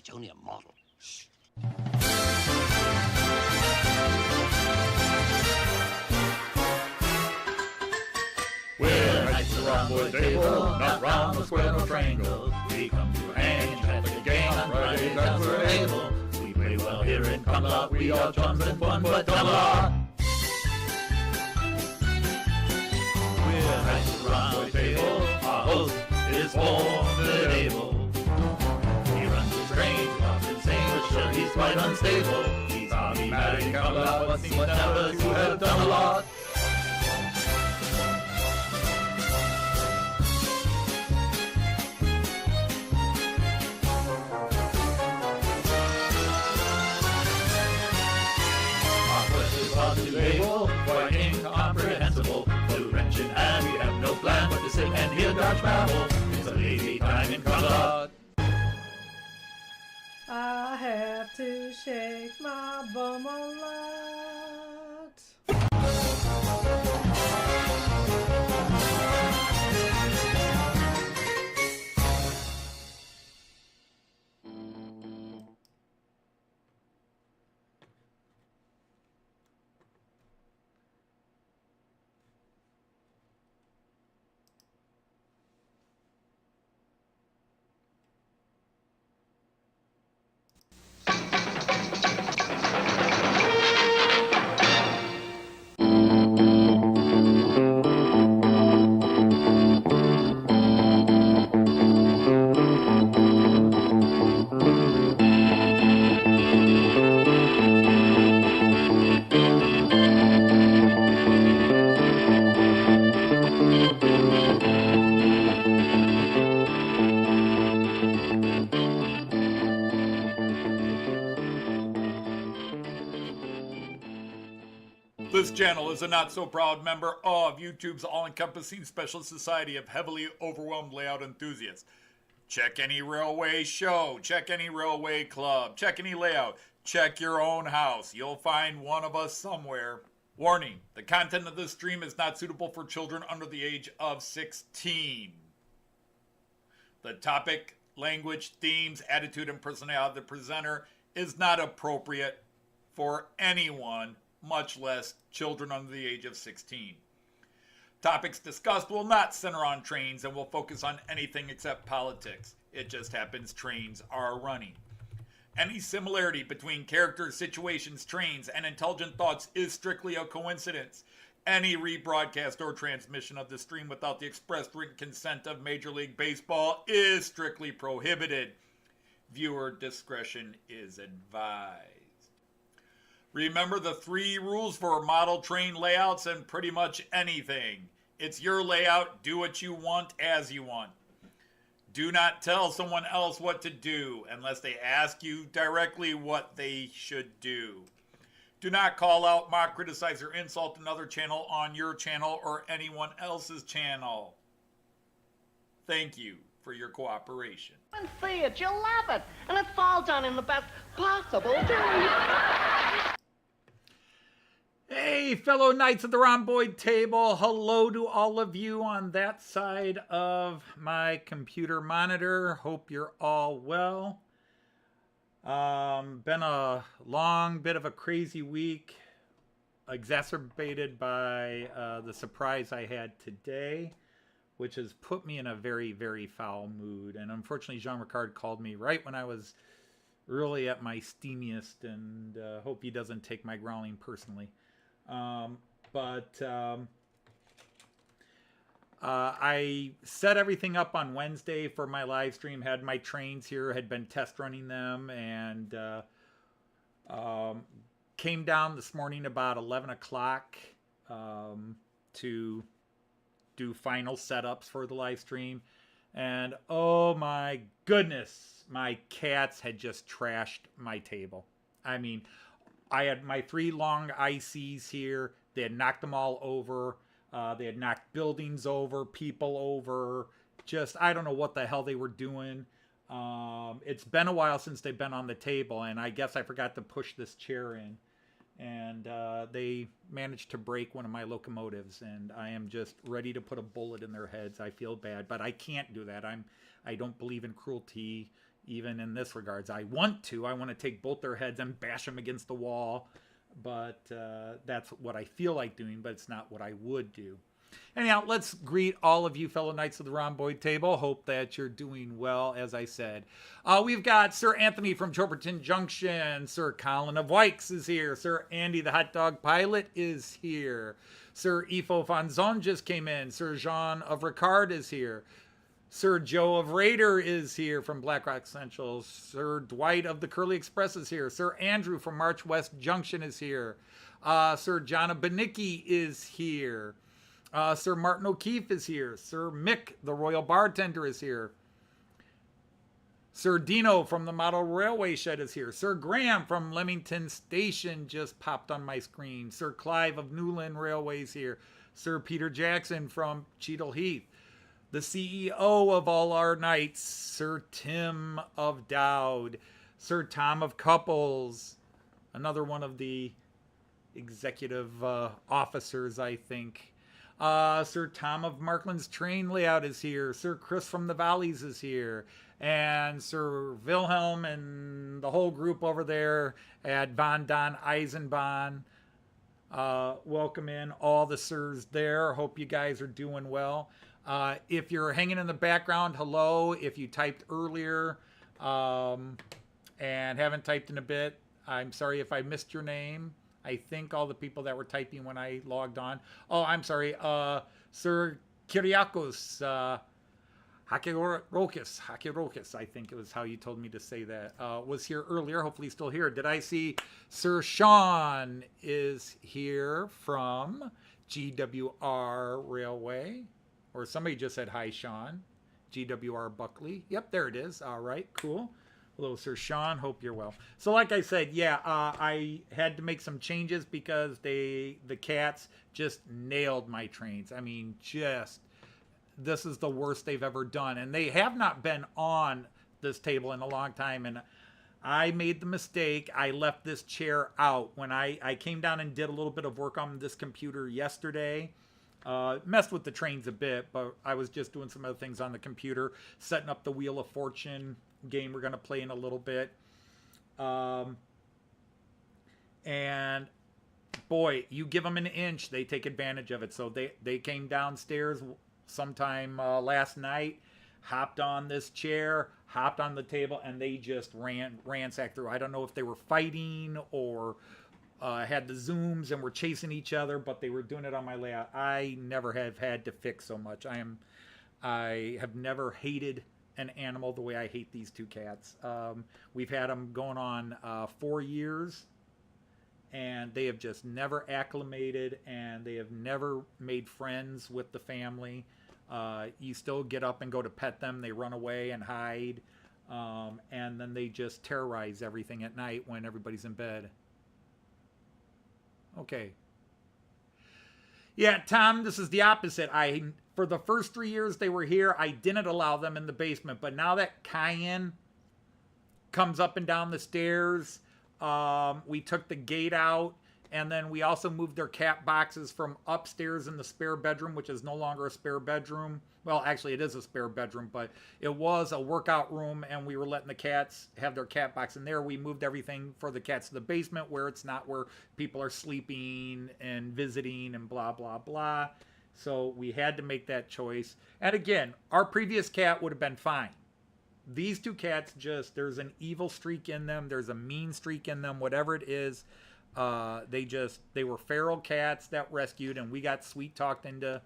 It's only a model. Shh. We're knights of the rhomboid table, not round the square or triangle. We come to hang and chat the game on Fridays as we're able. We play well here in Cottbus, we are chums and fun, but not a lot. We're knights of the rhomboid table, our host is formidable. He runs a strange, lost insane, but sure he's quite unstable. He's hobby mad in Cottbus, but seems never to have done a lot. Quite incomprehensible. Blue wrench in hand, we have no plan but to sit and hear Dodge babble. It's a lazy time in Cottbus. I have to shake my bum a lot. This channel is a not-so-proud member of YouTube's all-encompassing special society of heavily overwhelmed layout enthusiasts. Check any railway show, check any railway club, check any layout, check your own house. You'll find one of us somewhere. Warning, the content of this stream is not suitable for children under the age of 16. The topic, language, themes, attitude, and personality of the presenter is not appropriate for anyone, much less children under the age of 16. Topics discussed will not center on trains and will focus on anything except politics. It just happens trains are running. Any similarity between characters, situations, trains, and intelligent thoughts is strictly a coincidence. Any rebroadcast or transmission of the stream without the expressed written consent of Major League Baseball is strictly prohibited. Viewer discretion is advised. Remember the 3 rules for model train layouts and pretty much anything. It's your layout, do what you want as you want. Do not tell someone else what to do unless they ask you directly what they should do. Do not call out, mock, criticize, or insult another channel on your channel or anyone else's channel. Thank you for your cooperation. And see it, you'll love it, and it's all done in the best possible way. Hey, fellow knights of the rhomboid table. Hello to all of you on that side of my computer monitor. Hope you're all well. Been a long bit of a crazy week, exacerbated by the surprise I had today, which has put me in a very, very foul mood. And unfortunately, Jean Ricard called me right when I was really at my steamiest, and hope he doesn't take my growling personally. I set everything up on Wednesday for my live stream, had my trains here, had been test running them, and came down this morning about 11 o'clock to do final setups for the live stream. And oh my goodness, my cats had just trashed my table. I mean, I had my 3 long ICs here. They had knocked them all over. They had knocked buildings over, people over. Just, I don't know what the hell they were doing. It's been a while since they've been on the table, and I guess I forgot to push this chair in. And they managed to break one of my locomotives, and I am just ready to put a bullet in their heads. I feel bad, but I can't do that. I don't believe in cruelty even in this regards. I want to take both their heads and bash them against the wall, but that's what I feel like doing, but it's not what I would do. Anyhow, let's greet all of you fellow Knights of the Rhomboid Table. Hope that you're doing well, as I said. We've got Sir Anthony from Choperton Junction. Sir Colin of Wykes is here. Sir Andy the Hot Dog Pilot is here. Sir Ifo Fanzon just came in. Sir Jean of Ricard is here. Sir Joe of Raider is here from Blackrock Central. Sir Dwight of the Curly Express is here. Sir Andrew from March West Junction is here. Sir John of Benicki is here. Sir Martin O'Keefe is here. Sir Mick, the Royal Bartender, is here. Sir Dino from the Model Railway Shed is here. Sir Graham from Leamington Station just popped on my screen. Sir Clive of Newland Railway is here. Sir Peter Jackson from Cheadle Heath. The CEO of all our knights, Sir Tim of Dowd. Sir Tom of Couples, another one of the executive officers, I think. Sir Tom of Märklin's Train Layout is here. Sir Chris from the Valleys is here. And Sir Wilhelm and the whole group over there at Von Don Eisenbahn. Welcome in all the sirs there. Hope you guys are doing well. If you're hanging in the background, hello. If you typed earlier and haven't typed in a bit, I'm sorry if I missed your name. I think all the people that were typing when I logged on. Oh, I'm sorry. Sir Kyriakos Hakirokis, I think it was how you told me to say that, was here earlier. Hopefully he's still here. Did I see Sir Sean is here from GWR Railway? Or somebody just said, hi, Sean. GWR Buckley. Yep, there it is. All right, cool. Hello, Sir Sean. Hope you're well. So like I said, yeah, I had to make some changes because the cats just nailed my trains. I mean, this is the worst they've ever done. And they have not been on this table in a long time. And I made the mistake. I left this chair out. When I came down and did a little bit of work on this computer yesterday, messed with the trains a bit, but I was just doing some other things on the computer, setting up the Wheel of Fortune game we're going to play in a little bit. And boy, you give them an inch, they take advantage of it. So they came downstairs sometime last night, hopped on this chair, hopped on the table, and they just ransacked through. I don't know if they were fighting or had the zooms and were chasing each other, but they were doing it on my layout. I never have had to fix so much. I have never hated an animal the way I hate these two cats. We've had them going on 4 years, and they have just never acclimated, and they have never made friends with the family. You still get up and go to pet them. They run away and hide, and then they just terrorize everything at night when everybody's in bed. Okay. Yeah, Tom, this is the opposite. For the first 3 years they were here, I didn't allow them in the basement. But now that Cayenne comes up and down the stairs, we took the gate out. And then we also moved their cat boxes from upstairs in the spare bedroom, which is no longer a spare bedroom. Well, actually, it is a spare bedroom, but it was a workout room, and we were letting the cats have their cat box in there. We moved everything for the cats to the basement, where it's not where people are sleeping and visiting and blah, blah, blah. So we had to make that choice. And again, our previous cat would have been fine. These two cats there's an evil streak in them. There's a mean streak in them, whatever it is. They were feral cats that rescued, and we got sweet talked into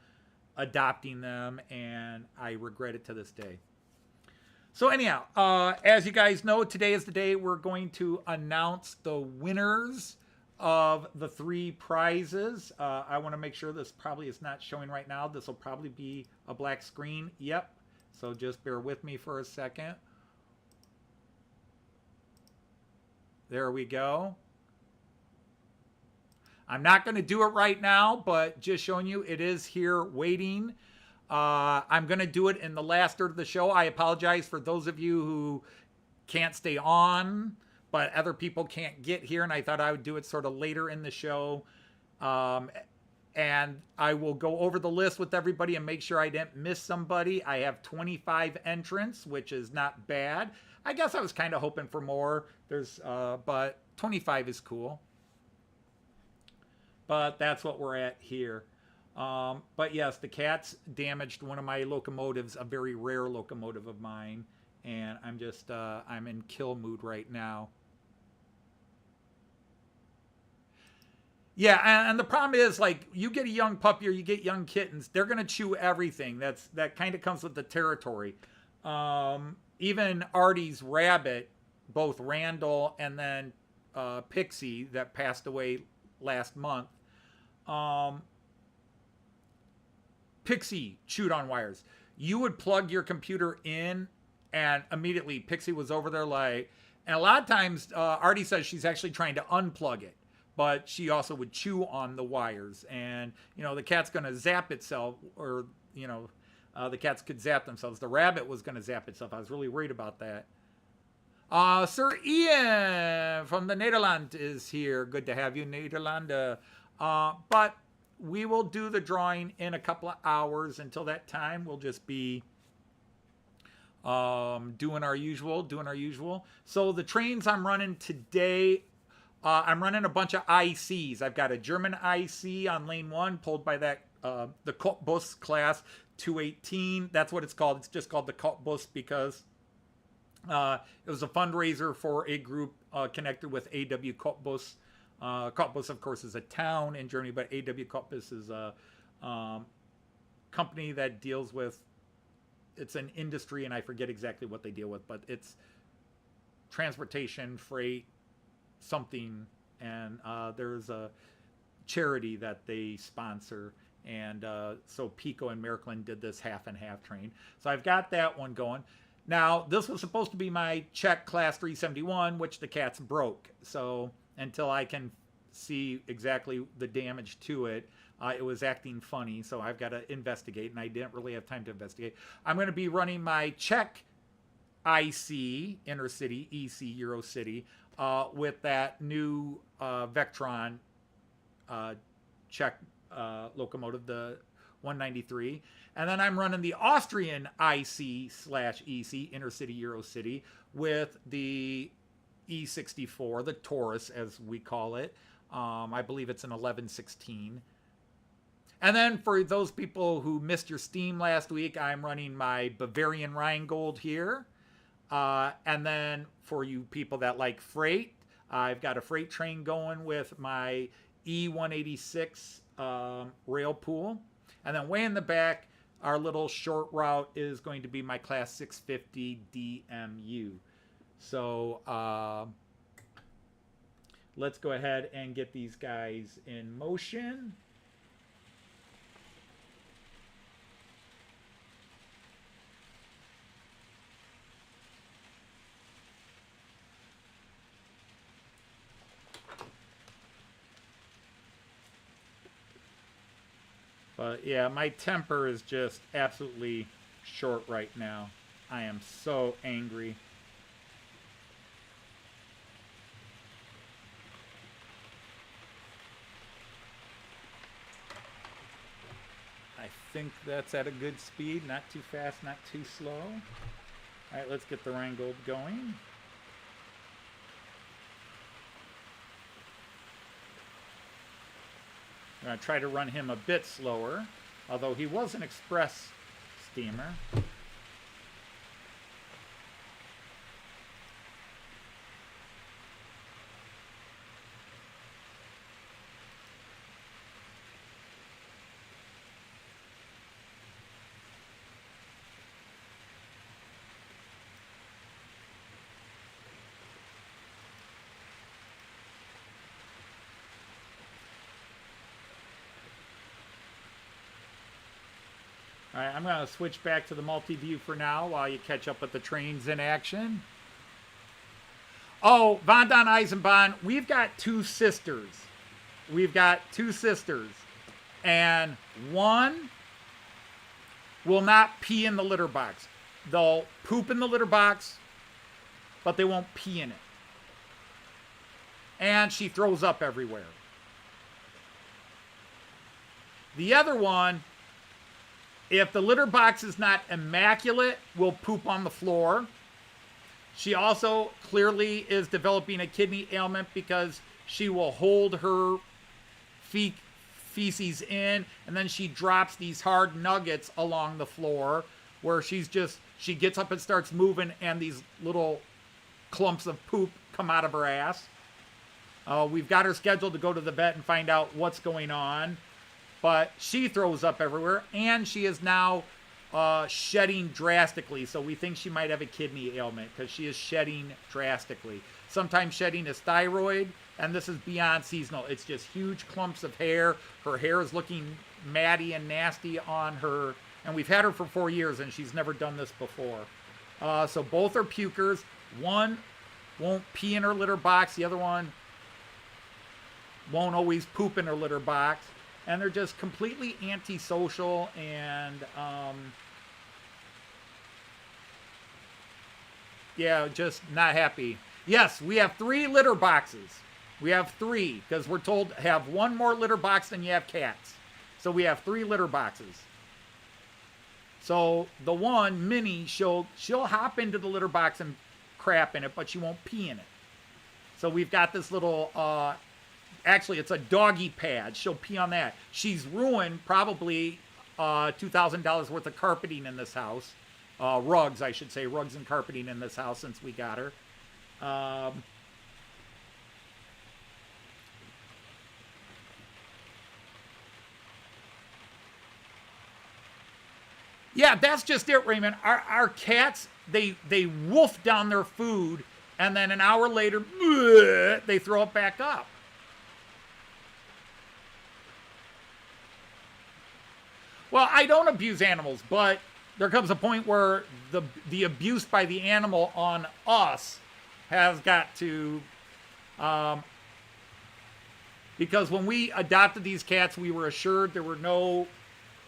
adopting them, and I regret it to this day. So anyhow, as you guys know, today is the day we're going to announce the winners of the 3 prizes. I want to make sure this probably is not showing right now. This will probably be a black screen. Yep. So just bear with me for a second. There we go. I'm not going to do it right now, but just showing you it is here waiting. I'm going to do it in the last third of the show. I apologize for those of you who can't stay on, but other people can't get here, and I thought I would do it sort of later in the show. and I will go over the list with everybody and make sure I didn't miss somebody. I have 25 entrants, which is not bad. I guess I was kind of hoping for more. But 25 is cool. But that's what we're at here. But yes, the cats damaged one of my locomotives, a very rare locomotive of mine. And I'm in kill mood right now. Yeah, and the problem is, like, you get a young puppy or you get young kittens, they're going to chew everything. That kind of comes with the territory. Even Artie's rabbit, both Randall and then Pixie, that passed away last month. Pixie chewed on wires. You would plug your computer in, and immediately Pixie was over there like, and a lot of times Artie says she's actually trying to unplug it. But she also would chew on the wires. And, you know, the cat's going to zap itself, or, you know, the cats could zap themselves. The rabbit was going to zap itself. I was really worried about that. Sir Ian from the Nederland is here. Good to have you, Nederland. But we will do the drawing in a couple of hours. Until that time, we'll just be doing our usual. So the trains I'm running today, I'm running a bunch of ICs. I've got a German IC on lane 1 pulled by that the Cottbus class 218. That's what it's called. It's just called the Cottbus because it was a fundraiser for a group connected with AW Cottbus. Cottbus, of course, is a town in Germany, but AW Cottbus is a company that deals with, it's an industry, and I forget exactly what they deal with, but it's transportation, freight, something, and there's a charity that they sponsor, and so Piko and Märklin did this half and half train. So I've got that one going. Now, this was supposed to be my Czech Class 371, which the cats broke. So until I can see exactly the damage to it, it was acting funny. So I've got to investigate, and I didn't really have time to investigate. I'm going to be running my Czech IC, InterCity, EC, EuroCity, with that new Vectron Czech locomotive, the 193. And then I'm running the Austrian IC/EC, InterCity, EuroCity, with the E64, the Taurus, as we call it. I believe it's an 1116. And then for those people who missed your Steam last week, I'm running my Bavarian Rheingold here. And then for you people that like freight, I've got a freight train going with my E186 Railpool. And then way in the back, our little short route is going to be my Class 650 DMU. So let's go ahead and get these guys in motion. But yeah, my temper is just absolutely short right now. I am so angry. I think that's at a good speed, not too fast, not too slow. All right, let's get the Rheingold going. I'm going to try to run him a bit slower, although he was an express steamer. All right, I'm going to switch back to the multi-view for now while you catch up with the trains in action. Oh, Von Don Eisenbahn, we've got two sisters. And one will not pee in the litter box. They'll poop in the litter box, but they won't pee in it. And she throws up everywhere. The other one, if the litter box is not immaculate, will poop on the floor. She also clearly is developing a kidney ailment because she will hold her feces in, and then she drops these hard nuggets along the floor where she gets up and starts moving, and these little clumps of poop come out of her ass. We've got her scheduled to go to the vet and find out what's going on. But she throws up everywhere, and she is now shedding drastically. So we think she might have a kidney ailment because she is shedding drastically. Sometimes shedding is thyroid, and this is beyond seasonal. It's just huge clumps of hair. Her hair is looking matty and nasty on her. And we've had her for 4 years, and she's never done this before. So both are pukers. One won't pee in her litter box. The other one won't always poop in her litter box. And they're just completely antisocial and, yeah, just not happy. Yes, we have 3 litter boxes. We have 3, because we're told to have 1 more litter box than you have cats. So we have 3 litter boxes. So the one, Minnie, she'll hop into the litter box and crap in it, but she won't pee in it. So we've got this little, actually it's a doggy pad. She'll pee on that. She's ruined probably $2,000 worth of carpeting in this house. Rugs, I should say. Rugs and carpeting in this house since we got her. Yeah, that's just it, Raymond. Our cats, they wolf down their food, and then an hour later, they throw it back up. Well, I don't abuse animals, but there comes a point where the abuse by the animal on us has got to, because when we adopted these cats, we were assured there were no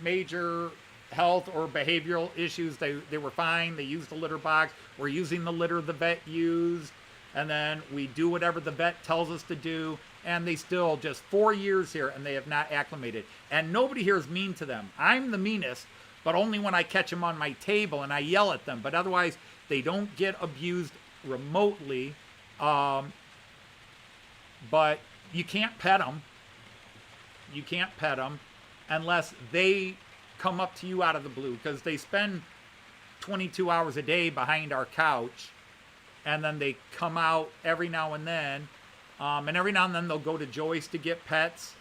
major health or behavioral issues. They were fine. They used the litter box. We're using the litter the vet used, and then we do whatever the vet tells us to do, and they still just 4 years here, and they have not acclimated. And nobody here is mean to them. I'm the meanest, but only when I catch them on my table and I yell at them. But otherwise, they don't get abused remotely. But you can't pet them. You can't pet them unless they come up to you out of the blue, because they spend 22 hours a day behind our couch, and then they come out every now and then, and every now and then they'll go to Joyce to get pets,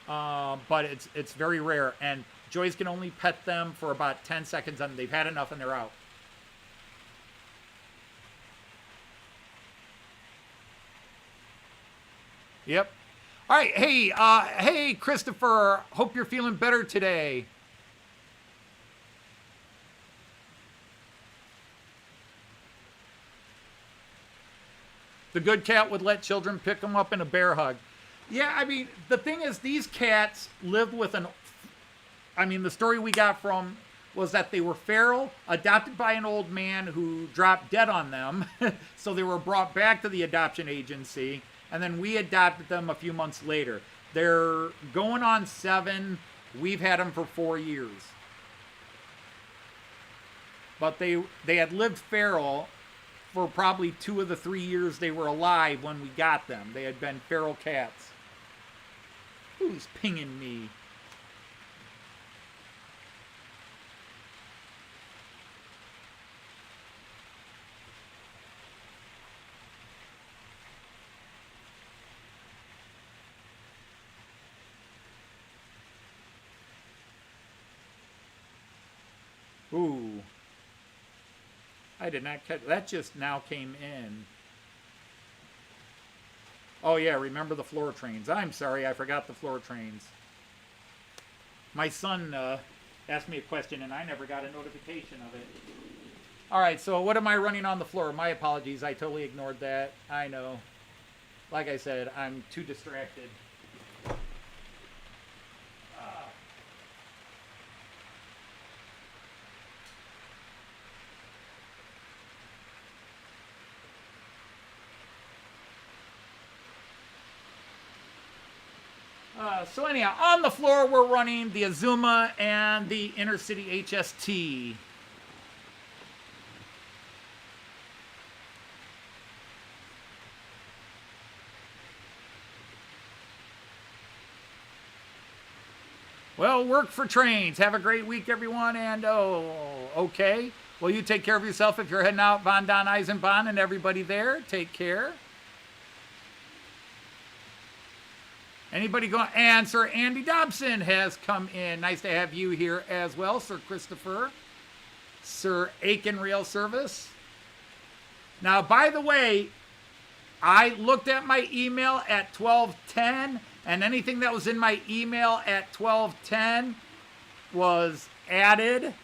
but it's very rare, and Joyce can only pet them for about 10 seconds, and they've had enough and they're out. Yep. All right. Hey, Christopher. Hope you're feeling better today. The good cat would let children pick them up in a bear hug. Yeah, I mean, the thing is, these cats live with the story we got from was that they were feral, adopted by an old man who dropped dead on them. So they were brought back to the adoption agency, and then we adopted them a few months later. They're going on 7. We've had them for 4 years. But they had lived feral for probably 2 of the 3 years they were alive when we got them. They had been feral cats. Who's pinging me? Ooh. I did not catch that. Just now came in. Oh yeah, remember the floor trains. I'm sorry, I forgot the floor trains. My son asked me a question and I never got a notification of it. Alright, so what am I running on the floor? My apologies, I totally ignored that. I know. Like I said, I'm too distracted. So anyhow, on the floor we're running the Azuma and the InterCity HST. Well, work for trains. Have a great week, everyone. And, okay. Well, you take care of yourself if you're heading out. Von Don Eisenbahn and everybody there, take care. Anybody going? And Sir Andy Dobson has come in. Nice to have you here as well, Sir Christopher. Sir Aiken Rail Service. Now, by the way, I looked at my email at 12:10, and anything that was in my email at 12:10 was added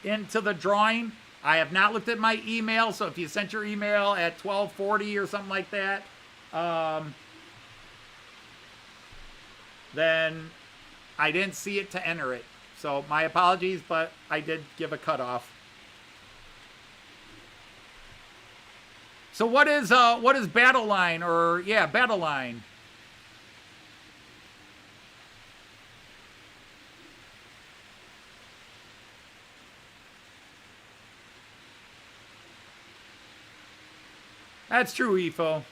into the drawing. I have not looked at my email, so if you sent your email at 12:40 or something like that, then I didn't see it to enter it. So my apologies, but I did give a cutoff. So what is Battle Line, or yeah, Battle Line? That's true, EFO.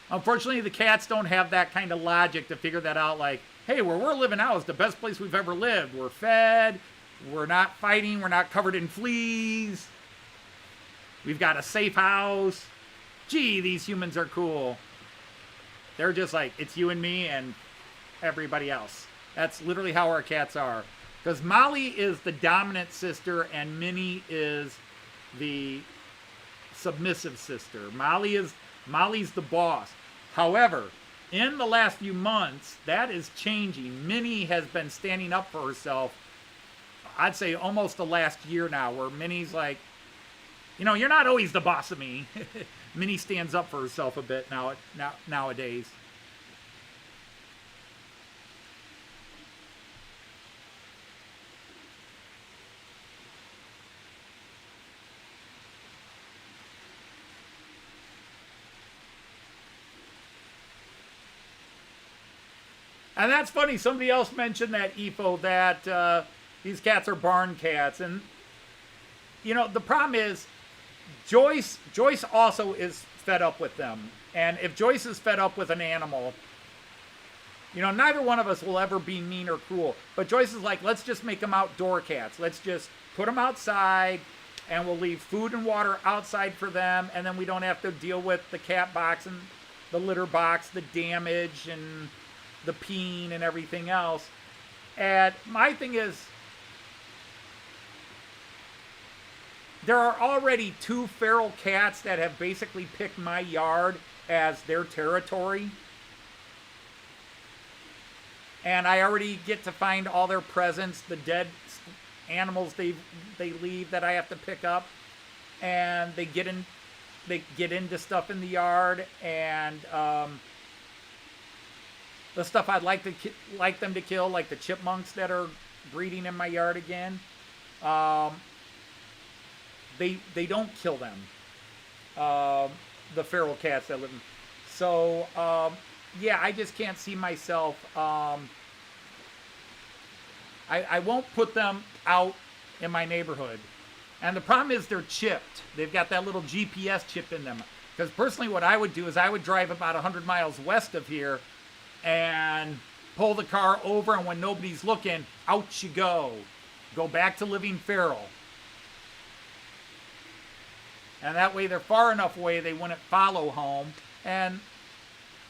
Unfortunately, the cats don't have that kind of logic to figure that out. Like, hey, where we're living now is the best place we've ever lived. We're fed. We're not fighting. We're not covered in fleas. We've got a safe house. Gee, these humans are cool. They're just like, it's you and me and everybody else. That's literally how our cats are. Because Molly is the dominant sister and Minnie is the submissive sister. Molly's the boss. However, in the last few months, that is changing. Minnie has been standing up for herself, I'd say almost the last year now, where Minnie's like, you know, you're not always the boss of me. Minnie stands up for herself a bit nowadays. And that's funny. Somebody else mentioned that, EFO, that these cats are barn cats. And, you know, the problem is Joyce also is fed up with them. And if Joyce is fed up with an animal, you know, neither one of us will ever be mean or cruel. But Joyce is like, let's just make them outdoor cats. Let's just put them outside, and we'll leave food and water outside for them. And then we don't have to deal with the cat box and the litter box, the damage, and the peeing and everything else. And my thing is, there are already 2 feral cats that have basically picked my yard as their territory. And I already get to find all their presents, the dead animals they leave that I have to pick up. And they get into stuff in the yard, and the stuff I'd like them to kill, like the chipmunks that are breeding in my yard again, they don't kill them. The feral cats that live in. So yeah, I just can't see myself. I won't put them out in my neighborhood. And the problem is they're chipped. They've got that little GPS chip in them. Because personally, what I would do is I would drive about 100 miles west of here and pull the car over, and when nobody's looking, out you go. Go back to living feral. And that way they're far enough away they wouldn't follow home, and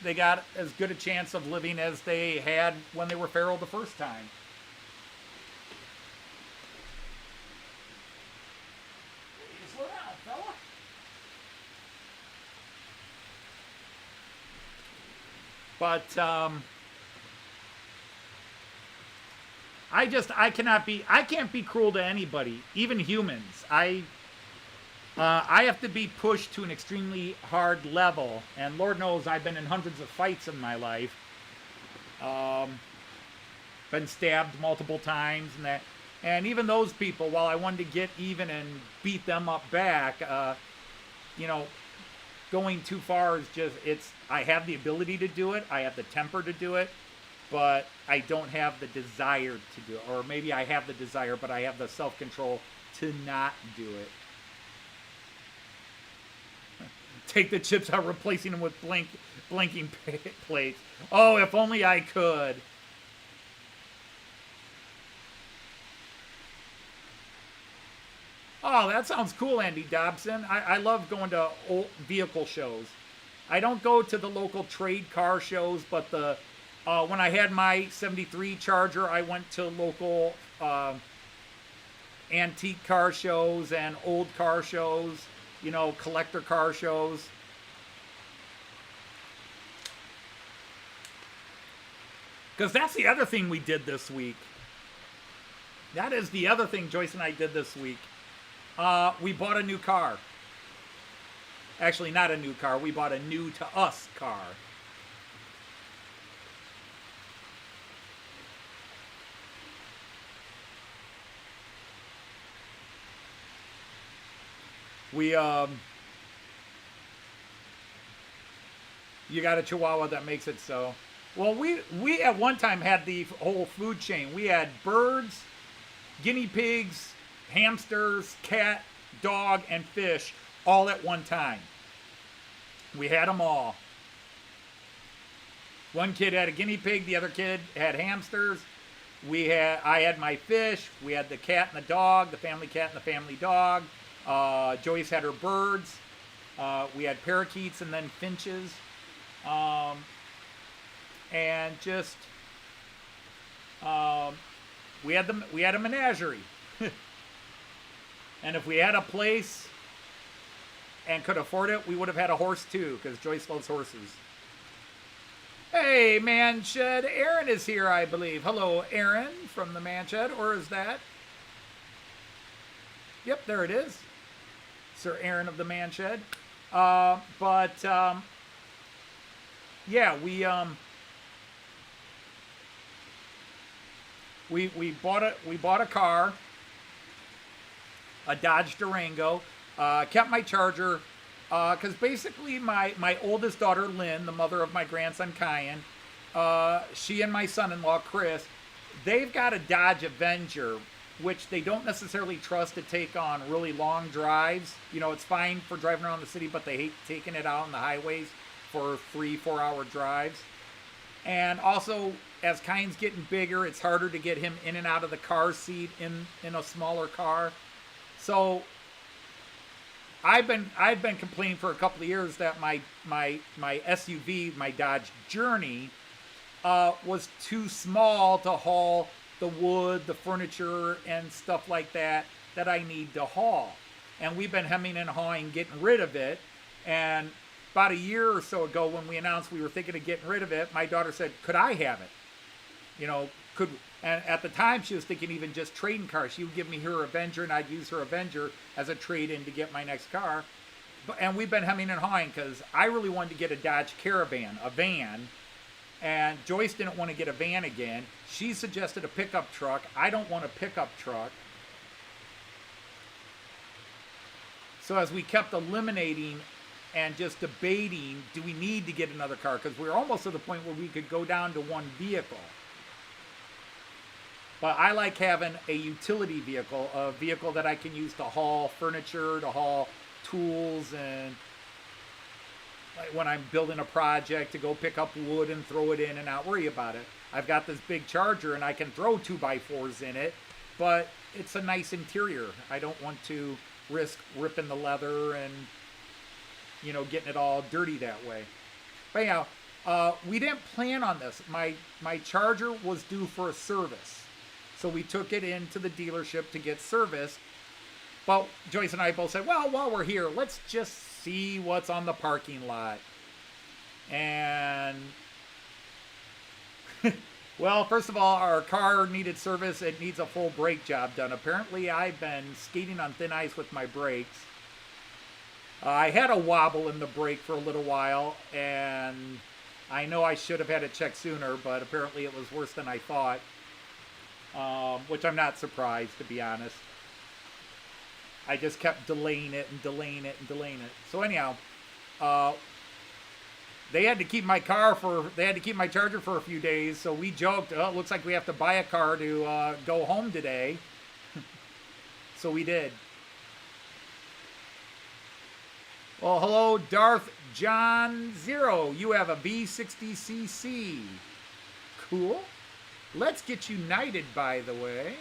they got as good a chance of living as they had when they were feral the first time. Slow down, fella. But I can't be cruel to anybody, even humans. I have to be pushed to an extremely hard level, and Lord knows I've been in hundreds of fights in my life. Been stabbed multiple times, and even those people, while I wanted to get even and beat them up back, you know, going too far is just, I have the ability to do it. I have the temper to do it, but I don't have the desire to do it. Or maybe I have the desire, but I have the self-control to not do it. Take the chips out, replacing them with blinking plates. Oh, if only I could. Oh, that sounds cool, Andy Dobson. I love going to old vehicle shows. I don't go to the local trade car shows, but when I had my 73 Charger, I went to local antique car shows and old car shows, you know, collector car shows. Because that's the other thing we did this week. That is the other thing Joyce and I did this week. We bought a new car. Actually, not a new car. We bought a new to us car. We, you got a Chihuahua that makes it so. Well, we at one time had the whole food chain. We had birds, guinea pigs, hamsters, cat, dog, and fish all at one time. We had them all. One kid had a guinea pig, the other kid had hamsters. I had my fish, we had the cat and the dog, the family cat and the family dog. Joyce had her birds. We had parakeets and then finches. And just we had a menagerie. And if we had a place and could afford it, we would have had a horse too, because Joyce loves horses. Hey, Man Shed. Aaron is here, I believe. Hello, Aaron from the Man Shed. Or is that? Yep, there it is. Sir Aaron of the Man Shed. Yeah, we bought a car, a Dodge Durango. Kept my Charger, because basically my oldest daughter Lynn, the mother of my grandson Kyan, she and my son-in-law Chris, they've got a Dodge Avenger, which they don't necessarily trust to take on really long drives. You know, it's fine for driving around the city, but they hate taking it out on the highways for 3-4 hour drives. And also, as Kyan's getting bigger, it's harder to get him in and out of the car seat in a smaller car. So I've been complaining for a couple of years that my SUV, my Dodge Journey, was too small to haul the wood, the furniture, and stuff like that I need to haul. And we've been hemming and hawing, getting rid of it. And about a year or so ago, when we announced we were thinking of getting rid of it, my daughter said, could I have it? You know, and at the time she was thinking even just trading cars. She would give me her Avenger and I'd use her Avenger as a trade-in to get my next car. And we've been hemming and hawing because I really wanted to get a Dodge Caravan, a van. And Joyce didn't want to get a van again. She suggested a pickup truck. I don't want a pickup truck. So as we kept eliminating and just debating, do we need to get another car? Because we're almost to the point where we could go down to one vehicle. But I like having a utility vehicle, a vehicle that I can use to haul furniture, to haul tools, and like when I'm building a project, to go pick up wood and throw it in and not worry about it. I've got this big Charger and I can throw 2x4s in it, but it's a nice interior. I don't want to risk ripping the leather and, you know, getting it all dirty that way. But anyhow, we didn't plan on this. My Charger was due for a service. So we took it into the dealership to get serviced. But Joyce and I both said, well, while we're here, let's just see what's on the parking lot. And, well, first of all, our car needed service. It needs a full brake job done. Apparently, I've been skating on thin ice with my brakes. I had a wobble in the brake for a little while, and I know I should have had it checked sooner, but apparently it was worse than I thought. Which I'm not surprised, to be honest. I just kept delaying it and delaying it and delaying it. So anyhow, they had to keep my charger for a few days, so we joked, oh, it looks like we have to buy a car to go home today. So we did. Well, hello, Darth John Zero. You have a V60cc. Cool. Let's get united, by the way.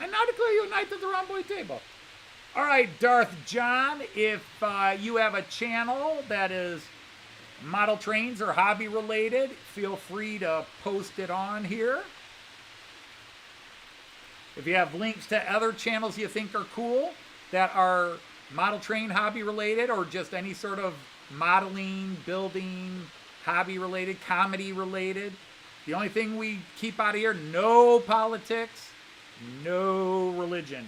And now declare you a knight to the round boy table. All right, Darth John, if you have a channel that is model trains or hobby related, feel free to post it on here. If you have links to other channels you think are cool that are model train hobby related or just any sort of modeling, building, hobby related, comedy related. The only thing we keep out of here, no politics, no religion.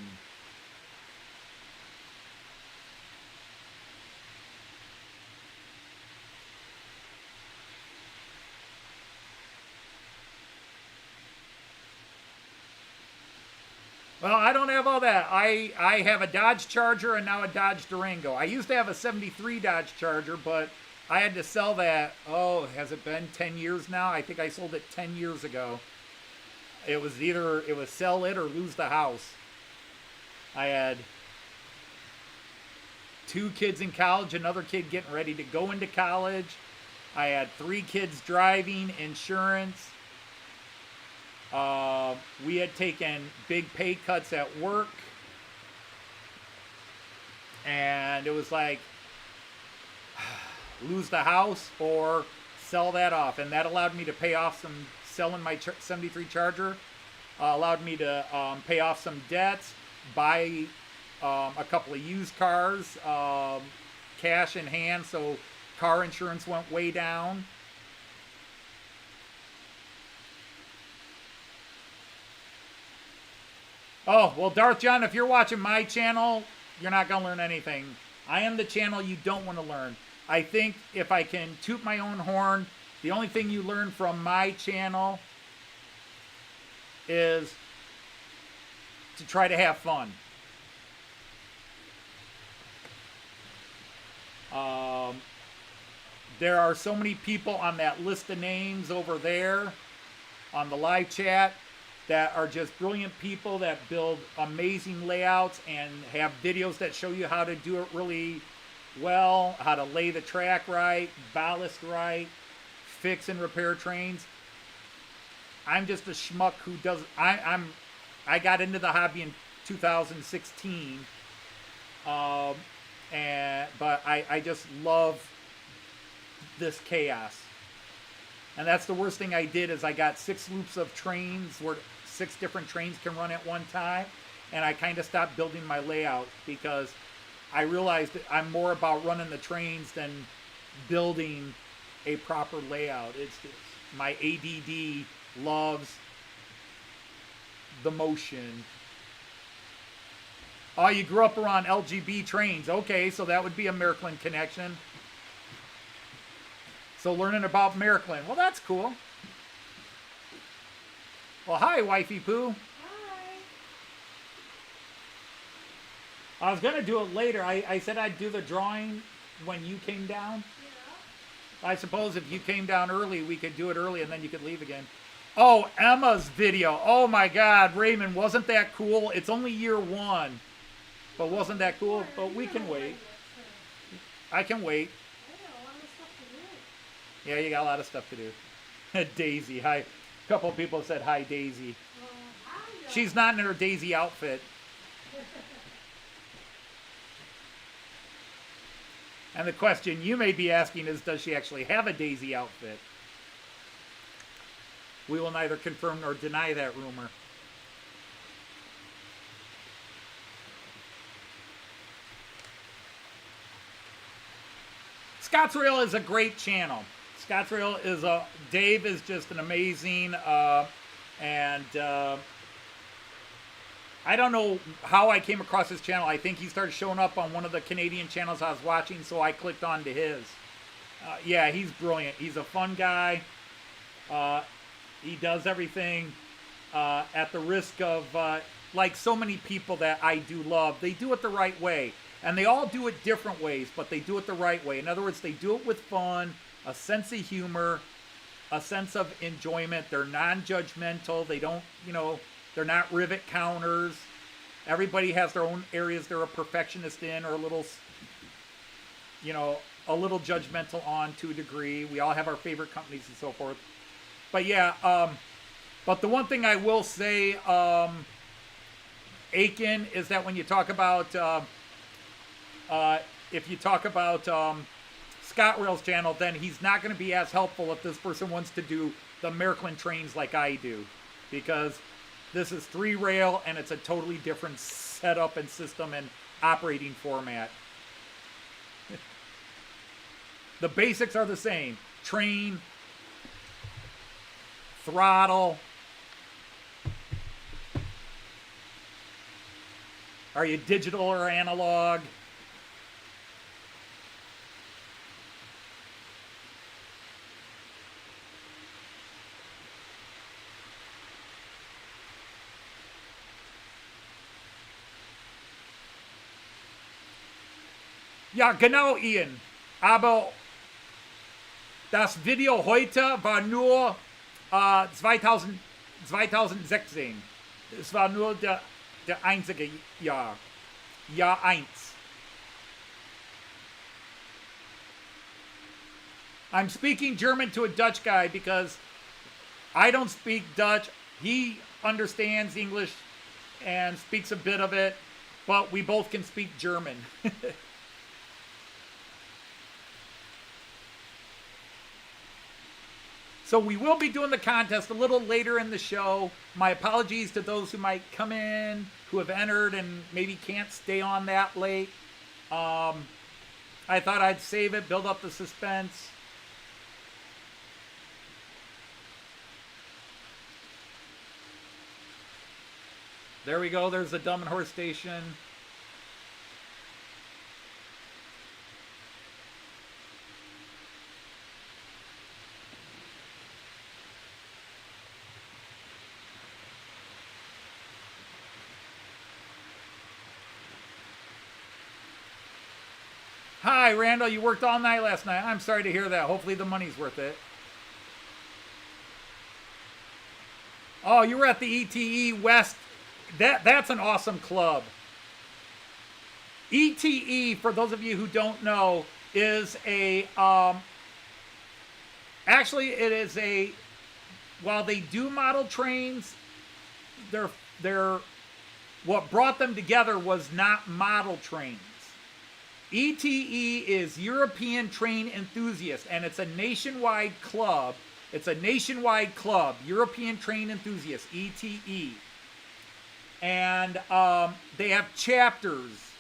Well, I don't have all that. I have a Dodge Charger and now a Dodge Durango. I used to have a 73 Dodge Charger, but I had to sell that. Oh, has it been 10 years now? I think I sold it 10 years ago. It was sell it or lose the house. I had 2 kids in college, another kid getting ready to go into college. I had 3 kids driving, insurance. We had taken big pay cuts at work, and it was like lose the house or sell that off, and that allowed me to pay off some, selling my 73 Charger allowed me to pay off some debts, buy a couple of used cars, cash in hand, so car insurance went way down. Oh, well, Darth John, if you're watching my channel, you're not going to learn anything. I am the channel you don't want to learn. I think if I can toot my own horn, the only thing you learn from my channel is to try to have fun. There are so many people on that list of names over there on the live chat that are just brilliant people that build amazing layouts and have videos that show you how to do it really well, how to lay the track right, ballast right, fix and repair trains. I'm just a schmuck who does. I got into the hobby in 2016, but I just love this chaos. And that's the worst thing I did is I got 6 loops of trains where 6 different trains can run at one time, and I kind of stopped building my layout because I realized that I'm more about running the trains than building a proper layout. It's my ADD loves the motion. Oh, you grew up around LGB trains. Okay, so that would be a Märklin connection. So learning about Märklin. Well, that's cool. Well, hi, Wifey Poo. Hi. I was going to do it later. I said I'd do the drawing when you came down. Yeah. I suppose if you came down early, we could do it early and then you could leave again. Oh, Emma's video. Oh, my God. Raymond, wasn't that cool? It's only year 1. But wasn't that cool? But we can wait. I can wait. Yeah, you got a lot of stuff to do. Daisy, hi. A couple of people said hi, Daisy. She's not in her Daisy outfit. And the question you may be asking is, does she actually have a Daisy outfit? We will neither confirm nor deny that rumor. Scott's Rail is a great channel. Scott's Rail is Dave is just an amazing, I don't know how I came across his channel. I think he started showing up on one of the Canadian channels I was watching, so I clicked on to his. Yeah, he's brilliant. He's a fun guy. He does everything at the risk of, like so many people that I do love, they do it the right way. And they all do it different ways, but they do it the right way. In other words, they do it with fun, a sense of humor, a sense of enjoyment. They're non-judgmental. They don't, you know, they're not rivet counters. Everybody has their own areas they're a perfectionist in, or a little, you know, a little judgmental on to a degree. We all have our favorite companies and so forth. But yeah, but the one thing I will say, Aiken, is that when you talk about, if you talk about Scott Rail's channel, then he's not going to be as helpful if this person wants to do the Märklin trains like I do. Because this is 3-rail, and it's a totally different setup and system and operating format. The basics are the same. Train, throttle. Are you digital or analog? Ja, genau, Ian. Aber das Video heute war nur 2016. Es war nur der einzige Jahr. Jahr 1. I'm speaking German to a Dutch guy because I don't speak Dutch. He understands English and speaks a bit of it, but we both can speak German. So we will be doing the contest a little later in the show. My apologies to those who might come in, who have entered and maybe can't stay on that late. I thought I'd save it, build up the suspense. There we go. There's the Dumb and Horse Station. Hi, Randall. You worked all night last night. I'm sorry to hear that. Hopefully the money's worth it. Oh, you were at the ETE West. That's an awesome club. ETE, for those of you who don't know, is a actually it is a, while they do model trains, they're what brought them together was not model trains. ETE is European Train Enthusiasts, and it's a nationwide club. It's a nationwide club, European Train Enthusiasts, ETE. And they have chapters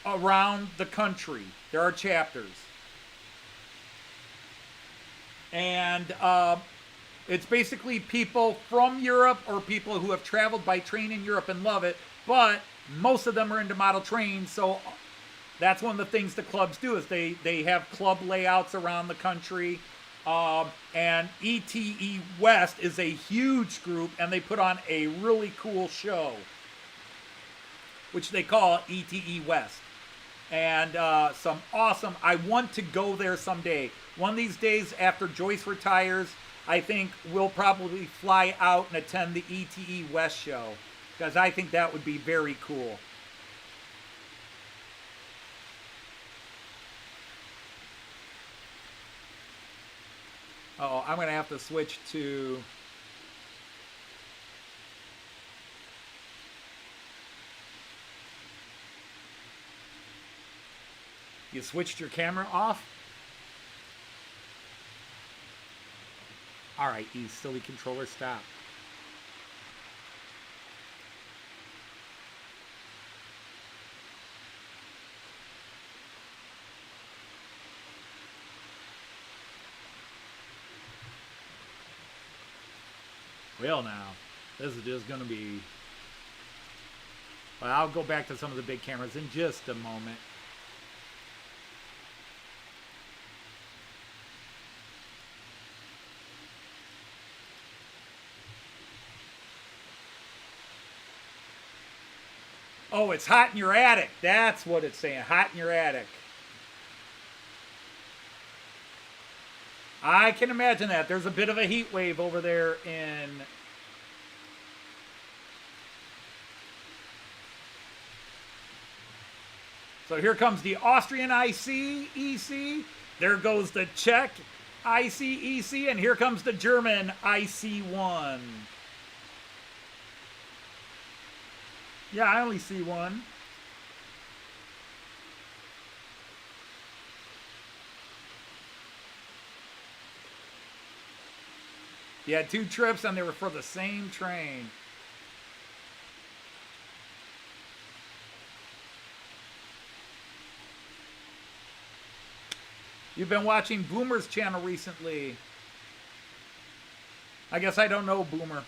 around the country. There are chapters. And it's basically people from Europe or people who have traveled by train in Europe and love it, but most of them are into model trains, so that's one of the things the clubs do is they have club layouts around the country. And ETE West is a huge group, and they put on a really cool show, which they call ETE West. And some awesome, I want to go there someday. One of these days after Joyce retires, I think we'll probably fly out and attend the ETE West show, because I think that would be very cool. Uh-oh, I'm going to have to switch to... You switched your camera off? All right, you silly controller, stop. Well, now, this is just going to be... Well, I'll go back to some of the big cameras in just a moment. Oh, it's hot in your attic. That's what it's saying. Hot in your attic. I can imagine that. There's a bit of a heat wave over there in... So here comes the Austrian EC. There goes the Czech EC. And here comes the German IC1. Yeah, I only see one. You had 2 trips and they were for the same train. You've been watching Boomer's channel recently. I guess I don't know Boomer.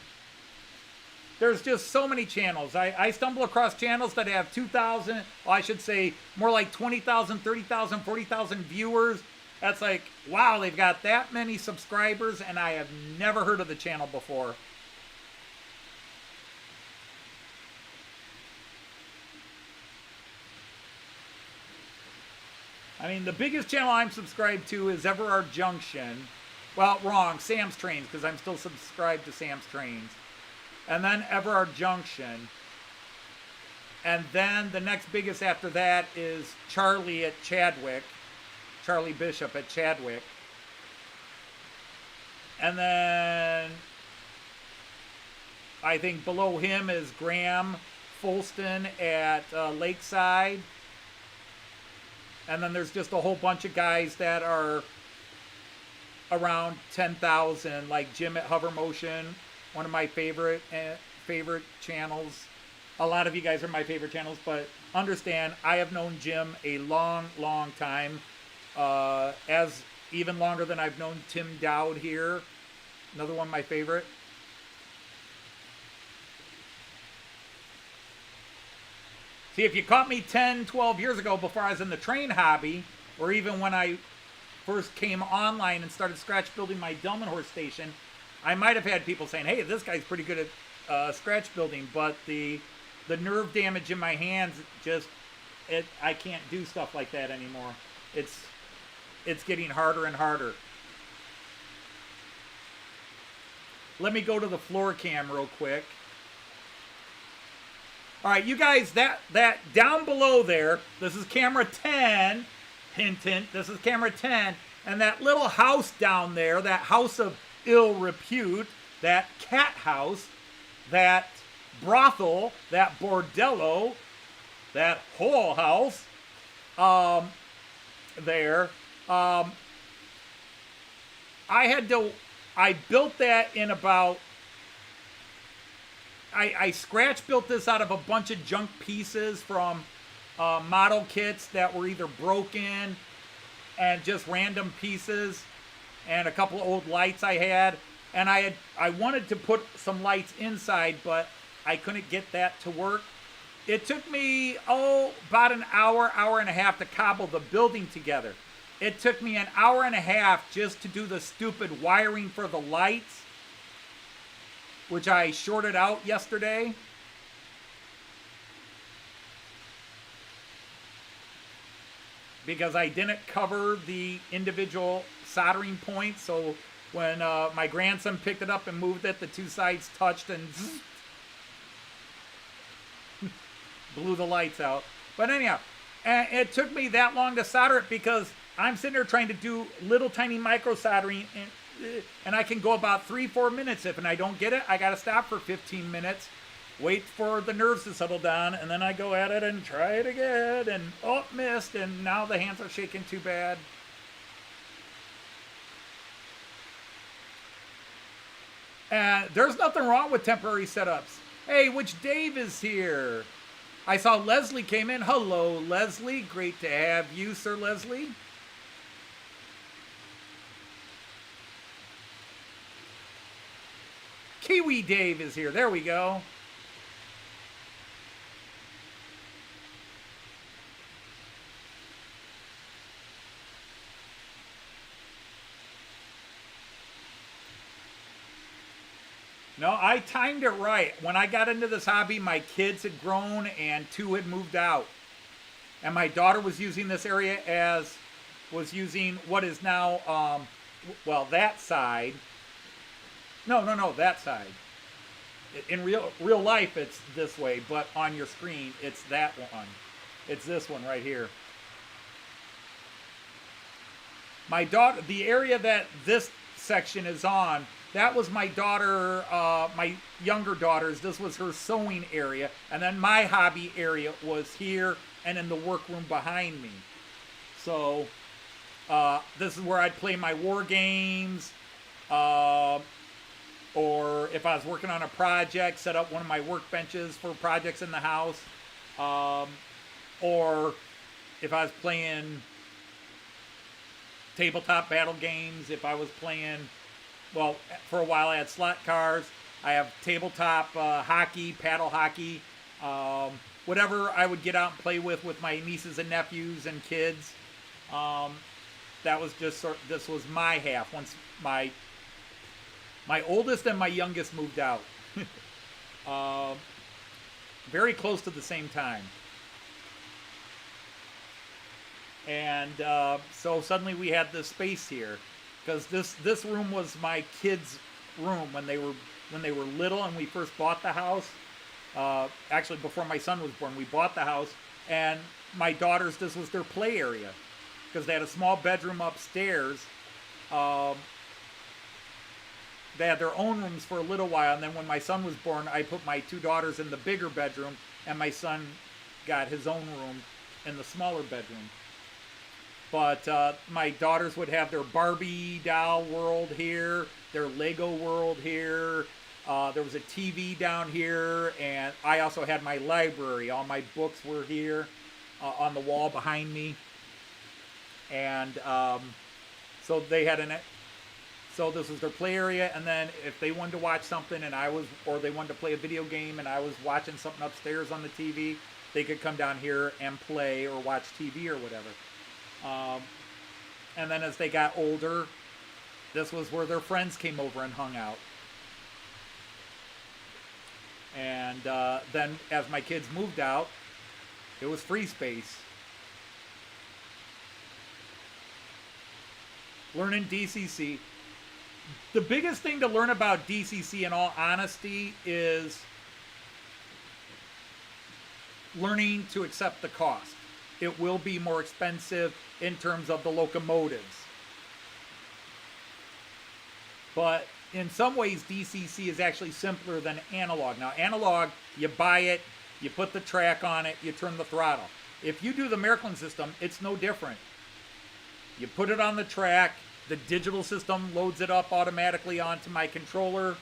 There's just so many channels. I stumble across channels that have 2,000, well, I should say more like 20,000, 30,000, 40,000 viewers. That's like, wow, they've got that many subscribers, and I have never heard of the channel before. I mean, the biggest channel I'm subscribed to is Everard Junction. Well, wrong, Sam's Trains, because I'm still subscribed to Sam's Trains. And then Everard Junction. And then the next biggest after that is Charlie at Chadwick. Charlie Bishop at Chadwick. And then I think below him is Graham Fulston at Lakeside. And then there's just a whole bunch of guys that are around 10,000, like Jim at Hover Motion, one of my favorite channels. A lot of you guys are my favorite channels, but understand, I have known Jim a long, long time. As even longer than I've known Tim Dowd here. Another one of my favorite. See, if you caught me 10, 12 years ago before I was in the train hobby, or even when I first came online and started scratch building my Delmenhorst station, I might have had people saying, hey, this guy's pretty good at scratch building, but the nerve damage in my hands, I can't do stuff like that anymore. It's getting harder and harder. Let me go to the floor cam real quick. All right, you guys, that down below there, this is camera 10. Hint, hint, this is camera 10. And that little house down there, that house of ill repute, that cat house, that brothel, that bordello, that whole house, there. I built that in about, I scratch built this out of a bunch of junk pieces from model kits that were either broken and just random pieces, and a couple of old lights I had. And I wanted to put some lights inside, but I couldn't get that to work. It took me, about an hour and a half to cobble the building together. It took me an hour and a half just to do the stupid wiring for the lights, which I shorted out yesterday. Because I didn't cover the individual soldering points, so when my grandson picked it up and moved it, the two sides touched and zzz, blew the lights out. But anyhow, it took me that long to solder it because I'm sitting there trying to do little tiny micro soldering, and I can go about 3-4 minutes. If I don't get it, I got to stop for 15 minutes, wait for the nerves to settle down, and then I go at it and try it again, and missed, and now the hands are shaking too bad. And there's nothing wrong with temporary setups. Hey, which Dave is here? I saw Leslie came in. Hello, Leslie. Great to have you, Sir Leslie. Kiwi Dave is here. There we go. No, I timed it right. When I got into this hobby, my kids had grown and 2 had moved out. And my daughter was using this area was using what is now, well, that side. No, that side. In real life, it's this way, but on your screen, it's that one. It's this one right here. My daughter, the area that this section is on, that was my daughter, my younger daughter's. This was her sewing area. And then my hobby area was here and in the workroom behind me. So, this is where I'd play my war games. Or if I was working on a project, set up one of my workbenches for projects in the house. Or if I was playing tabletop battle games, if I was playing, well, for a while I had slot cars. I have tabletop hockey, paddle hockey, whatever I would get out and play with my nieces and nephews and kids. That was just this was my half. Once my oldest and my youngest moved out, very close to the same time. And so suddenly we had this space here, because this room was my kids' room when they were little and we first bought the house. Actually, before my son was born, we bought the house, and my daughters, this was their play area, because they had a small bedroom upstairs. They had their own rooms for a little while, and then when my son was born, I put my 2 daughters in the bigger bedroom, and my son got his own room in the smaller bedroom. But my daughters would have their Barbie doll world here, their Lego world here. There was a TV down here, and I also had my library. All my books were here on the wall behind me. And so they had so this was their play area, and then if they wanted to watch something or they wanted to play a video game and I was watching something upstairs on the TV, they could come down here and play or watch TV or whatever. And then as they got older, this was where their friends came over and hung out. And then as my kids moved out, it was free space. Learning DCC. The biggest thing to learn about DCC, in all honesty, is learning to accept the cost. It will be more expensive in terms of the locomotives. But in some ways, DCC is actually simpler than analog. Now, analog, you buy it, you put the track on it, you turn the throttle. If you do the Märklin system, it's no different. You put it on the track, the digital system loads it up automatically onto my controller,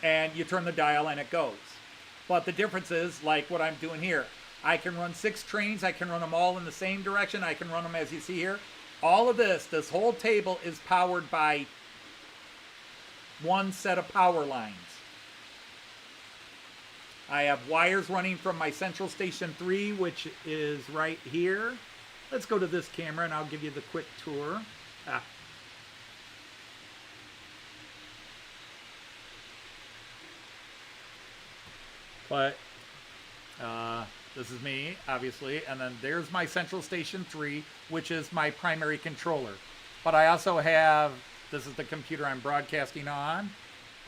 and you turn the dial and it goes. But the difference is, like what I'm doing here, I can run 6 trains, I can run them all in the same direction, I can run them as you see here. All of this whole table is powered by one set of power lines. I have wires running from my central station 3, which is right here. Let's go to this camera and I'll give you the quick tour. But this is me, obviously, and then there's my central station 3, which is my primary controller. But I also have, this is the computer I'm broadcasting on,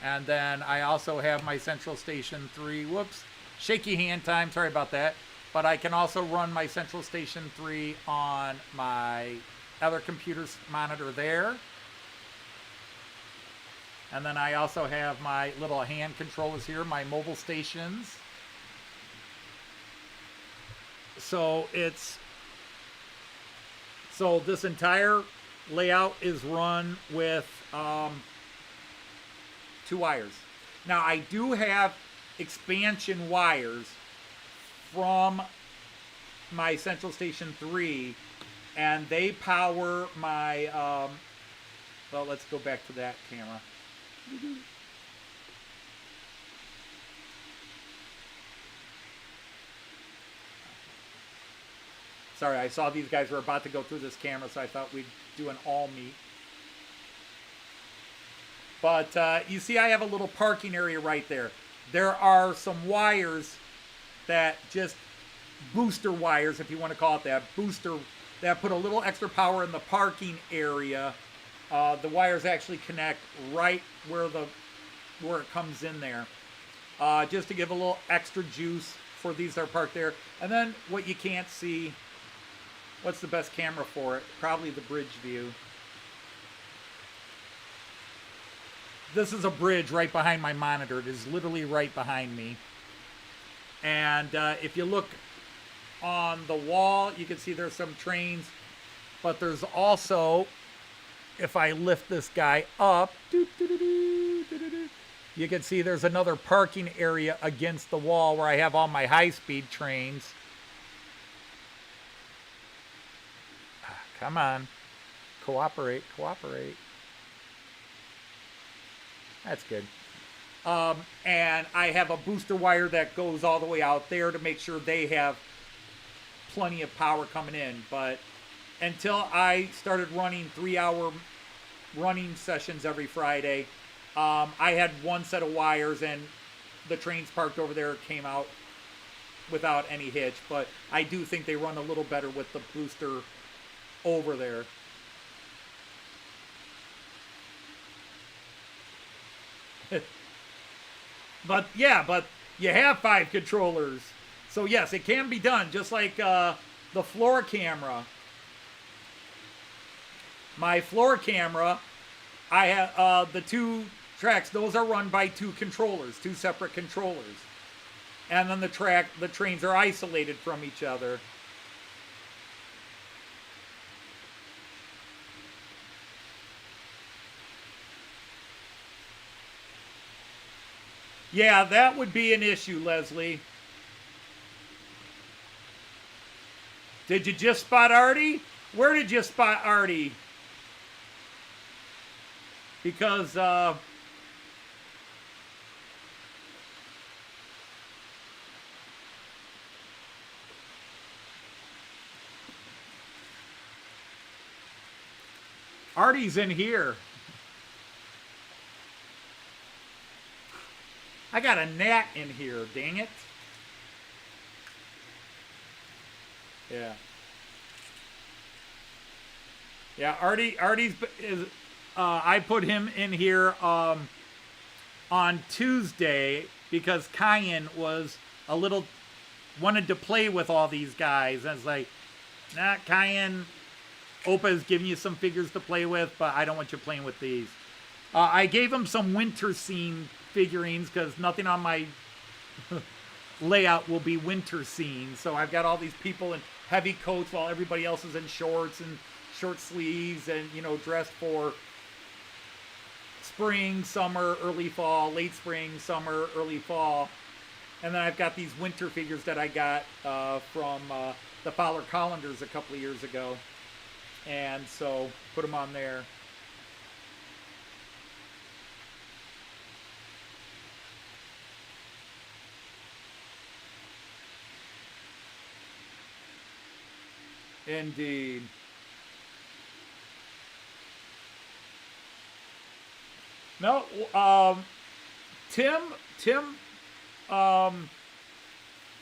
and then I also have my central station 3, whoops, shaky hand time, sorry about that. But I can also run my central station 3 on my other computer's monitor there. And then I also have my little hand controllers here, my mobile stations. So this entire layout is run with 2 wires. Now I do have expansion wires from my central station 3, and they power my well, let's go back to that camera. Sorry, I saw these guys were about to go through this camera, so I thought we'd do an all meet. But you see I have a little parking area right there. There are some wires that just booster wires, if you want to call it that, booster that put a little extra power in the parking area. The wires actually connect right where it comes in there, just to give a little extra juice for these that are parked there. And then what you can't see, what's the best camera for it? Probably the bridge view. This is a bridge right behind my monitor. It is literally right behind me. And if you look on the wall, you can see there's some trains. But there's also, if I lift this guy up, you can see there's another parking area against the wall where I have all my high-speed trains. Come on. Cooperate, cooperate. That's good. And I have a booster wire that goes all the way out there to make sure they have plenty of power coming in. But until I started running 3-hour running sessions every Friday, I had one set of wires, and the trains parked over there came out without any hitch. But I do think they run a little better with the booster over there. But yeah, but you have 5 controllers. So yes, it can be done, just like the floor camera. My floor camera, I have the 2 tracks, those are run by 2 controllers, 2 separate controllers. And then the trains are isolated from each other. Yeah, that would be an issue, Leslie. Did you just spot Artie? Where did you spot Artie? Because, Artie's in here. I got a gnat in here, dang it. Yeah. Yeah, Artie's is, I put him in here on Tuesday because Cayenne was wanted to play with all these guys. And it's like, nah, Cayenne, Opa is giving you some figures to play with, but I don't want you playing with these. I gave him some winter scene figurines because nothing on my layout will be winter scenes. So I've got all these people in heavy coats while everybody else is in shorts and short sleeves and, you know, dressed for spring, summer, early fall, late spring, summer, early fall. And then I've got these winter figures that I got from the Fowler Collanders a couple of years ago. And so put them on there. Indeed. No, Tim,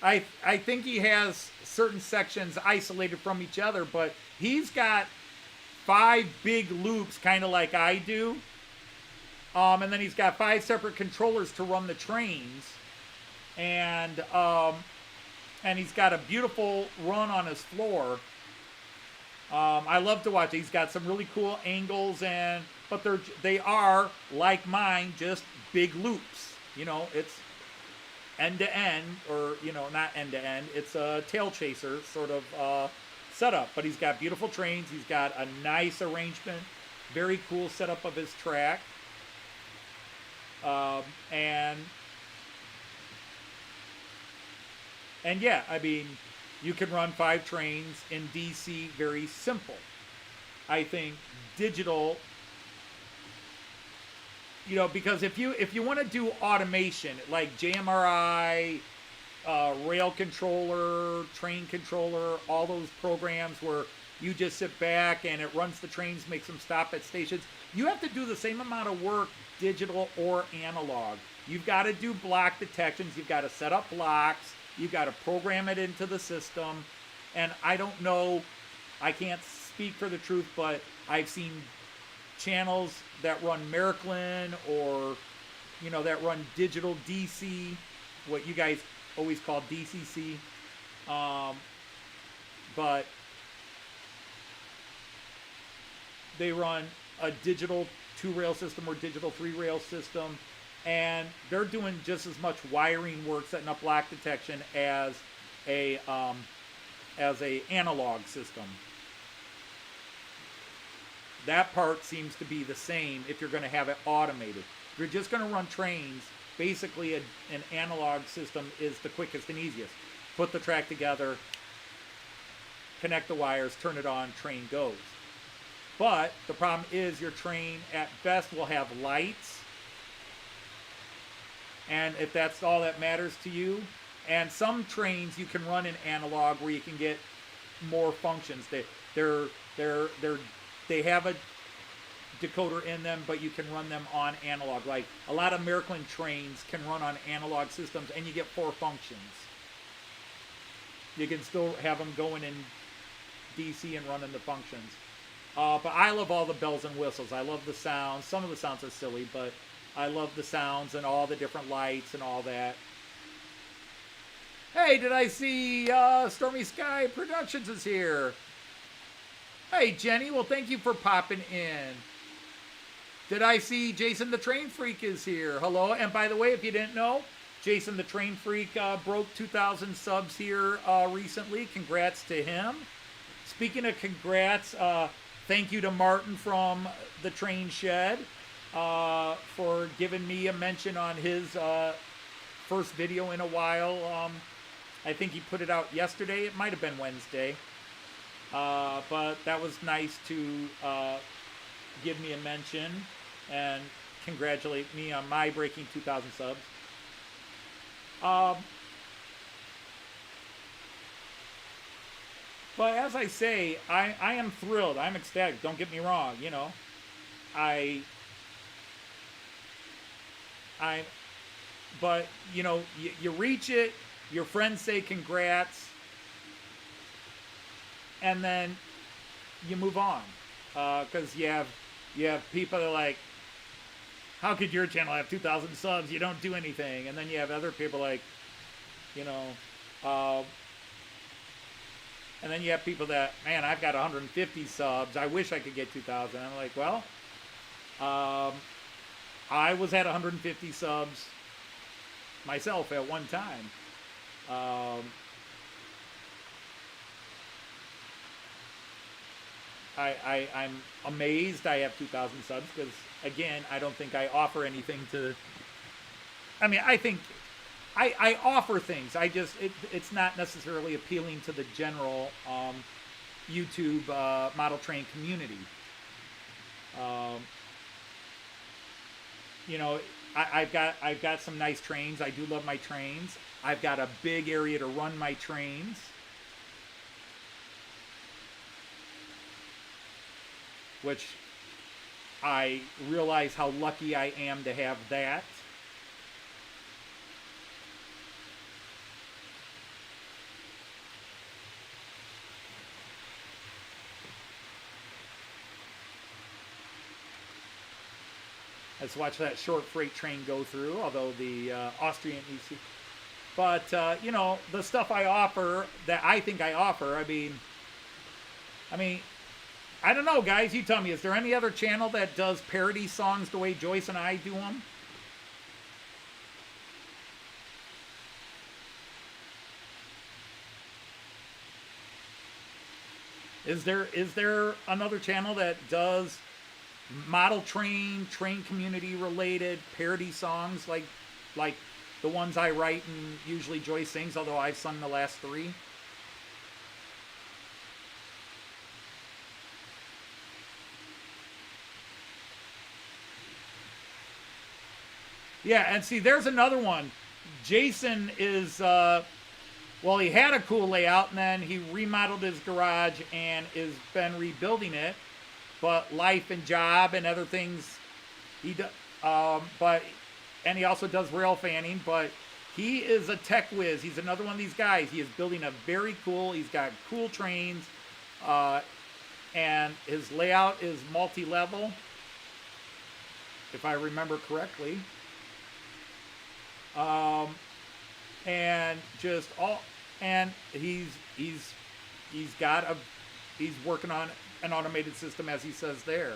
I think he has certain sections isolated from each other, but he's got 5 big loops, kind of like I do. And then he's got 5 separate controllers to run the trains. And he's got a beautiful run on his floor. I love to watch it. He's got some really cool angles, but they are, like mine, just big loops. You know, it's end to end, or, you know, not end to end. It's a tail chaser sort of setup. But he's got beautiful trains. He's got a nice arrangement. Very cool setup of his track. And yeah, I mean, you can run 5 trains in DC very simple. I think digital, you know, because if you want to do automation like JMRI, rail controller, train controller, all those programs where you just sit back and it runs the trains, makes them stop at stations, you have to do the same amount of work digital or analog. You've got to do block detections. You've got to set up blocks. You've got to program it into the system. And I don't know, I can't speak for the truth, but I've seen channels that run Märklin or, you know, that run digital DC, what you guys always call DCC. But they run a digital 2-rail system or digital 3-rail system, and they're doing just as much wiring work, setting up block detection as a analog system. That part seems to be the same if you're going to have it automated. If you're just going to run trains, basically an analog system is the quickest and easiest. Put the track together, connect the wires, turn it on, train goes. But the problem is your train at best will have lights, and if that's all that matters to you, and some trains you can run in analog where you can get more functions. They have a decoder in them, but you can run them on analog. Like a lot of Märklin trains can run on analog systems, and you get 4 functions. You can still have them going in DC and running the functions. But I love all the bells and whistles. I love the sounds. Some of the sounds are silly, but I love the sounds and all the different lights and all that. Hey, did I see Stormy Sky Productions is here? Hey, Jenny. Well, thank you for popping in. Did I see Jason the Train Freak is here? Hello. And by the way, if you didn't know, Jason the Train Freak broke 2,000 subs here recently. Congrats to him. Speaking of congrats, thank you to Martin from the Train Shed for giving me a mention on his first video in a while. I think he put it out yesterday. It might have been Wednesday. But that was nice to give me a mention and congratulate me on my breaking 2,000 subs. But as I say, I am thrilled. I'm ecstatic. Don't get me wrong. You know, but you know, you reach it. Your friends say congrats, and then you move on, because you have people that are like, how could your channel have 2,000 subs? You don't do anything. And then you have other people like, you know, and then you have people that, man, I've got 150 subs. I wish I could get 2,000. I'm like, well, I was at 150 subs myself at one time. I'm amazed I have 2,000 subs because, again, I don't think I offer anything to... I mean, I think I offer things. It's not necessarily appealing to the general YouTube model train community. You know, I've got some nice trains. I do love my trains. I've got a big area to run my trains. Which I realize how lucky I am to have that. Let's watch that short freight train go through, although the Austrian EC. But, you know, the stuff I offer, that I think I offer, I mean, I don't know, guys. You tell me, is there any other channel that does parody songs the way Joyce and I do them? Is there another channel that does model train community related parody songs like the ones I write and usually Joyce sings, although I've sung the last 3? Yeah, and see, there's another one. Jason is, well, he had a cool layout, and then he remodeled his garage and has been rebuilding it. But life and job and other things, And he also does rail fanning, but he is a tech whiz. He's another one of these guys. He is building a very cool, he's got cool trains, and his layout is multi-level, if I remember correctly. And just all, and he's working on an automated system, as he says there.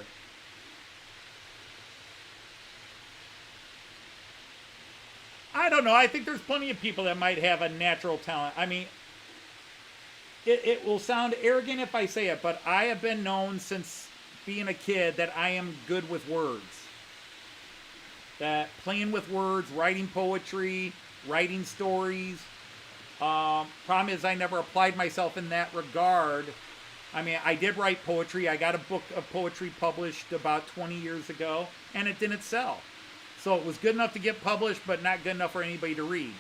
I don't know. I think there's plenty of people that might have a natural talent. I mean, it will sound arrogant if I say it, but I have been known since being a kid that I am good with words. That playing with words, writing poetry, writing stories. Problem is I never applied myself in that regard. I mean, I did write poetry. I got a book of poetry published about 20 years ago, and it didn't sell. So it was good enough to get published, but not good enough for anybody to read.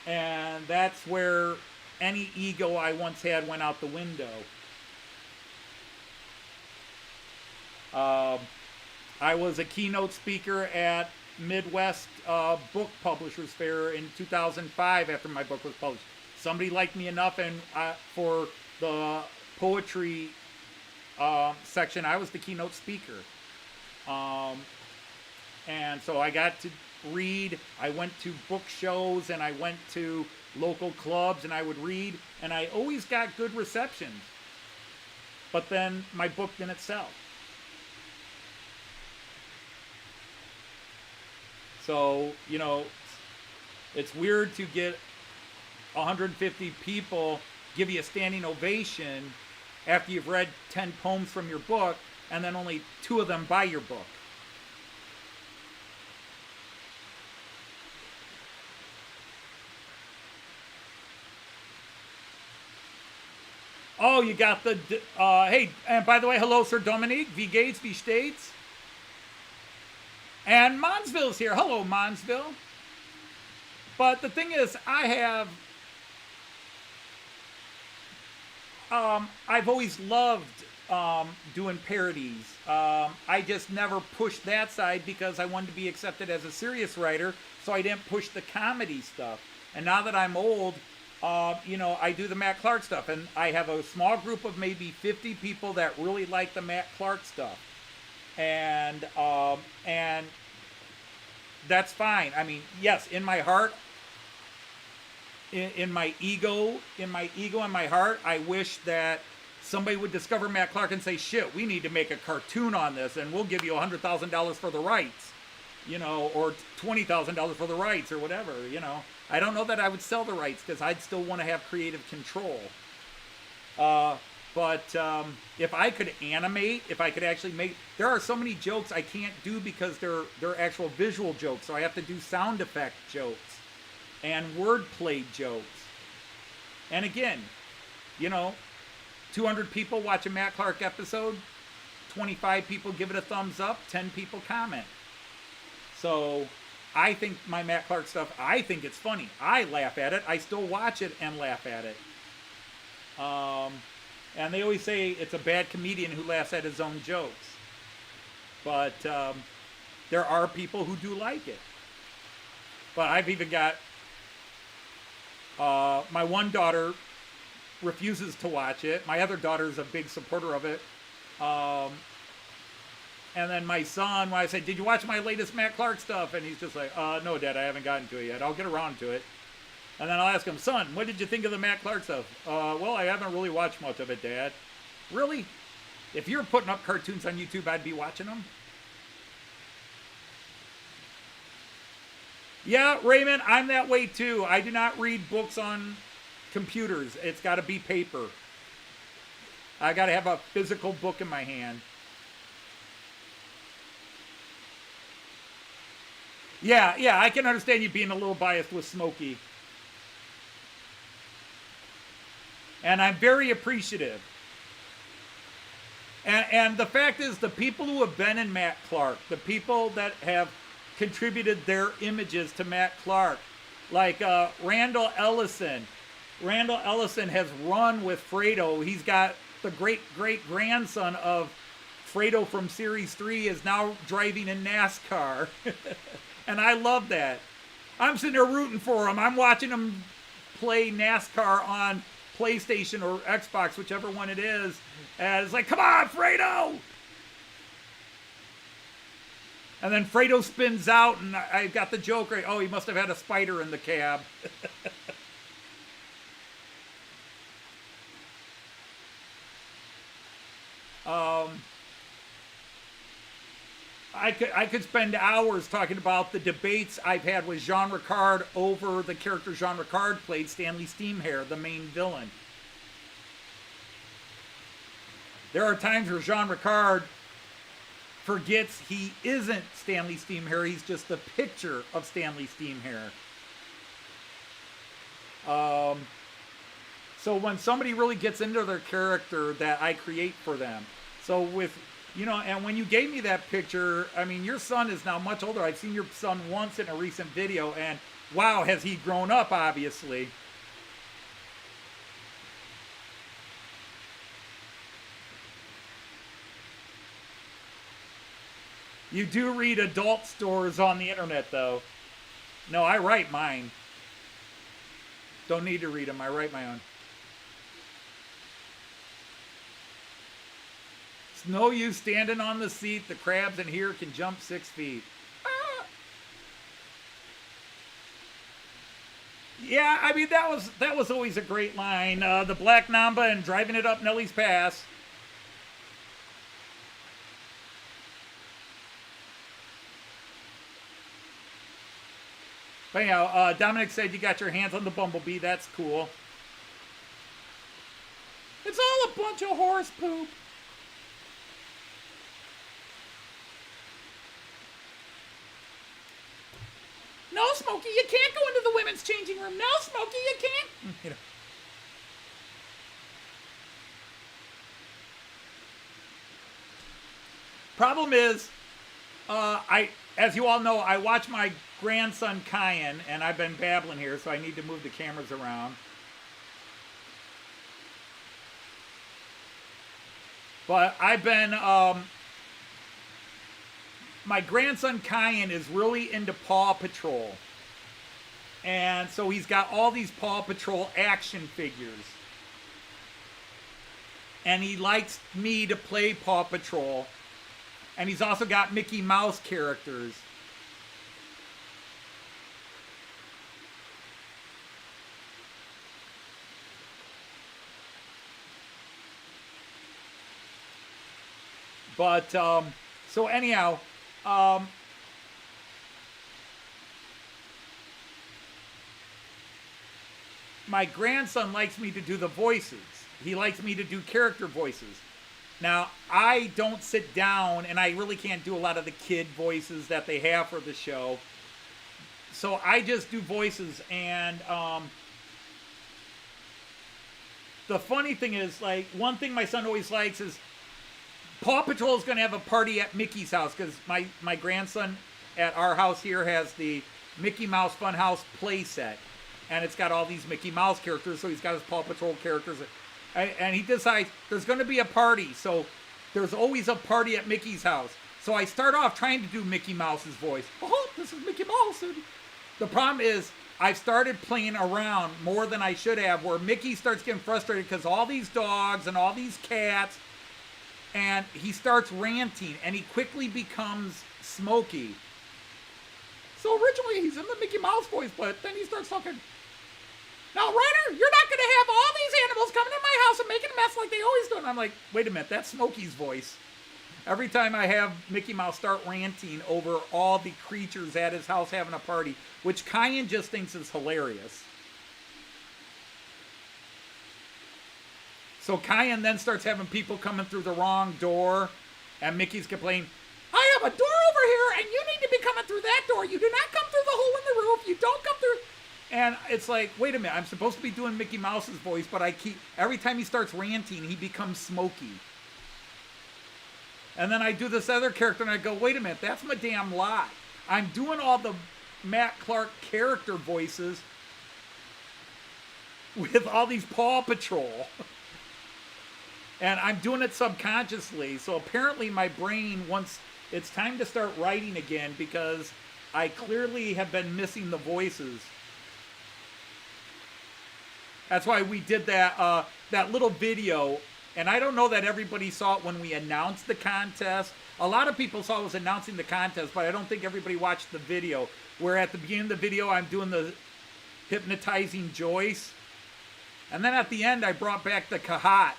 And that's where any ego I once had went out the window. I was a keynote speaker at Midwest Book Publishers Fair in 2005 after my book was published. Somebody liked me enough, and for the poetry section, I was the keynote speaker. And so I got to read. I went to book shows, and I went to local clubs, and I would read, and I always got good receptions. But then my book didn't sell. So, you know, it's weird to get 150 people give you a standing ovation after you've read 10 poems from your book, and then only 2 of them buy your book. Oh, you got the, hey, and by the way, hello, Sir Dominique, wie geht's, wie steht's? And Monsville's here. Hello, Monsville. But the thing is, I've always loved doing parodies. I just never pushed that side because I wanted to be accepted as a serious writer, so I didn't push the comedy stuff. And now that I'm old, you know, I do the Matt Clark stuff, and I have a small group of maybe 50 people that really like the Matt Clark stuff. And that's fine. I mean, yes, in my heart, in my ego, and my heart, I wish that somebody would discover Matt Clark and say, shit, we need to make a cartoon on this, and we'll give you $100,000 for the rights, you know, or $20,000 for the rights, or whatever, you know. I don't know that I would sell the rights, because I'd still want to have creative control. But if I could animate, if I could actually make, there are so many jokes I can't do because they're actual visual jokes. So I have to do sound effect jokes and wordplay jokes. And again, you know, 200 people watch a Matt Clark episode, 25 people give it a thumbs up, 10 people comment. So I think my Matt Clark stuff, I think it's funny. I laugh at it. I still watch it and laugh at it. And they always say it's a bad comedian who laughs at his own jokes. But there are people who do like it. But I've even got, my one daughter refuses to watch it. My other daughter's a big supporter of it. And then my son, when I say, did you watch my latest Matt Clark stuff? And he's just like, no, Dad, I haven't gotten to it yet. I'll get around to it. And then I'll ask him, son, what did you think of the Matt Clark stuff? Well, I haven't really watched much of it, Dad. Really? If you're putting up cartoons on YouTube, I'd be watching them? Yeah, Raymond, I'm that way too. I do not read books on computers. It's got to be paper. I got to have a physical book in my hand. Yeah, I can understand you being a little biased with Smokey. And I'm very appreciative. And the fact is, the people who have been in Matt Clark, the people that have contributed their images to Matt Clark, like Randall Ellison. Randall Ellison has run with Fredo. He's got the great-great-grandson of Fredo from Series 3 is now driving in NASCAR. And I love that. I'm sitting there rooting for him. I'm watching him play NASCAR on PlayStation or Xbox, whichever one it is. And it's like, come on, Fredo! And then Fredo spins out, and I got the joke right. Oh, he must have had a spider in the cab. I could spend hours talking about the debates I've had with Jean Ricard over the character Jean Ricard played, Stanley Steamhair, the main villain. There are times where Jean Ricard forgets he isn't Stanley Steamhair, he's just a picture of Stanley Steamhair. So when somebody really gets into their character that I create for them, so with, you know, and when you gave me that picture, I mean, your son is now much older. I've seen your son once in a recent video, and wow, has he grown up, obviously. You do read adult stores on the internet, though. No, I write mine. Don't need to read them. I write my own. It's no use standing on the seat. The crabs in here can jump 6 feet. Ah. Yeah, I mean, that was always a great line. The Black Mamba and driving it up Nellie's Pass. But anyhow, Dominic said you got your hands on the Bumblebee. That's cool. It's all a bunch of horse poop. No, Smokey, you can't go into the women's changing room. No, Smokey, you can't. You know. Problem is, as you all know, I watch my grandson Kyan, and I've been babbling here, so I need to move the cameras around. But I've been, my grandson Kyan is really into Paw Patrol. And so he's got all these Paw Patrol action figures. And he likes me to play Paw Patrol. And he's also got Mickey Mouse characters. But, so anyhow, my grandson likes me to do the voices. He likes me to do character voices. Now, I don't sit down, and I really can't do a lot of the kid voices that they have for the show. So I just do voices, and the funny thing is, like, one thing my son always likes is Paw Patrol is going to have a party at Mickey's house, because my grandson at our house here has the Mickey Mouse Funhouse play set. And it's got all these Mickey Mouse characters, so he's got his Paw Patrol characters. And he decides there's going to be a party, so there's always a party at Mickey's house. So I start off trying to do Mickey Mouse's voice. Oh, this is Mickey Mouse. And the problem is I've started playing around more than I should have, where Mickey starts getting frustrated because all these dogs and all these cats, and he starts ranting, and he quickly becomes Smokey. So originally he's in the Mickey Mouse voice, but then he starts talking, now, Ryder, you're not going to have all these animals coming in my house and making a mess like they always do. And I'm like, wait a minute, that's Smokey's voice. Every time I have Mickey Mouse start ranting over all the creatures at his house having a party, which Kyan just thinks is hilarious. So Kyan then starts having people coming through the wrong door, and Mickey's complaining, I have a door over here, and you need to be coming through that door. You do not come through the hole in the roof. You don't come through... And it's like, wait a minute, I'm supposed to be doing Mickey Mouse's voice, but every time he starts ranting, he becomes Smokey. And then I do this other character, and I go, wait a minute, that's my damn lie. I'm doing all the Matt Clark character voices with all these Paw Patrol. And I'm doing it subconsciously. So apparently my brain, once it's time to start writing again, because I clearly have been missing the voices. That's why we did that that little video. And I don't know that everybody saw it when we announced the contest. A lot of people saw us announcing the contest, but I don't think everybody watched the video. Where at the beginning of the video, I'm doing the hypnotizing Joyce. And then at the end, I brought back the Kahat.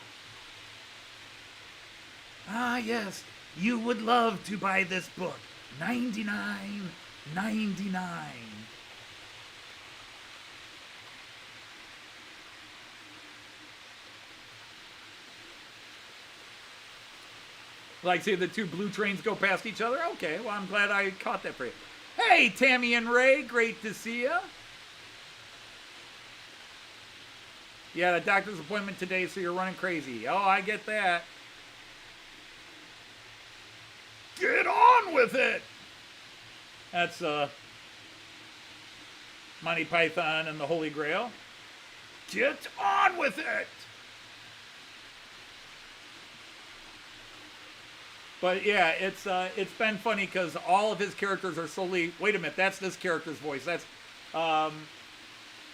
Ah, yes, you would love to buy this book. $99.99. Like, see the two blue trains go past each other? Okay, well, I'm glad I caught that for you. Hey, Tammy and Ray, great to see you. You had a doctor's appointment today, so you're running crazy. Oh, I get that. Get on with it! That's Monty Python and the Holy Grail. Get on with it! But yeah, it's been funny because all of his characters are solely. Wait a minute, that's this character's voice. That's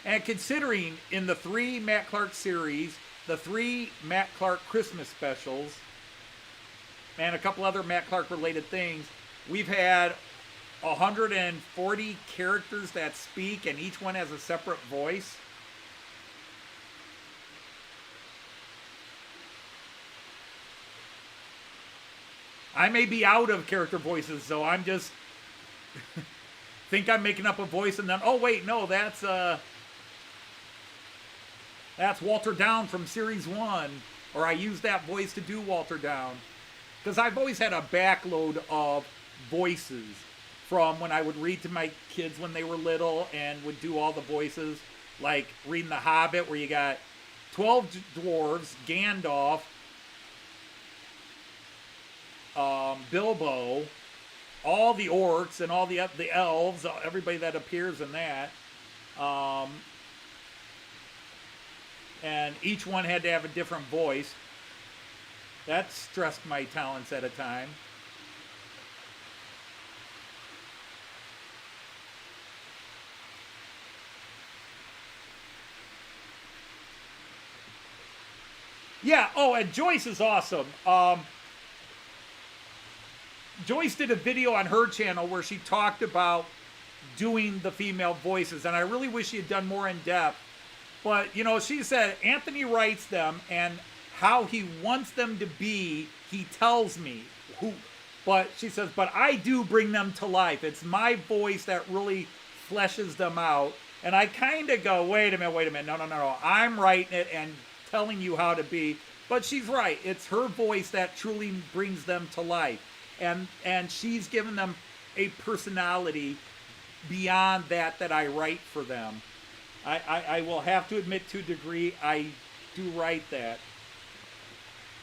and considering in the 3 Matt Clark series, the 3 Matt Clark Christmas specials, and a couple other Matt Clark related things, we've had 140 characters that speak, and each one has a separate voice. I may be out of character voices, so I'm just think I'm making up a voice, and then oh wait, no, that's Walter Down from Series 1, or I use that voice to do Walter Down, because I've always had a backload of voices from when I would read to my kids when they were little and would do all the voices, like reading The Hobbit, where you got 12 dwarves, Gandalf, Bilbo, all the orcs and all the elves, everybody that appears in that, and each one had to have a different voice. That stressed my talents at a time. Yeah, oh, and Joyce is awesome. Joyce did a video on her channel where she talked about doing the female voices, and I really wish she had done more in depth. But, you know, she said Anthony writes them, and how he wants them to be, he tells me. But she says, but I do bring them to life. It's my voice that really fleshes them out. And I kind of go, wait a minute, no. I'm writing it and telling you how to be. But she's right. It's her voice that truly brings them to life. And she's given them a personality beyond that I write for them. I will have to admit to a degree I do write that.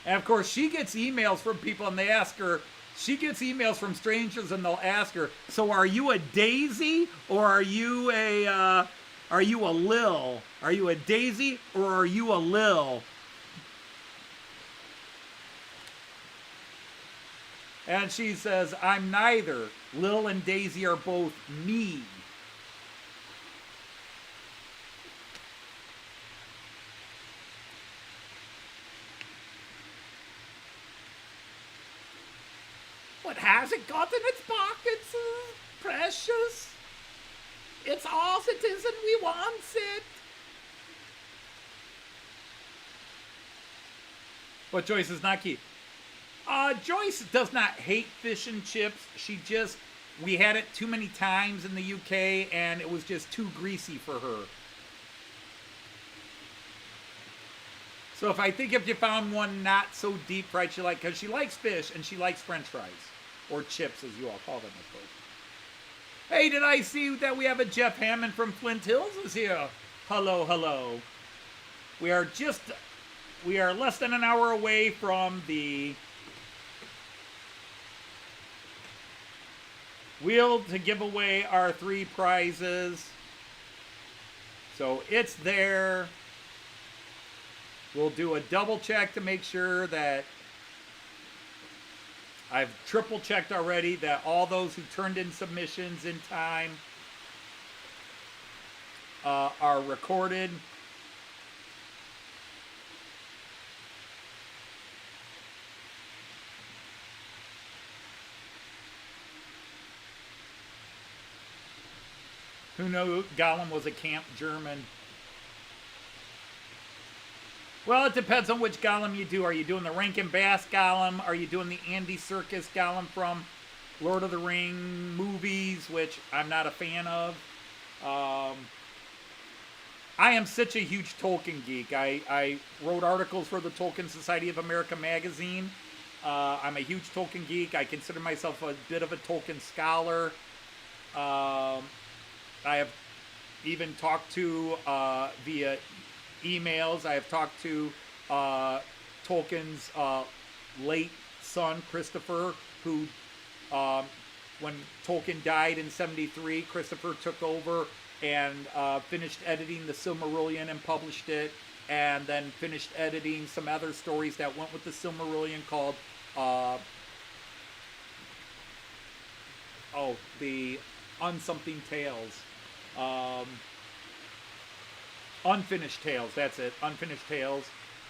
And of course she gets emails from people and they ask her, she gets emails from strangers and they'll ask her, so are you a Daisy or are you a Lil? Are you a Daisy or are you a Lil? And she says, I'm neither. Lil and Daisy are both me. What has it got in its pockets? Precious. It's ours it is and we wants it. But Joyce is not key. Joyce does not hate fish and chips. She just, we had it too many times in the UK and it was just too greasy for her. So if you found one not so deep fried, she like, because she likes fish and she likes French fries. Or chips, as you all call them, of course. Hey, did I see that we have a Jeff Hammond from Flint Hills is here? Hello. We are less than an hour away from the wheel to give away our 3 prizes. So it's there. We'll do a double check to make sure that I've triple checked already that all those who turned in submissions in time are recorded. Who knew Gollum was a camp German? Well, it depends on which Gollum you do. Are you doing the Rankin Bass Gollum? Are you doing the Andy Serkis Gollum from Lord of the Ring movies, which I'm not a fan of? I am such a huge Tolkien geek. I wrote articles for the Tolkien Society of America magazine. I'm a huge Tolkien geek. I consider myself a bit of a Tolkien scholar. I have even talked to, via emails, I have talked to Tolkien's late son, Christopher, who, when Tolkien died in '73, Christopher took over and finished editing the Silmarillion and published it, and then finished editing some other stories that went with the Silmarillion called, the Unsomething Tales. Unfinished Tales, that's it, Unfinished Tales.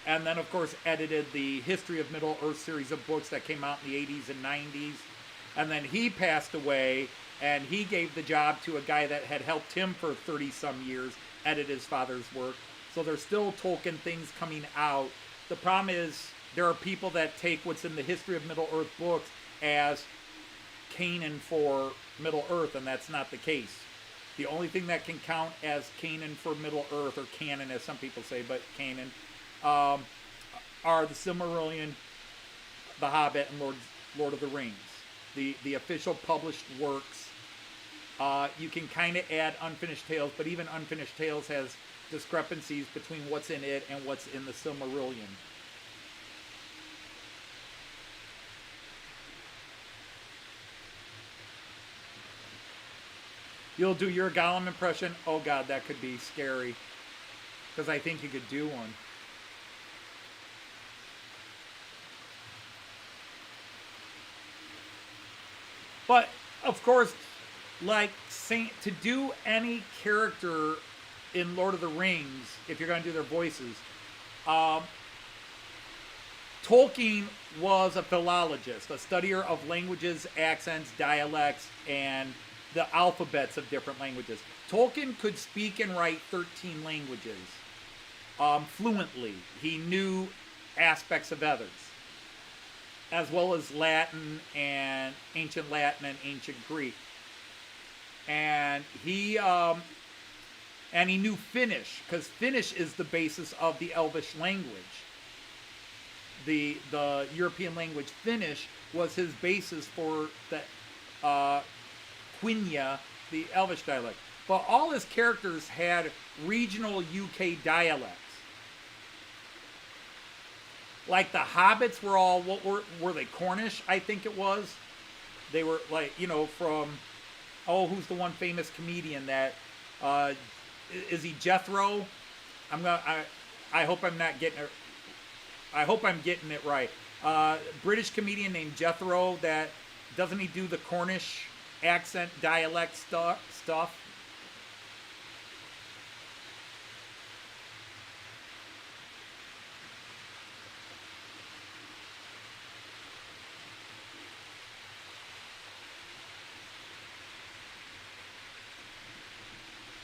And then, of course, edited the History of Middle-earth series of books that came out in the 80s and 90s. And then he passed away, and he gave the job to a guy that had helped him for 30-some years edit his father's work. So there's still Tolkien things coming out. The problem is there are people that take what's in the History of Middle-earth books as canon for Middle-earth, and that's not the case. The only thing that can count as canon for Middle-earth, or canon as some people say, but canon, are the Silmarillion, The Hobbit, and Lord of the Rings. The official published works. You can kind of add Unfinished Tales, but even Unfinished Tales has discrepancies between what's in it and what's in the Silmarillion. You'll do your Gollum impression? Oh god, that could be scary. Because I think you could do one. But, of course, like, to do any character in Lord of the Rings, if you're going to do their voices, Tolkien was a philologist, a studier of languages, accents, dialects, and the alphabets of different languages. Tolkien could speak and write 13 languages fluently. He knew aspects of others, as well as Latin and Ancient Greek. And he knew Finnish, because Finnish is the basis of the Elvish language. The European language Finnish was his basis for the Quenya, the Elvish dialect. But all his characters had regional UK dialects. Like the hobbits were all, what were they, Cornish, I think it was? They were like, from, who's the one famous comedian that, is he Jethro? I hope I'm not getting it, I hope I'm getting it right. British comedian named Jethro that, doesn't he do the Cornish accent, dialect stuff?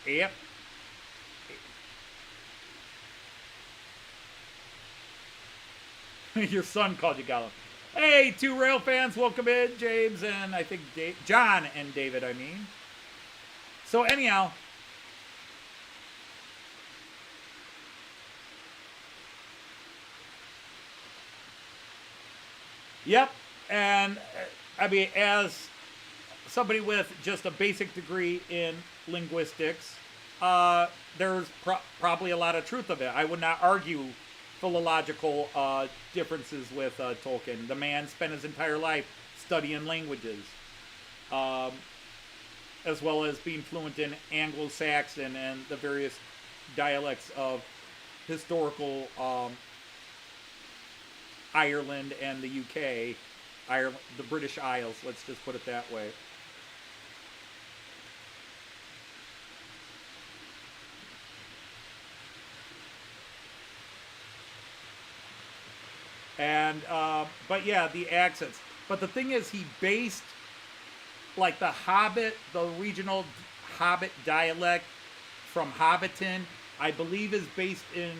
Yep. Your son called you Gollum. Hey, 2 rail fans, welcome in, James and I think John and David, I mean. So anyhow, yep, and I mean, as somebody with just a basic degree in linguistics, there's probably a lot of truth of it. I would not argue philological differences with Tolkien. The man spent his entire life studying languages, as well as being fluent in Anglo-Saxon and the various dialects of historical Ireland and the UK, Ireland, the British Isles. Let's just put it that way. And but yeah, the accents. But the thing is, he based like the Hobbit, the regional Hobbit dialect from Hobbiton, I believe is based in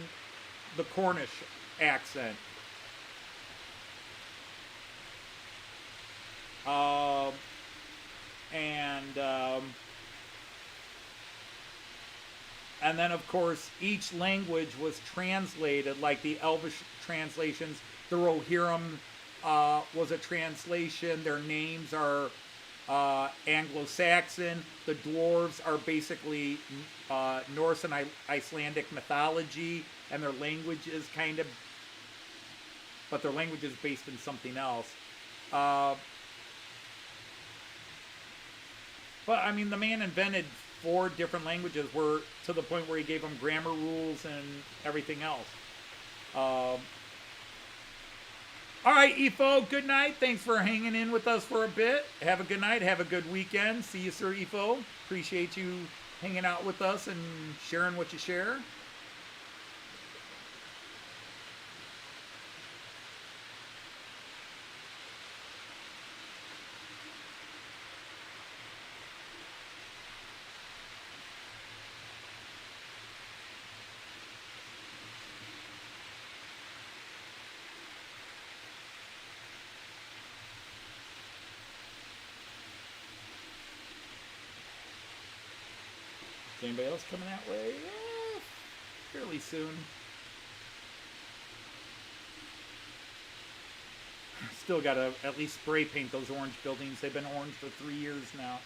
the Cornish accent. And then of course each language was translated, like the Elvish translations. The Rohirrim was a translation. Their names are Anglo-Saxon. The dwarves are basically Norse and Icelandic mythology, and their language is kind of, but their language is based in something else. But I mean, the man invented 4 different languages, were to the point where he gave them grammar rules and everything else. All right, Ifo, good night. Thanks for hanging in with us for a bit. Have a good night. Have a good weekend. See you, Sir Ifo. Appreciate you hanging out with us and sharing what you share. Anybody else coming that way? Yeah, fairly soon. Still got to at least spray paint those orange buildings. They've been orange for 3 years now.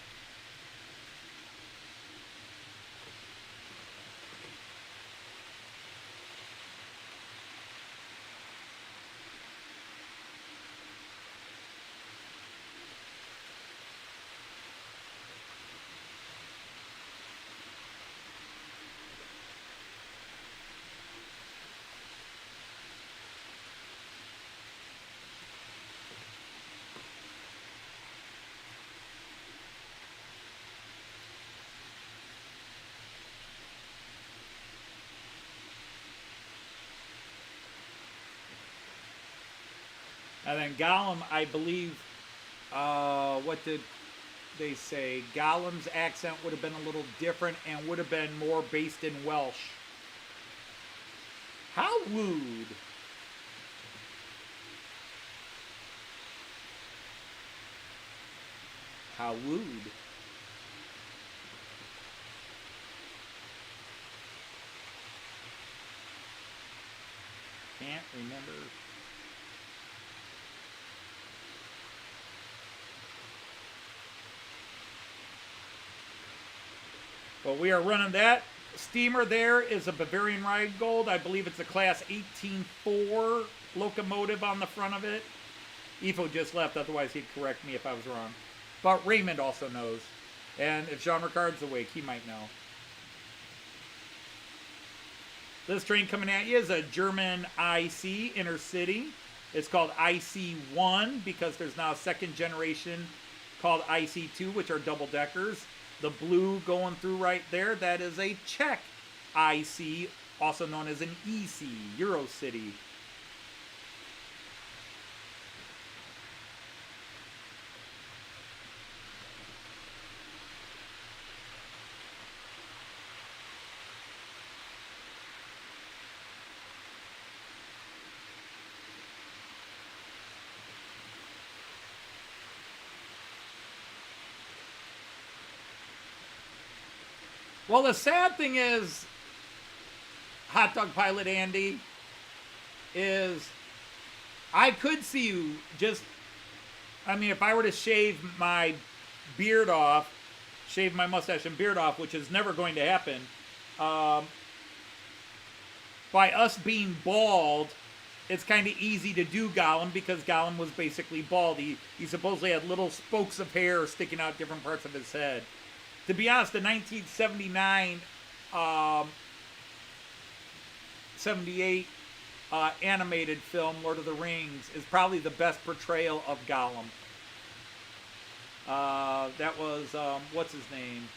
And then Gollum, I believe, what did they say? Gollum's accent would have been a little different and would have been more based in Welsh. How wooed. How wooed. Can't remember. Well, we are running that. Steamer there is a Bavarian Rheingold. I believe it's a class 18.4 locomotive on the front of it. Ifo just left, otherwise he'd correct me if I was wrong. But Raymond also knows. And if Jean Ricard's awake, he might know. This train coming at you is a German IC, InterCity. It's called IC1 because there's now a second generation called IC2, which are double-deckers. The blue going through right there, that is a Czech IC, also known as an EC, EuroCity. Well, the sad thing is, Hot Dog Pilot Andy, is I could see you just, I mean, if I were to shave my beard off, shave my mustache and beard off, which is never going to happen, by us being bald, it's kind of easy to do Gollum because Gollum was basically bald. He supposedly had little spokes of hair sticking out different parts of his head. To be honest, the 1979 1978 animated film, Lord of the Rings, is probably the best portrayal of Gollum. That was, what's his name?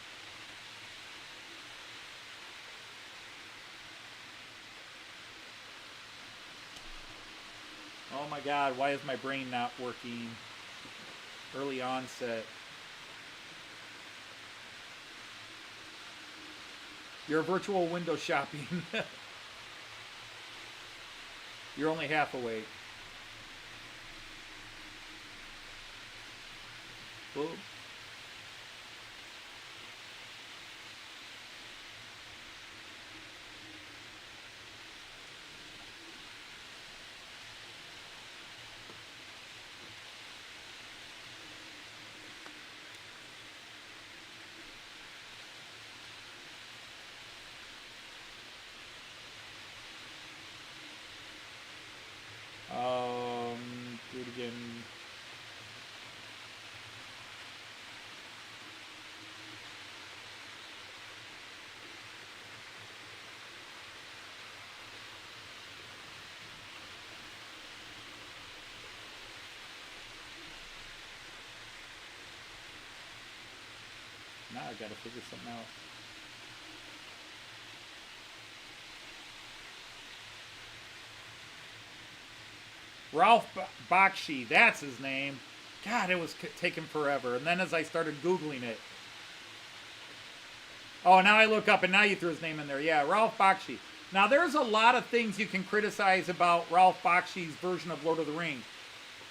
Oh my God, why is my brain not working? Early onset. You're virtual window shopping. You're only half awake. Boom. Do it again. Now I gotta figure something out. Ralph Bakshi, that's his name. God, it was taking forever. And then as I started Googling it. Oh, now I look up and now you threw his name in there. Yeah, Ralph Bakshi. Now, there's a lot of things you can criticize about Ralph Bakshi's version of Lord of the Rings.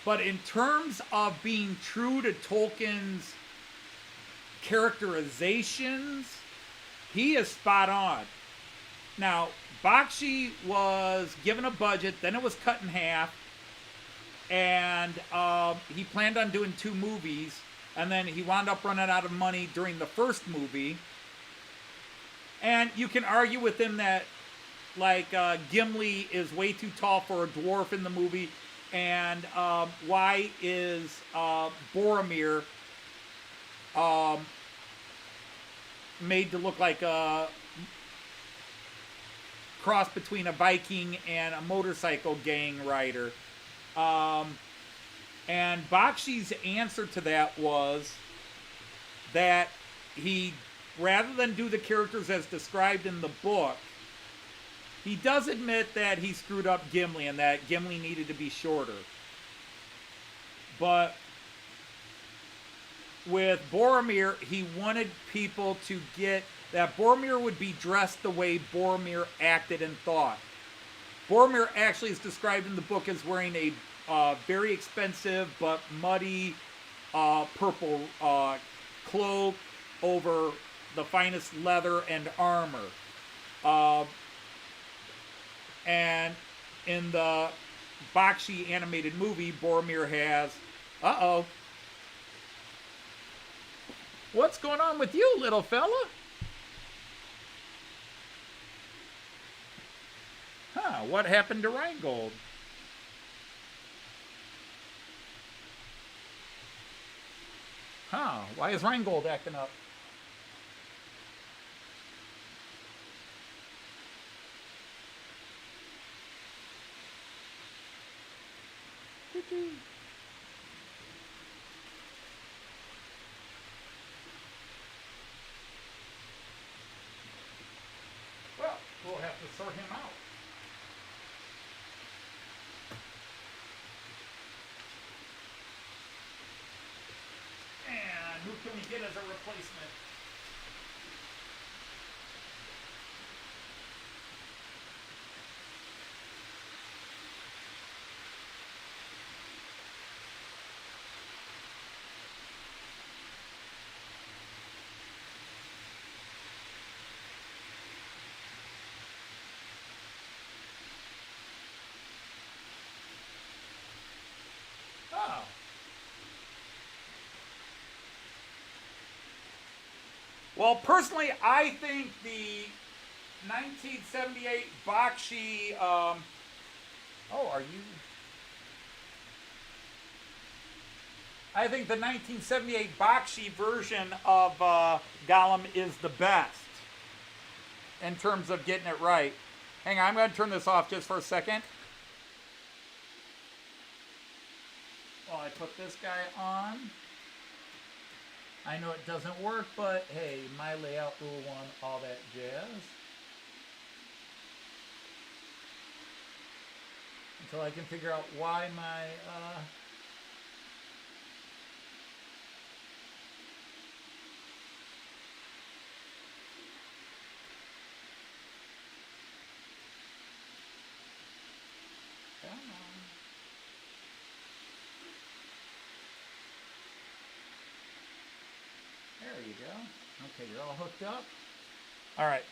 But in terms of being true to Tolkien's characterizations, he is spot on. Now, Bakshi was given a budget, then it was cut in half. And he planned on doing 2 movies, and then he wound up running out of money during the first movie. And you can argue with him that, like, Gimli is way too tall for a dwarf in the movie, and why is Boromir made to look like a cross between a Viking and a motorcycle gang rider? And Bakshi's answer to that was that he, rather than do the characters as described in the book, he does admit that he screwed up Gimli and that Gimli needed to be shorter. But with Boromir, he wanted people to get that Boromir would be dressed the way Boromir acted and thought. Boromir actually is described in the book as wearing a very expensive but muddy purple cloak over the finest leather and armor. And in the Bakshi animated movie, Boromir has... Uh-oh. What's going on with you, little fella? Huh, what happened to Rheingold? Huh, why is Rheingold acting up? Well, we'll have to sort him out. And who can we get as a replacement? Oh. Well, personally, I think the 1978 Bakshi, oh, are you? I think the 1978 Bakshi version of Gollum is the best in terms of getting it right. Hang on, I'm going to turn this off just for a second. While I put this guy on. I know it doesn't work, but hey, my layout rule one, all that jazz. Until I can figure out why my come on. There you go. Okay, you're all hooked up. All right.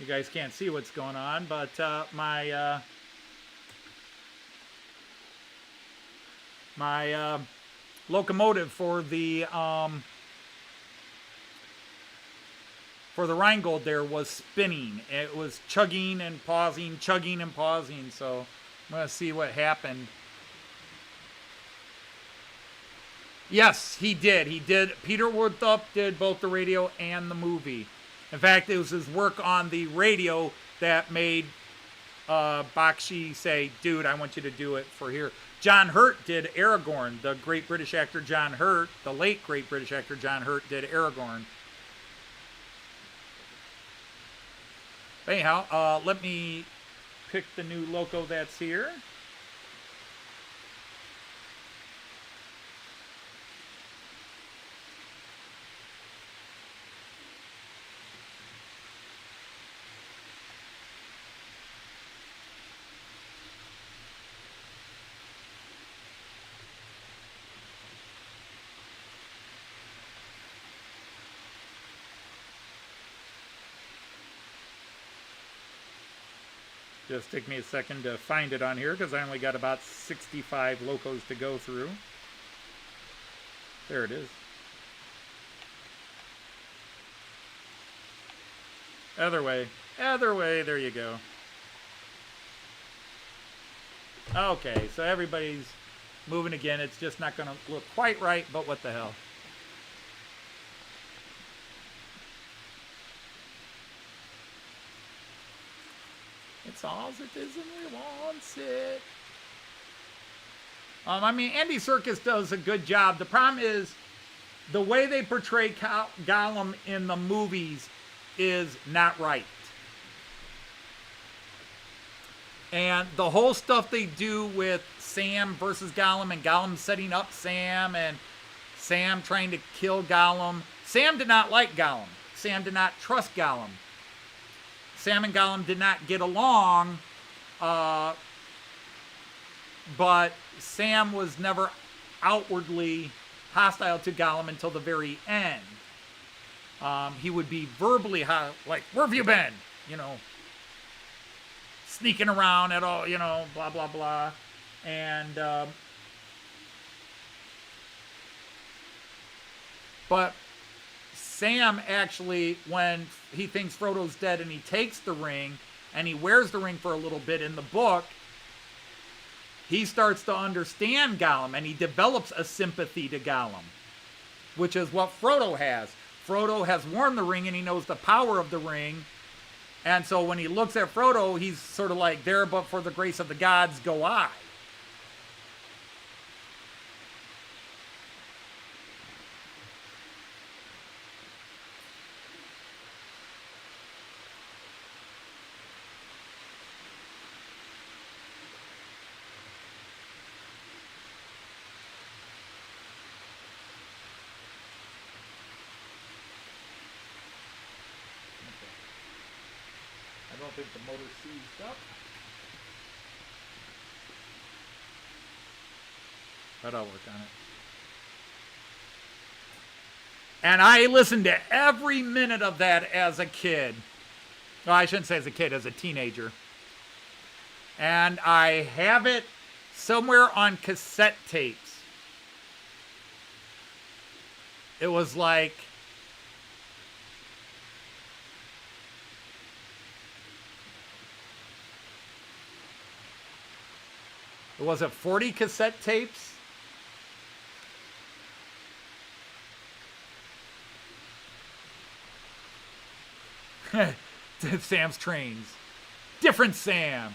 You guys can't see what's going on, but my locomotive for the Rheingold there was spinning. It was chugging and pausing, so I'm going to see what happened. Yes, he did. He did. Peter Woodthup did both the radio and the movie. In fact, it was his work on the radio that made Bakshi say, dude, I want you to do it for here. John Hurt did Aragorn. The great British actor John Hurt, the late great British actor John Hurt did Aragorn. Anyhow, let me pick the new loco that's here. Just took me a second to find it on here because I only got about 65 locos to go through. There it is. Other way, there you go. Okay, so everybody's moving again. It's just not going to look quite right, but what the hell. It's all as it is and we wants it. I mean, Andy Serkis does a good job. The problem is the way they portray Gollum in the movies is not right. And the whole stuff they do with Sam versus Gollum and Gollum setting up Sam and Sam trying to kill Gollum. Sam did not like Gollum. Sam did not trust Gollum. Sam and Gollum did not get along, but Sam was never outwardly hostile to Gollum until the very end. He would be verbally like, where have you been? You know, sneaking around at all, you know, blah, blah, blah. And, but Sam actually, when he thinks Frodo's dead and he takes the ring and he wears the ring for a little bit in the book, he starts to understand Gollum and he develops a sympathy to Gollum, which is what Frodo has. Frodo has worn the ring and he knows the power of the ring. And so when he looks at Frodo, he's sort of like, there but for the grace of the gods go I. I don't think the motor seized up. But I'll work on it. And I listened to every minute of that as a kid. Well, I shouldn't say as a kid, as a teenager. And I have it somewhere on cassette tapes. It was like, was it 40 cassette tapes? Sam's trains. Different Sam.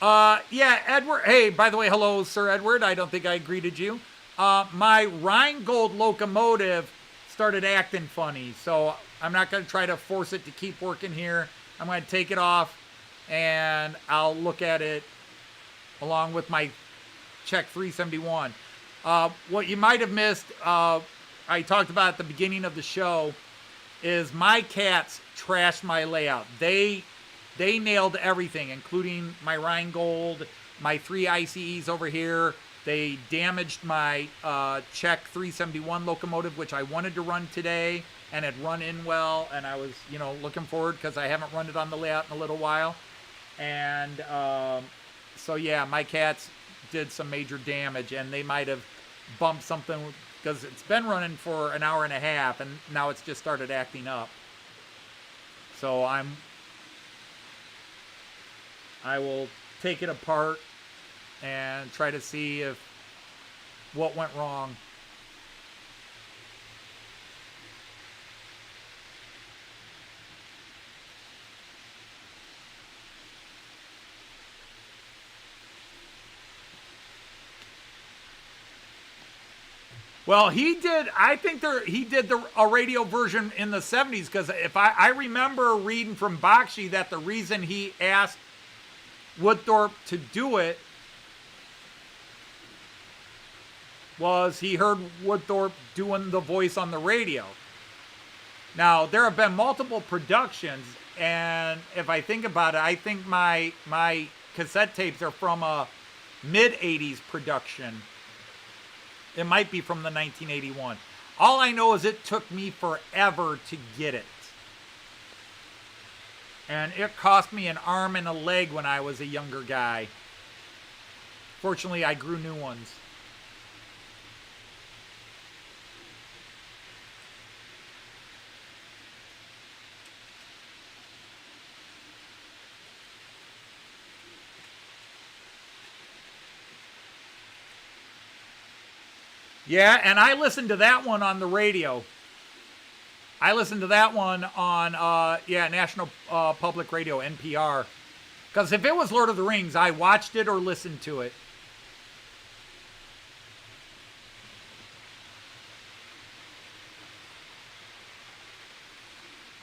Yeah, Edward. Hey, by the way, hello, Sir Edward. I don't think I greeted you. My Rheingold locomotive started acting funny, so I'm not going to try to force it to keep working here. I'm going to take it off, and I'll look at it along with my Czech 371. What you might have missed, I talked about at the beginning of the show, is my cats trashed my layout. They nailed everything, including my Rheingold, my 3 ICEs over here. They damaged my Czech 371 locomotive, which I wanted to run today and had run in well, and I was, looking forward because I haven't run it on the layout in a little while. And so, yeah, my cats did some major damage, and they might have bumped something because it's been running for an hour and a half, and now it's just started acting up. So I will take it apart and try to see what went wrong. Well, he did. I think he did a radio version in the 70s, because if I remember reading from Bakshi that the reason he asked Woodthorpe to do it was he heard Woodthorpe doing the voice on the radio. Now, there have been multiple productions, and if I think about it, I think my cassette tapes are from a mid-80s production. It might be from the 1981. All I know is it took me forever to get it. And it cost me an arm and a leg when I was a younger guy. Fortunately, I grew new ones. Yeah, and I listened to that one on the radio. I listened to that one on, National Public Radio, NPR. Because if it was Lord of the Rings, I watched it or listened to it.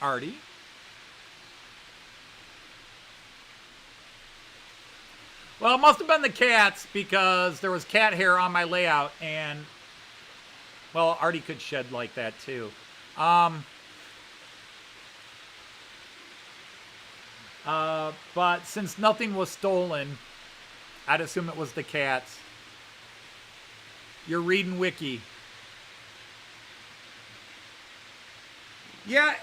Artie? Well, it must have been the cats, because there was cat hair on my layout, and, well, Artie could shed like that too. But since nothing was stolen, I'd assume it was the cats. You're reading Wiki. Yeah,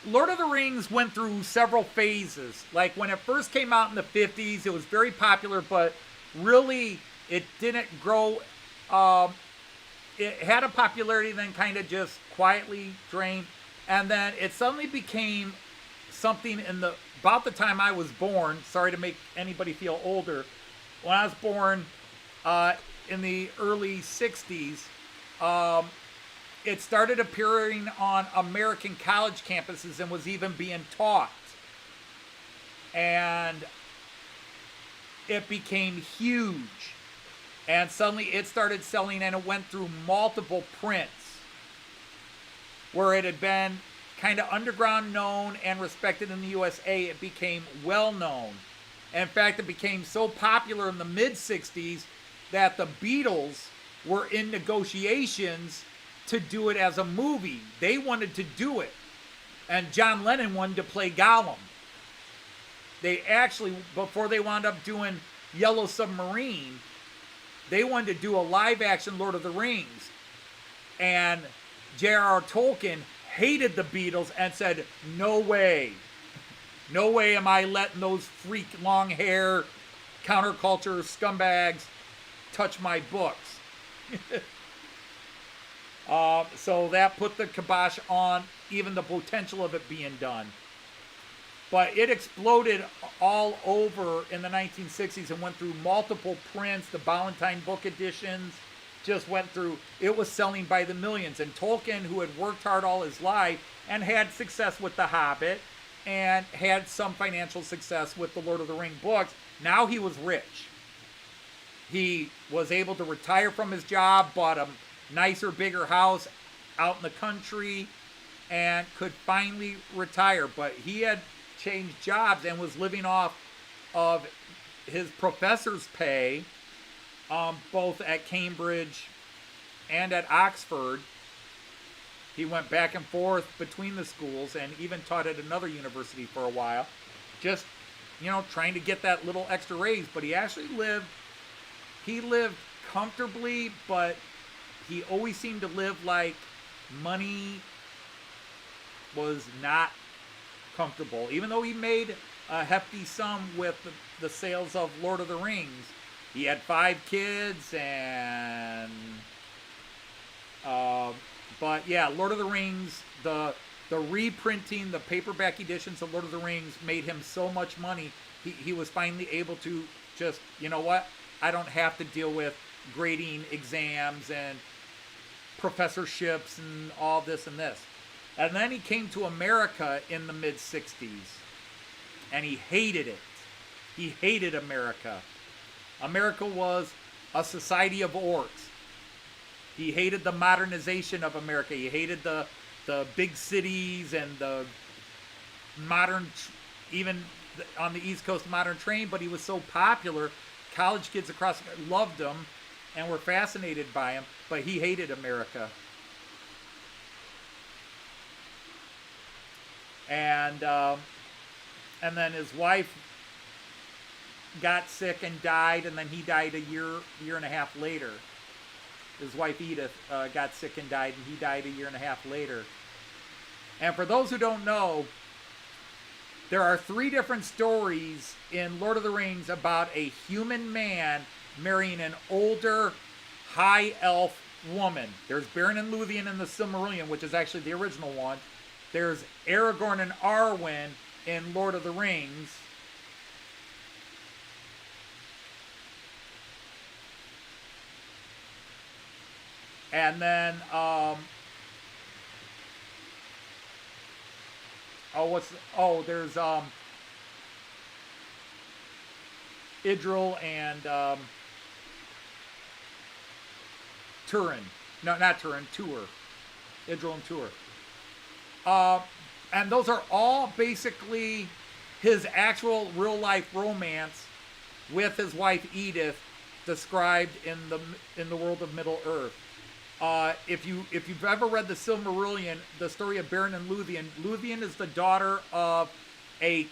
Lord of the Rings went through several phases. Like, when it first came out in the 50s, it was very popular, but really it didn't grow. It had a popularity, then kind of just quietly drained. And then it suddenly became something about the time I was born. Sorry to make anybody feel older. When I was born in the early 60s, it started appearing on American college campuses and was even being taught. And it became huge. And suddenly it started selling, and it went through multiple prints where it had been kind of underground known and respected in the USA. It became well known. In fact, it became so popular in the mid-60s that the Beatles were in negotiations to do it as a movie. They wanted to do it. And John Lennon wanted to play Gollum. They actually, before they wound up doing Yellow Submarine, they wanted to do a live-action Lord of the Rings. And J.R.R. Tolkien hated the Beatles and said, no way. No way am I letting those freak long hair counterculture scumbags touch my books. So that put the kibosh on even the potential of it being done. But it exploded all over in the 1960s and went through multiple prints, the Ballantine book editions, just went through, it was selling by the millions. And Tolkien, who had worked hard all his life and had success with The Hobbit and had some financial success with the Lord of the Ring books, now he was rich. He was able to retire from his job, bought a nicer, bigger house out in the country, and could finally retire. But he had changed jobs and was living off of his professor's pay, both at Cambridge and at Oxford. He went back and forth between the schools and even taught at another university for a while, just, trying to get that little extra raise. But he actually lived comfortably, but he always seemed to live like money was not comfortable. Even though he made a hefty sum with the sales of Lord of the Rings, he had 5 kids, and but yeah, Lord of the Rings, the reprinting, the paperback editions of Lord of the Rings made him so much money. He was finally able to just, I don't have to deal with grading exams and professorships and all this and this. And then he came to America in the mid-60s, and he hated it. He hated America. America was a society of orcs. He hated the modernization of America. He hated the big cities and the modern, even on the East Coast, modern train, but he was so popular, college kids across loved him and were fascinated by him, but he hated America. And then his wife got sick and died, and then he died a year and a half later. His wife Edith got sick and died, and he died a year and a half later. And for those who don't know, there are 3 different stories in Lord of the Rings about a human man marrying an older high elf woman. There's Beren and Luthien in the Silmarillion, which is actually the original one. There's Aragorn and Arwen in Lord of the Rings. And then, there's Idril and Turin. No, not Turin, Tuor. Idril and Tuor. And those are all basically his actual real-life romance with his wife Edith, described in the world of Middle Earth. If you've ever read the Silmarillion, the story of Beren and Luthien, Luthien is the daughter of a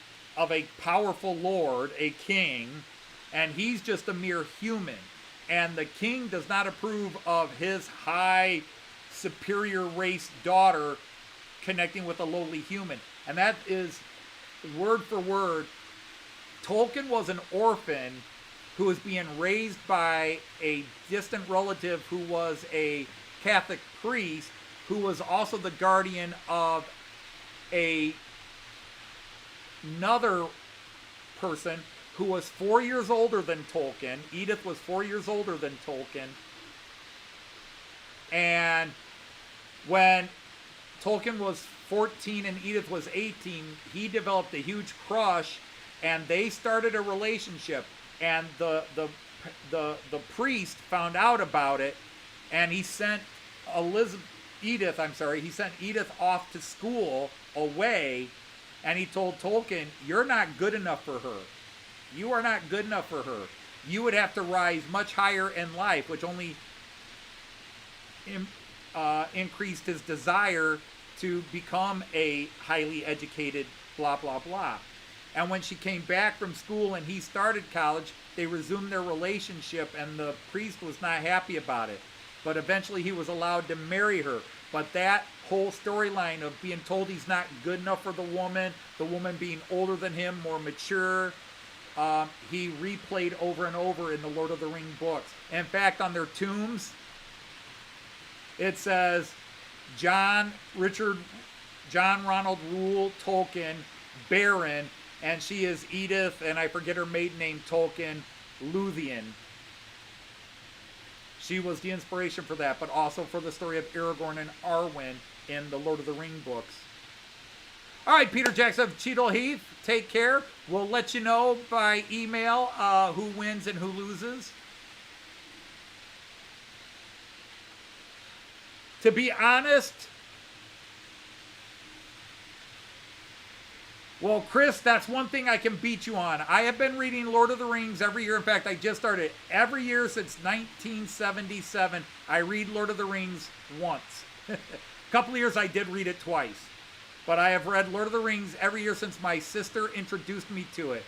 powerful lord, a king, and he's just a mere human. And the king does not approve of his high, superior race daughter connecting with a lowly human. And that is, word for word, Tolkien was an orphan who was being raised by a distant relative who was a Catholic priest, who was also the guardian of another person who was 4 years older than Tolkien. Edith was 4 years older than Tolkien. And when Tolkien was 14 and Edith was 18, he developed a huge crush, and they started a relationship. And the priest found out about it, and he sent Edith off to school away, and he told Tolkien, "You're not good enough for her. You are not good enough for her. You would have to rise much higher in life," which only increased his desire to become a highly educated blah, blah, blah. And when she came back from school and he started college, they resumed their relationship, and the priest was not happy about it. But eventually he was allowed to marry her. But that whole storyline of being told he's not good enough for the woman being older than him, more mature, he replayed over and over in the Lord of the Ring books. In fact, on their tombs, it says, John Ronald Reuel Tolkien, Baron, and she is Edith, and I forget her maiden name, Tolkien, Luthien. She was the inspiration for that, but also for the story of Aragorn and Arwen in the Lord of the Ring books. All right, Peter Jackson of Cheadle Heath, take care. We'll let you know by email who wins and who loses. To be honest, well, Chris, that's one thing I can beat you on. I have been reading Lord of the Rings every year. In fact, I just started every year since 1977. I read Lord of the Rings once. A couple of years I did read it twice. But I have read Lord of the Rings every year since my sister introduced me to it.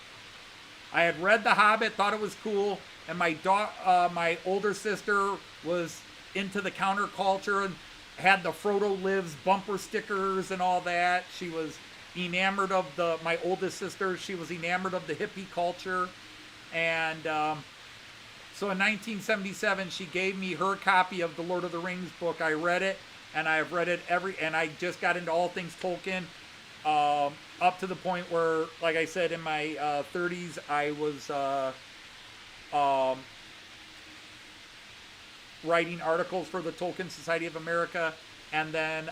I had read The Hobbit, thought it was cool, and my older sister was into the counterculture and had the Frodo Lives bumper stickers and all that. She was enamored of my oldest sister, she was enamored of the hippie culture. And so in 1977, she gave me her copy of the Lord of the Rings book. I read it, and I have read it and I just got into all things Tolkien, up to the point where, like I said, in my 30s, I was writing articles for the Tolkien Society of America, and then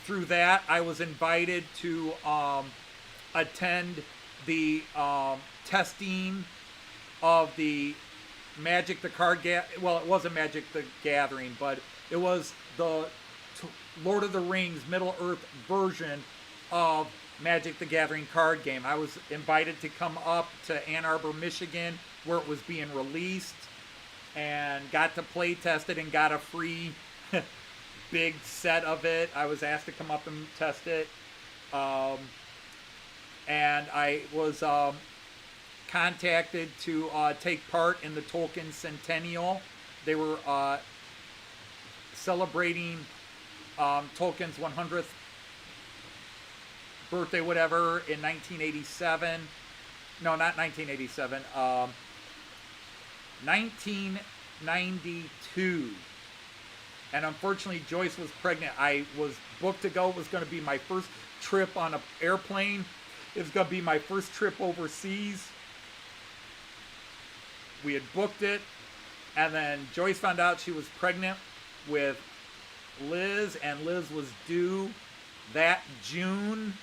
through that, I was invited to attend the testing of the Magic the Card well, it wasn't Magic the Gathering, but it was the Lord of the Rings Middle-earth version of Magic the Gathering card game. I was invited to come up to Ann Arbor, Michigan, where it was being released, and got to play test it and got a free big set of it. I was asked to come up and test it. And I was contacted to take part in the Tolkien Centennial. They were celebrating Tolkien's 100th birthday, whatever, in 1987. No, not 1987. 1992. And unfortunately, Joyce was pregnant. I was booked to go. It was going to be my first trip on an airplane. It was going to be my first trip overseas. We had booked it. And then Joyce found out she was pregnant with Liz. And Liz was due that June.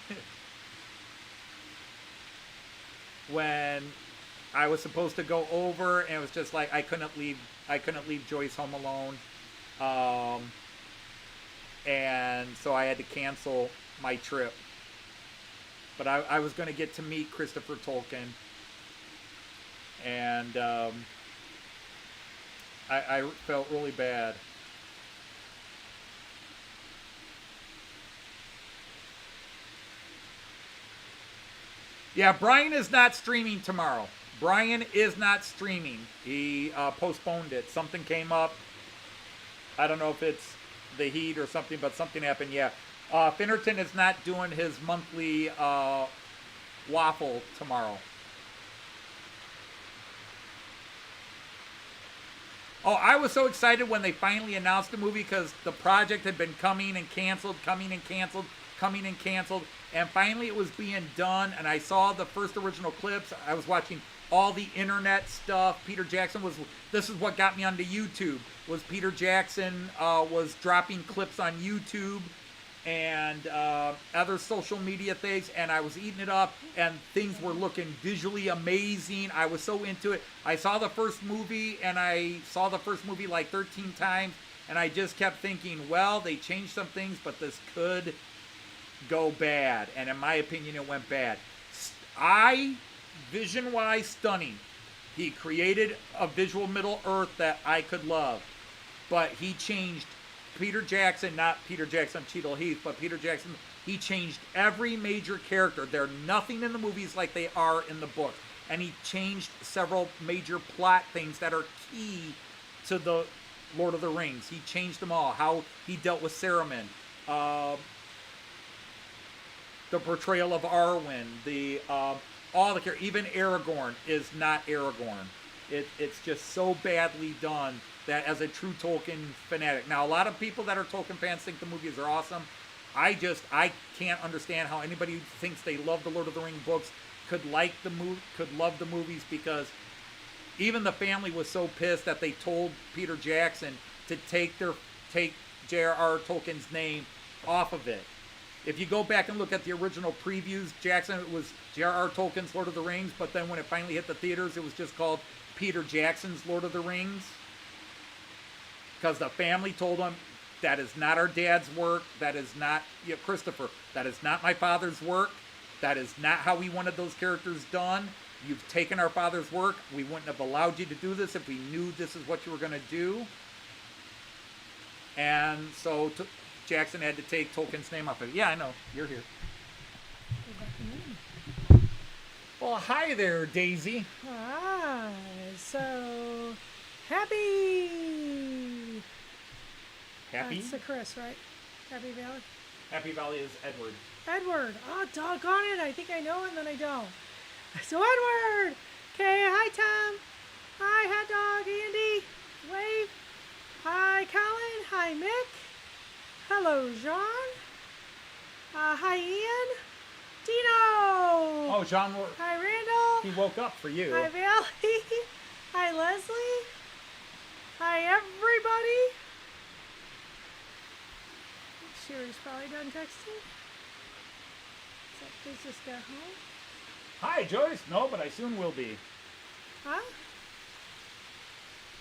When I was supposed to go over. And it was just like I couldn't leave Joyce home alone. And so I had to cancel my trip. But I was going to get to meet Christopher Tolkien. And I felt really bad. Yeah, Brian is not streaming tomorrow. Brian is not streaming. He postponed it. Something came up. I don't know if it's the heat or something, but something happened. Yeah. Finnerton is not doing his monthly waffle tomorrow. Oh, I was so excited when they finally announced the movie because the project had been coming and canceled. And finally it was being done, and I saw the first original clips. I was watching all the internet stuff. Peter Jackson this is what got me onto YouTube, was Peter Jackson was dropping clips on YouTube and other social media things, and I was eating it up, and things were looking visually amazing. I was so into it. I saw the first movie, and I saw the first movie like 13 times, and I just kept thinking, well, they changed some things, but this could go bad. And in my opinion, it went bad. Vision-wise, stunning. He created a visual Middle-earth that I could love, but he changed Peter Jackson, not Peter Jackson Cheadle Heath, but Peter Jackson, he changed every major character. They're nothing in the movies like they are in the book. And he changed several major plot things that are key to the Lord of the Rings. He changed them all. How he dealt with Saruman. The portrayal of Arwen. All the characters. Even Aragorn is not Aragorn. It's just so badly done that as a true Tolkien fanatic. Now, a lot of people that are Tolkien fans think the movies are awesome. I can't understand how anybody who thinks they love the Lord of the Rings books could love the movies, because even the family was so pissed that they told Peter Jackson to take J.R.R. Tolkien's name off of it. If you go back and look at the original previews, Jackson, it was J.R.R. Tolkien's Lord of the Rings, but then when it finally hit the theaters, it was just called Peter Jackson's Lord of the Rings. Because the family told him, that is not our dad's work. That is not, Christopher, that is not my father's work. That is not how we wanted those characters done. You've taken our father's work. We wouldn't have allowed you to do this if we knew this is what you were going to do. And so Jackson had to take Tolkien's name off of it. Yeah, I know. You're here. Well, hi there, Daisy. Hi. So, happy. Happy? That's the Chris, right? Happy Valley? Happy Valley is Edward. Edward. Oh, doggone it. I think I know and then I don't. So, Edward. Okay, hi, Tom. Hi, Hot Dog, Andy. Wave. Hi, Colin. Hi, Mick. Hello, Jean. Hi, Ian. Dino. Oh, Jean, Hi, Randall. he woke up for you. Hi, Valley. Hi, Leslie. Hi, everybody. Sherry's probably done texting. Except they just got home. Hi, Joyce. No, but I soon will be. Huh?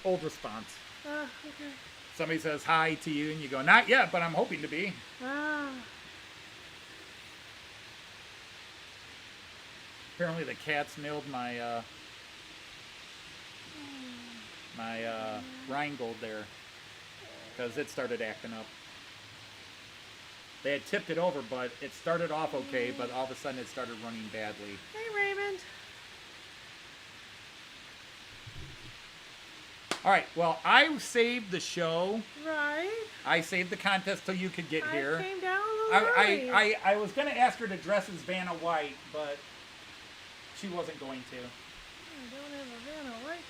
Old response. Okay. Somebody says hi to you, and you go, not yet, but I'm hoping to be. Ah. Apparently the cats nailed my Rheingold there because it started acting up. They had tipped it over, but it started off okay, but all of a sudden it started running badly. Hey, Raymond. All right, well, I saved the show. Right. I saved the contest till you could get here. I came down a little early. I was going to ask her to dress as Vanna White, but she wasn't going to. I don't have a Vanna White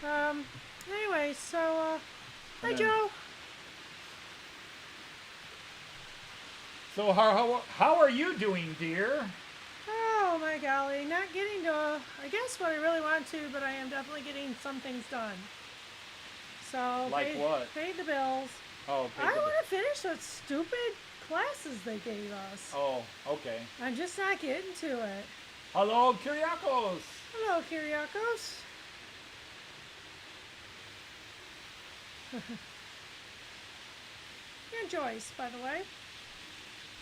costume. Anyway, so, hi, Joe. So how are you doing, dear? Oh, my golly. Not getting to, I guess, what I really want to, but I am definitely getting some things done. So, Like what? Paid the bills. Oh, I want to finish those stupid classes they gave us. Oh, okay. I'm just not getting to it. Hello, Kyriakos. Hello, Kyriakos. You're Joyce, by the way.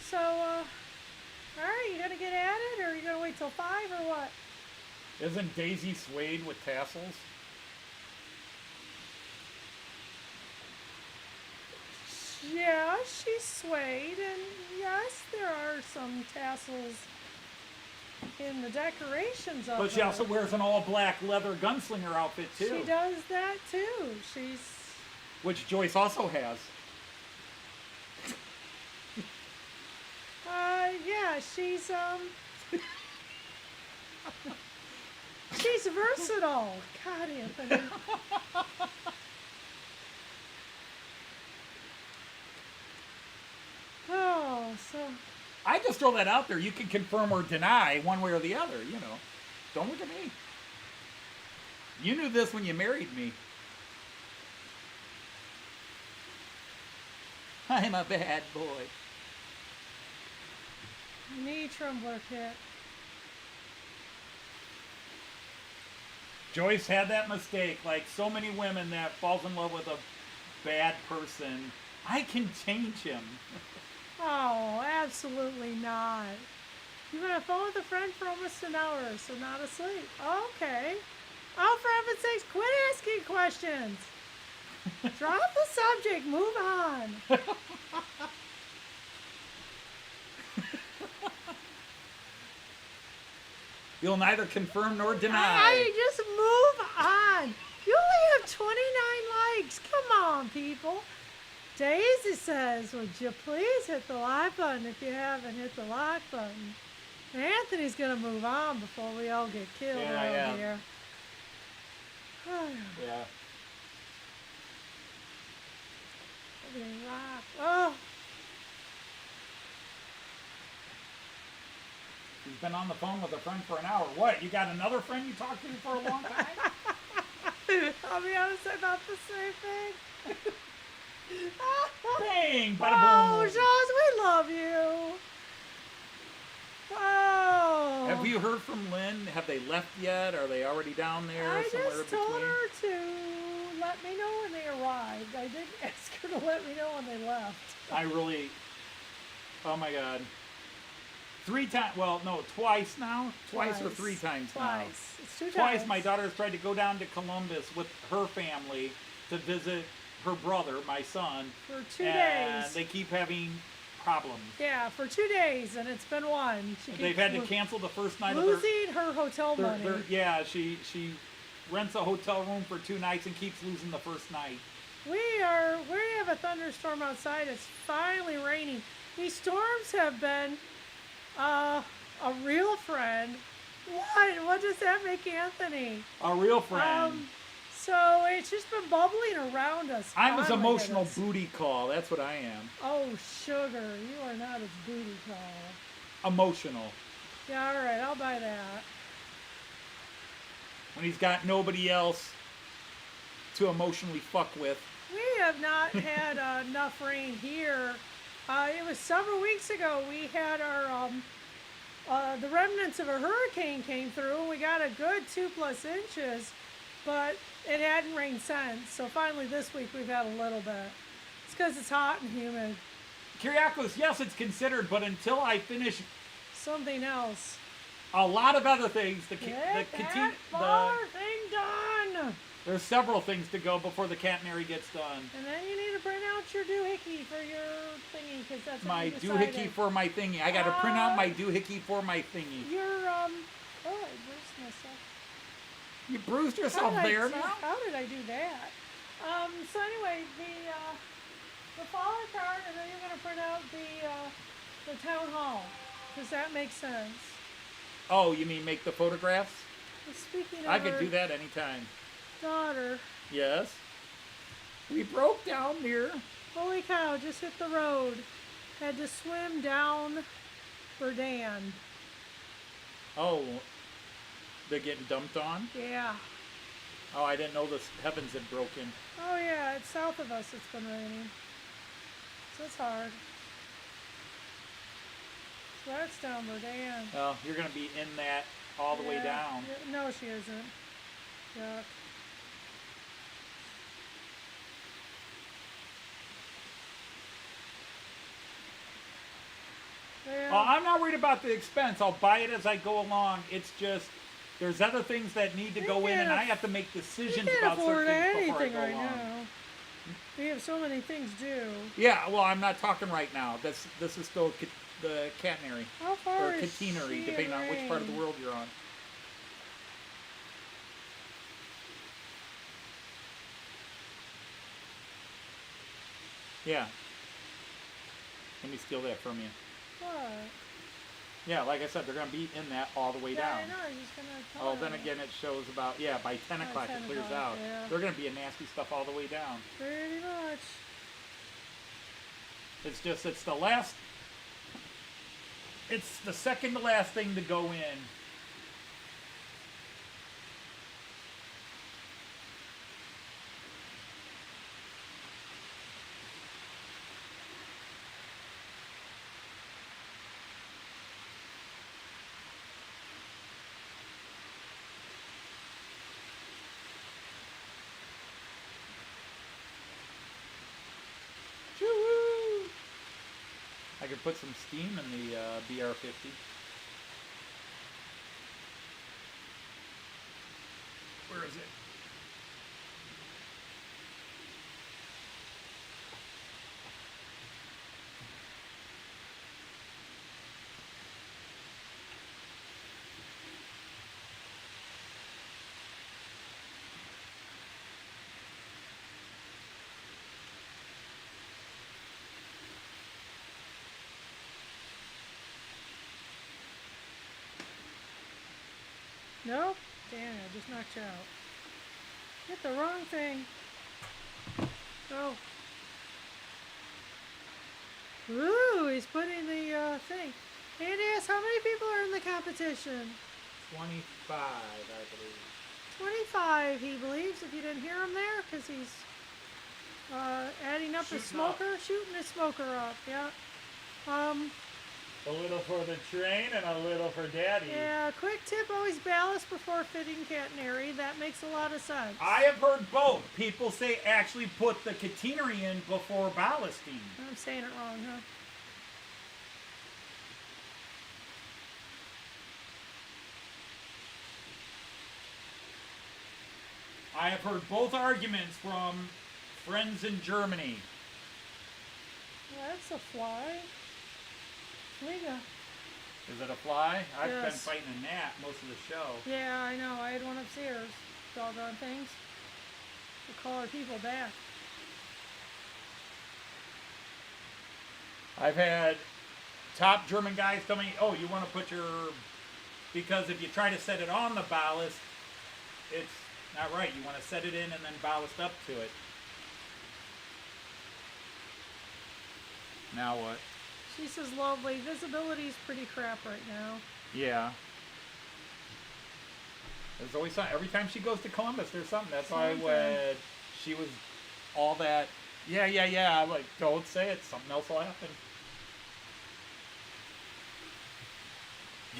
So, alright, you gonna get at it, or are you gonna wait till 5, or what? Isn't Daisy suede with tassels? Yeah, she's suede, and yes, there are some tassels in the decorations of But she her. also wears an all-black leather gunslinger outfit, too. She does that, too. She's... Which Joyce also has. Yeah, she's, she's versatile. God, Anthony. Oh, so... I just throw that out there. You can confirm or deny one way or the other, you know. Don't look at me. You knew this when you married me. I'm a bad boy. Knee trembler kit. Joyce had that mistake, like so many women that falls in love with a bad person. I can change him. Oh, absolutely not. You've been on the phone with a friend for almost an hour, so not asleep. Okay. Oh, for heaven's sakes, quit asking questions. Drop the subject. Move on. You'll neither confirm nor deny. I just move on. You only have 29 likes. Come on, people. Daisy says, would you please hit the like button if you haven't hit the like button? Anthony's going to move on before we all get killed around here. Yeah. Oh. He's been on the phone with a friend for an hour. What? You got another friend you talked to for a long time? I'll be honest, I thought the same thing. Bang! Bada Oh, boom! Jaws, we love you. Oh. Have you heard from Lynn? Have they left yet? Are they already down there? I somewhere just between? told her to let me know when they arrived. I didn't ask her to let me know when they left. I really. Oh my God. 3 times. Well, no, twice now. Twice or 3 times now. Twice. It's 2 times. Twice my daughter has tried to go down to Columbus with her family to visit her brother, my son. For 2 and days. they keep having problems. Yeah, for 2 days, and it's been 1. They've had to cancel the first night of their... Losing her hotel money. Yeah, she rents a hotel room for 2 nights and keeps losing the first night. We have a thunderstorm outside. It's finally raining. These storms have been a real friend. What does that make Anthony? A real friend. So it's just been bubbling around us. I'm his Oh, my emotional goodness. booty call. That's what I am. Oh, sugar, you are not his booty call. Emotional. Yeah, all right, I'll buy that. When he's got nobody else to emotionally fuck with. We have not had enough rain here. It was several weeks ago. We had our the remnants of a hurricane came through, and we got a good 2+ inches, but it hadn't rained since. So finally this week we've had a little bit. It's because it's hot and humid. Kyriakos, yes, it's considered, but until I finish Something else. a lot of other things, Get that bar thing done. there's several things to go before the catenary gets done. And then you need to print out your doohickey for your thingy, because that's what My you decided. doohickey for my thingy. I got to print out my doohickey for my thingy. Your oh, I bruised myself. You bruised How yourself did there I, now? How did I do that? So anyway, the follow card, and then you're gonna print out the town hall, because that makes sense. Oh, you mean make the photographs? Speaking of I could her do that anytime. daughter, Yes. We broke down near. holy cow, just hit the road. Had to swim down Berdan. Oh, they're getting dumped on? Yeah. Oh, I didn't know the heavens had broken. Oh yeah, it's south of us. It's been raining, so it's hard. So that's down Berdan. Well, you're going to be in that all the way Yeah. down. Yeah, no, she isn't. Yuck. Yeah. Well, I'm not worried about the expense. I'll buy it as I go along. It's just there's other things that need to You go in, can't and I have to make you decisions can't about afford certain things before I anything go right along. now. We have so many things due. Yeah, well, I'm not talking right now. This is still the catenary How far or is catenary, she depending in on which part of the rain? world you're on. Yeah. Let me steal that from you. What? Yeah, like I said, they're going to be in that all the way Yeah, down. I know. You're just gonna tell Oh, her. then again, it shows about, yeah, by 10 By o'clock 10 it clears o'clock, out. yeah. They're going to be a nasty stuff all the way down. Pretty much. It's just, it's the second to last thing to go in. Choo-woo! I could put some steam in the BR50. Where is it? Nope. Damn, I just knocked you out. Hit the wrong thing. Go. Ooh, he's putting the thing. Andy asks, how many people are in the competition? 25, I believe. 25, he believes, if you didn't hear him there, because he's adding up his smoker, shooting his smoker up, yeah. A little for the train and a little for Daddy. Yeah, quick tip, always ballast before fitting catenary. That makes a lot of sense. I have heard both. People say actually put the catenary in before ballasting. I'm saying it wrong, huh? I have heard both arguments from friends in Germany. That's a fly. Fliega. Is it a fly? I've been Yes. fighting a gnat most of the show. Yeah, I know. I had one upstairs. Doggone things. We'll call our people back. I've had top German guys tell me, oh, you want to put your... Because if you try to set it on the ballast, it's not right. You want to set it in and then ballast up to it. Now what? She says, lovely. Visibility's pretty crap right now. Yeah. There's always something. Every time she goes to Columbus, there's something. That's why Something. when she was all that, yeah, I'm like, don't say it. Something else will happen.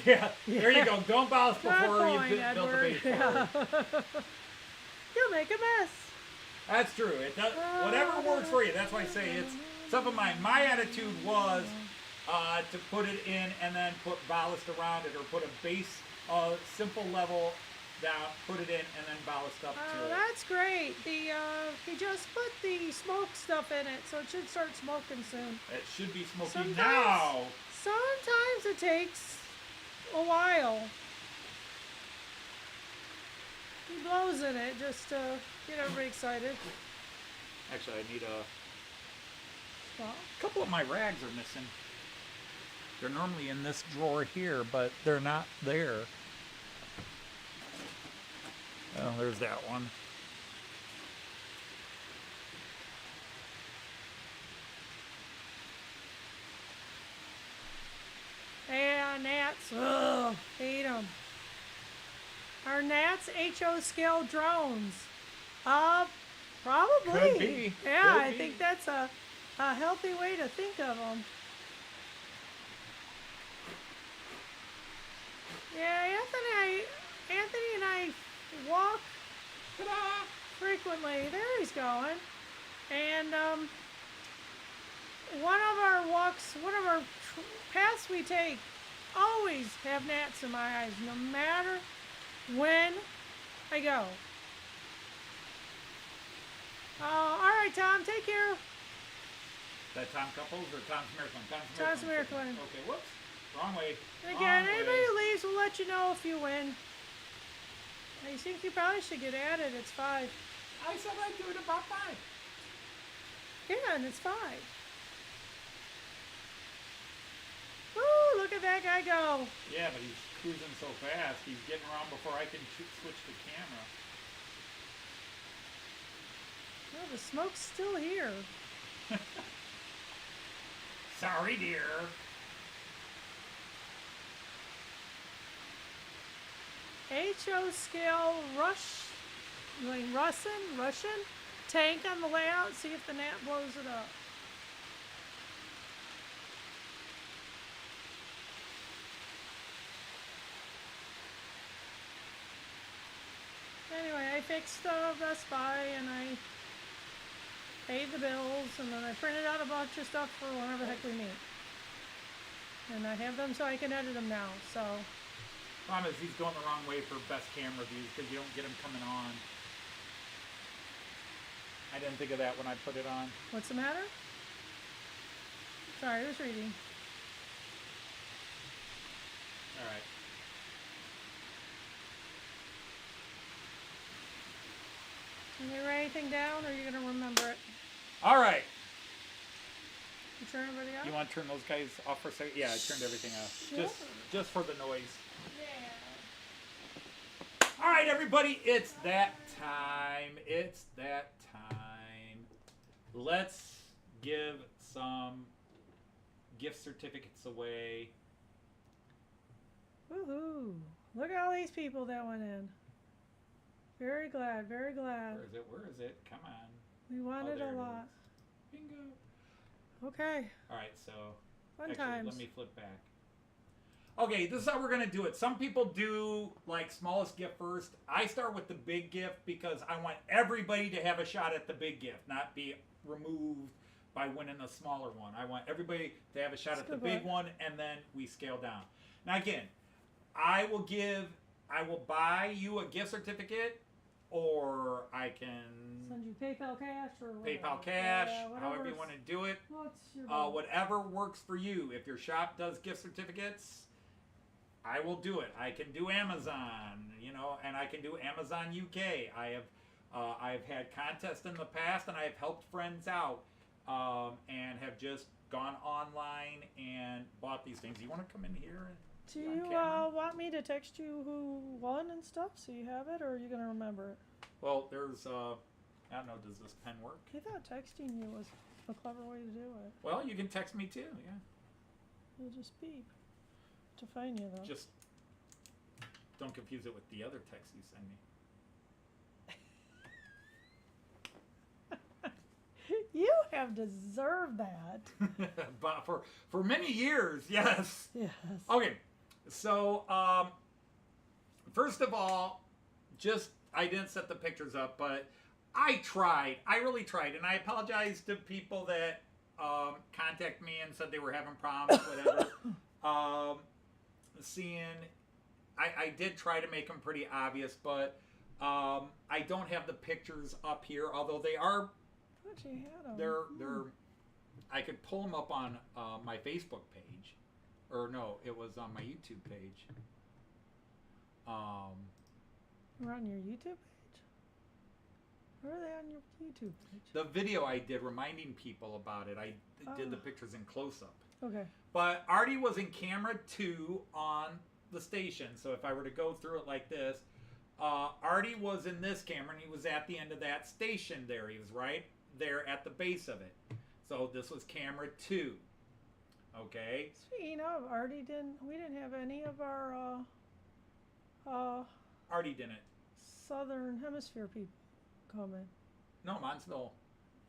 Yeah, there you go. Don't ballast Good before point, you build the Edward. base forward. You'll make a mess. That's true. It does, whatever works for you. That's why I say it's stuff of mine. My attitude was to put it in and then put ballast around it, or put a base, simple level down, put it in, and then ballast up to it. That's great. He just put the smoke stuff in it, so it should start smoking soon. It should be smoky Sometimes- now. Sometimes it takes a while. He blows in it just to get everybody excited. Actually, I need a Well, couple of my rags are missing. They're normally in this drawer here, but they're not there. Oh, there's that one. yeah, gnats. Ugh, hate them. Are gnats HO scale drones? Probably. Could be. Yeah, Could I be. think that's a healthy way to think of them. Yeah, Anthony and I walk frequently. There he's going. And one of our walks, one of our paths we take, always have gnats in my eyes, no matter when I go. All right, Tom, take care. That Tom Couples or Tom's Märklin? Tom's Märklin. Okay, whoops. Wrong way. And again, Wrong anybody way. who leaves, we'll let you know if you win. I think you probably should get added. It's 5. I said I'd do it about 5. Yeah, and it's 5. Woo, look at that guy go. Yeah, but he's cruising so fast. He's getting around before I can switch the camera. Well, the smoke's still here. Sorry, dear. HO scale Russian tank on the layout. See if the gnat blows it up. Anyway, I fixed Best Buy and I paid the bills and then I printed out a bunch of stuff for whenever the heck we meet. And I have them so I can edit them now. So Problem is he's going the wrong way for best camera views because you don't get him coming on. I didn't think of that when I put it on. what's the matter? Sorry, I was reading. All right. Can you write anything down or are you going to remember it? All right. You turn everybody off? You want to turn those guys off for a second? Yeah, I turned everything off. Sure. Just for the noise. Yeah. All right, everybody, it's that time. It's that time. Let's give some gift certificates away. Woohoo! Look at all these people that went in. Very glad, very glad. Where is it? Where is it? Come on. We wanted there a it lot. is. Bingo. Okay, All right, so fun actually, times. let me flip back. Okay, this is how we're gonna do it. Some people do like smallest gift first. I start with the big gift because I want everybody to have a shot at the big gift, not be removed by winning a smaller one. I want everybody to have a shot That's at the good big luck. one, and then we scale down. Now again, I will buy you a gift certificate, or I can Send you PayPal cash or whatever. PayPal cash, Yeah, however you whatever's- want to do it. What's your Whatever works for you. If your shop does gift certificates, I will do it. I can do Amazon, and I can do Amazon UK. I've had contests in the past, and I have helped friends out, and have just gone online and bought these things. You want to come in here? Do on you camera? want me to text you who won and stuff so you have it, or are you going to remember it? Well, there's I don't know. Does this pen work? I thought texting you was a clever way to do it. Well, you can text me too. Yeah. It'll just beep to find you, though. Just don't confuse it with the other text you send me. You have deserved that. But for many years, yes. Yes. Okay, so first of all, I didn't set the pictures up, but I really tried, and I apologize to people that contact me and said they were having problems, whatever. I did try to make them pretty obvious, but I don't have the pictures up here, although they are. I thought you had 'em. They're. I could pull them up on my Facebook page, or no, it was on my YouTube page. We're on your YouTube page? Where are they on your YouTube page? The video I did reminding people about it, I did the Oh. pictures in close up. Okay. But Artie was in camera 2 on the station, so if I were to go through it like this, Artie was in this camera, and he was at the end of that station there. He was right there at the base of it. So this was camera 2. Okay? See, we didn't have any of our Artie didn't. Southern Hemisphere people come in. No, Monsville.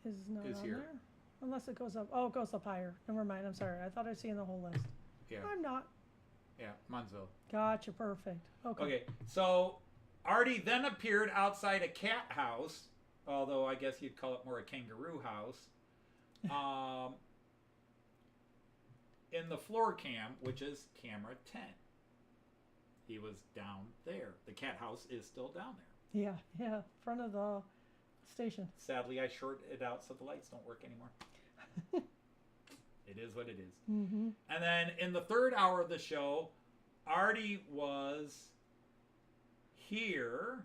Is not Is on here. there. Unless it goes up. Oh, it goes up higher. Never mind. I'm sorry. I thought I'd seen the whole list. Yeah, I'm not. yeah, Monsville. Gotcha. Perfect. Okay. Okay, so Artie then appeared outside a cat house, although I guess you'd call it more a kangaroo house, in the floor cam, which is camera 10. He was down there. The cat house is still down there. Yeah. Front of the station. Sadly, I shorted it out so the lights don't work anymore. It is what it is. Mm-hmm. And then in the third hour of the show, Artie was here.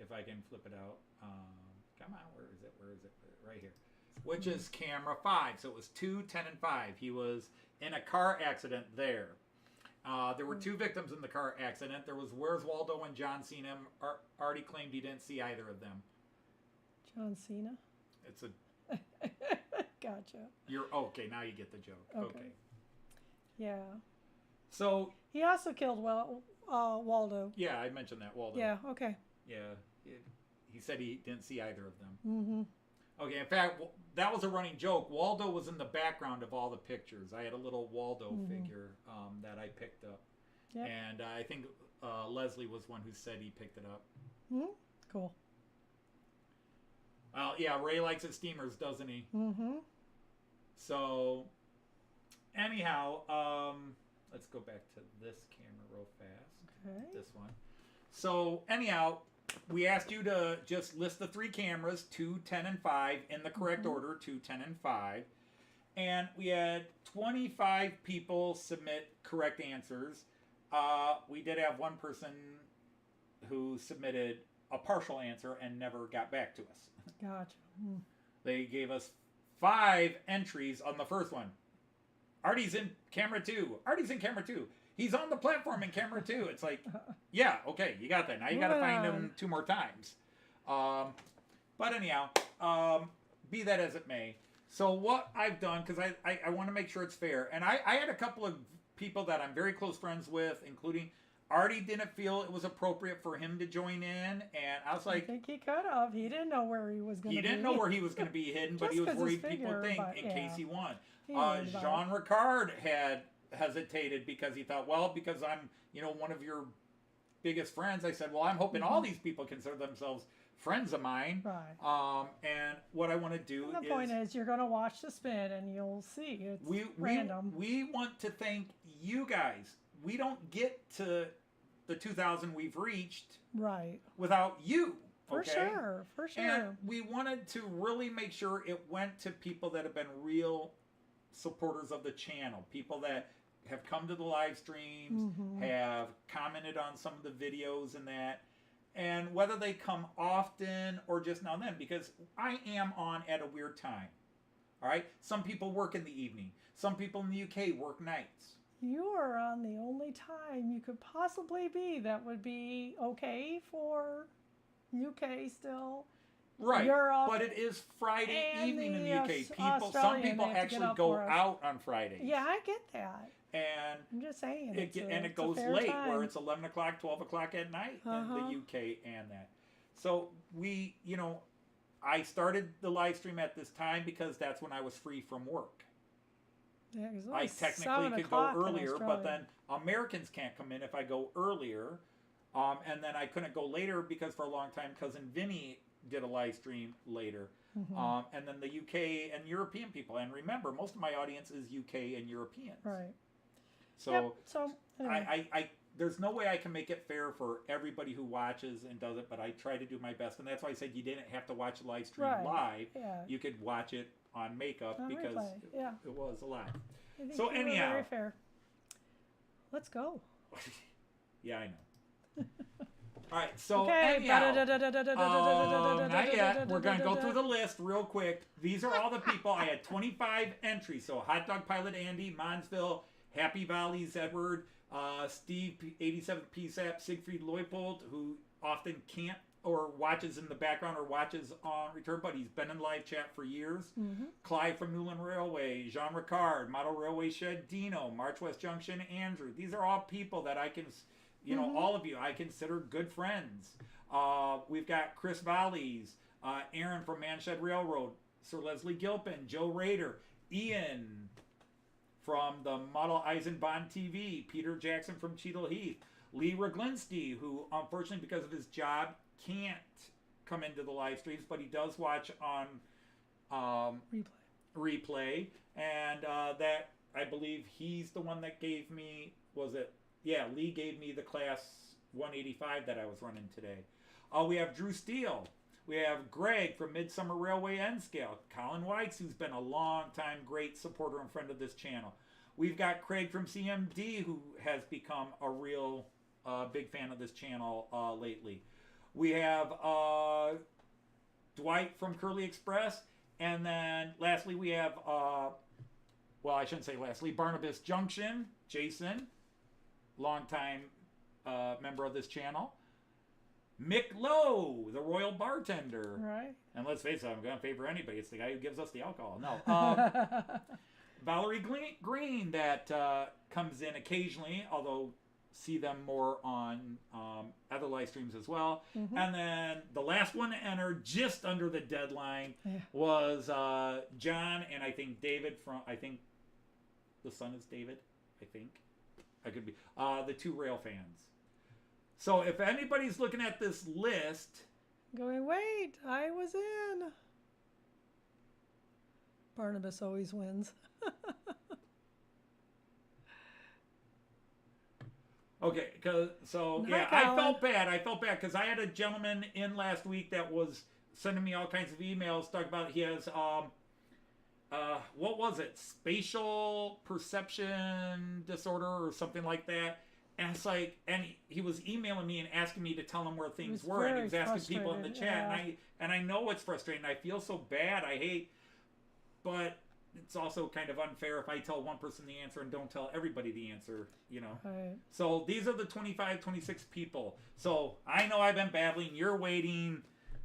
If I can flip it out. Come on, where is it? Right here. Which is camera 5. So it was 2, 10, and 5. He was in a car accident there. There were 2 victims in the car accident. There was Where's Waldo and John Cena. Artie claimed he didn't see either of them. John Cena. It's a Gotcha. You're okay. Now you get the joke. Okay. Yeah. So He also killed Waldo. yeah, I mentioned that Waldo. Yeah. Okay. Yeah. He said he didn't see either of them. Mm-hmm. Okay. In fact, that was a running joke. Waldo was in the background of all the pictures. I had a little Waldo figure that I picked up, Yep. and I think Leslie was one who said he picked it up. Mm-hmm. Cool. Well, yeah, Ray likes his steamers, doesn't he? Mm-hmm. So, anyhow, let's go back to this camera real fast. Okay. This one. So, anyhow, we asked you to just list the 3 cameras, 2, 10, and 5, in the correct order, 2, 10, and 5. And we had 25 people submit correct answers. We did have one person who submitted a partial answer and never got back to us. Gotcha. Mm. They gave us 5 entries on the first one. Artie's in camera 2. Artie's in camera 2. He's on the platform in camera 2. It's like, yeah, okay, you got that. Now you got to find him 2 more times. But anyhow, be that as it may. So what I've done, because I want to make sure it's fair, and I had a couple of people that I'm very close friends with, including Artie didn't feel it was appropriate for him to join in, and I was I like, think he could have. He didn't know where he was going to he be. didn't know where he was going to be hidden, but Just he was 'cause his worried people figure, think but in yeah. case he won. He worried about Jean Ricard had hesitated because he thought, well, because I'm, one of your biggest friends. I said, well, I'm hoping all these people consider themselves friends of mine. Right. And what I want to do And the point is, you're going to watch the spin and you'll see it's random. We want to thank you guys. We don't get to the 2,000 we've reached Right. without you. For Okay? sure. For sure. And we wanted to really make sure it went to people that have been real supporters of the channel, people that have come to the live streams, have commented on some of the videos and that, and whether they come often or just now and then, because I am on at a weird time. All right? Some people work in the evening. Some people in the UK work nights. You are on the only time you could possibly be that would be okay for UK still. Right, Europe, but it is Friday and evening in the the UK. Some Australian, people they have to get actually up go for us. out on Fridays. Yeah, I get that. And I'm just saying. it it's goes a fair late, time. where it's 11 o'clock, 12 o'clock at night in the UK and that. So we, I started the live stream at this time because that's when I was free from work. Yeah, 'cause it I was 7 technically could go o'clock in earlier, but Australia. then Americans can't come in if I go earlier. And then I couldn't go later because for a long time, Cousin Vinny did a live stream later. And then the UK and European people. And remember, most of my audience is UK and Europeans. Right. So, Yep, so anyway. I there's no way I can make it fair for everybody who watches and does it, but I try to do my best. And that's why I said you didn't have to watch the live stream Right, live. yeah. You could watch it on makeup On because replay, yeah. it was live. I think So you were anyhow. very fair. Let's go. Yeah, I know. All right, so Okay. anyhow, not yet. We're going to go through the list real quick. These are all the people. I had 25 entries. So Hot Dog Pilot Andy, Monsville, Happy Valleys Edward, Steve 87 PSAP, Siegfried Leupold, who often can't or watches in the background or watches on return, but he's been in live chat for years. Clive from Newland Railway, Jean Ricard, Model Railway Shed, Dino, March West Junction, Andrew. These are all people that I can, all of you, I consider good friends. We've got Chris Valleys, Aaron from Manshed Railroad, Sir Leslie Gilpin, Joe Rader, Ian from the Model Eisenbahn TV, Peter Jackson from Cheadle Heath, Lee Raglinski, who unfortunately because of his job can't come into the live streams, but he does watch on replay. And that, I believe he's the one that gave me, Lee gave me the class 185 that I was running today. We have Drew Steele. We have Greg from Midsummer Railway N-Scale. Colin Wykes, who's been a long-time great supporter and friend of this channel. We've got Craig from CMD, who has become a real big fan of this channel lately. We have Dwight from Curly Express. And then lastly, we have, I shouldn't say lastly, Barnabas Junction, Jason, longtime member of this channel. Mick Lowe, the royal bartender. Right. And let's face it, I'm going to favor anybody. It's the guy who gives us the alcohol. No. Valerie Green that comes in occasionally, although see them more on other live streams as well. And then the last one to enter just under the deadline was John and I think David from, I think the son is David, I think. I could be. The two rail fans. So if anybody's looking at this list... Going, wait, I was in. Barnabas always wins. Okay, so Hi, I Colin. felt bad. I felt bad because I had a gentleman in last week that was sending me all kinds of emails talking about he has, what was it? Spatial perception disorder or something like that. And it's like, and he was emailing me and asking me to tell him where things were, and he was asking people in the chat, and I know it's frustrating. I feel so bad. I hate, but it's also kind of unfair if I tell one person the answer and don't tell everybody the answer, Right. So these are the 25, 26 people. So I know I've been battling. You're waiting.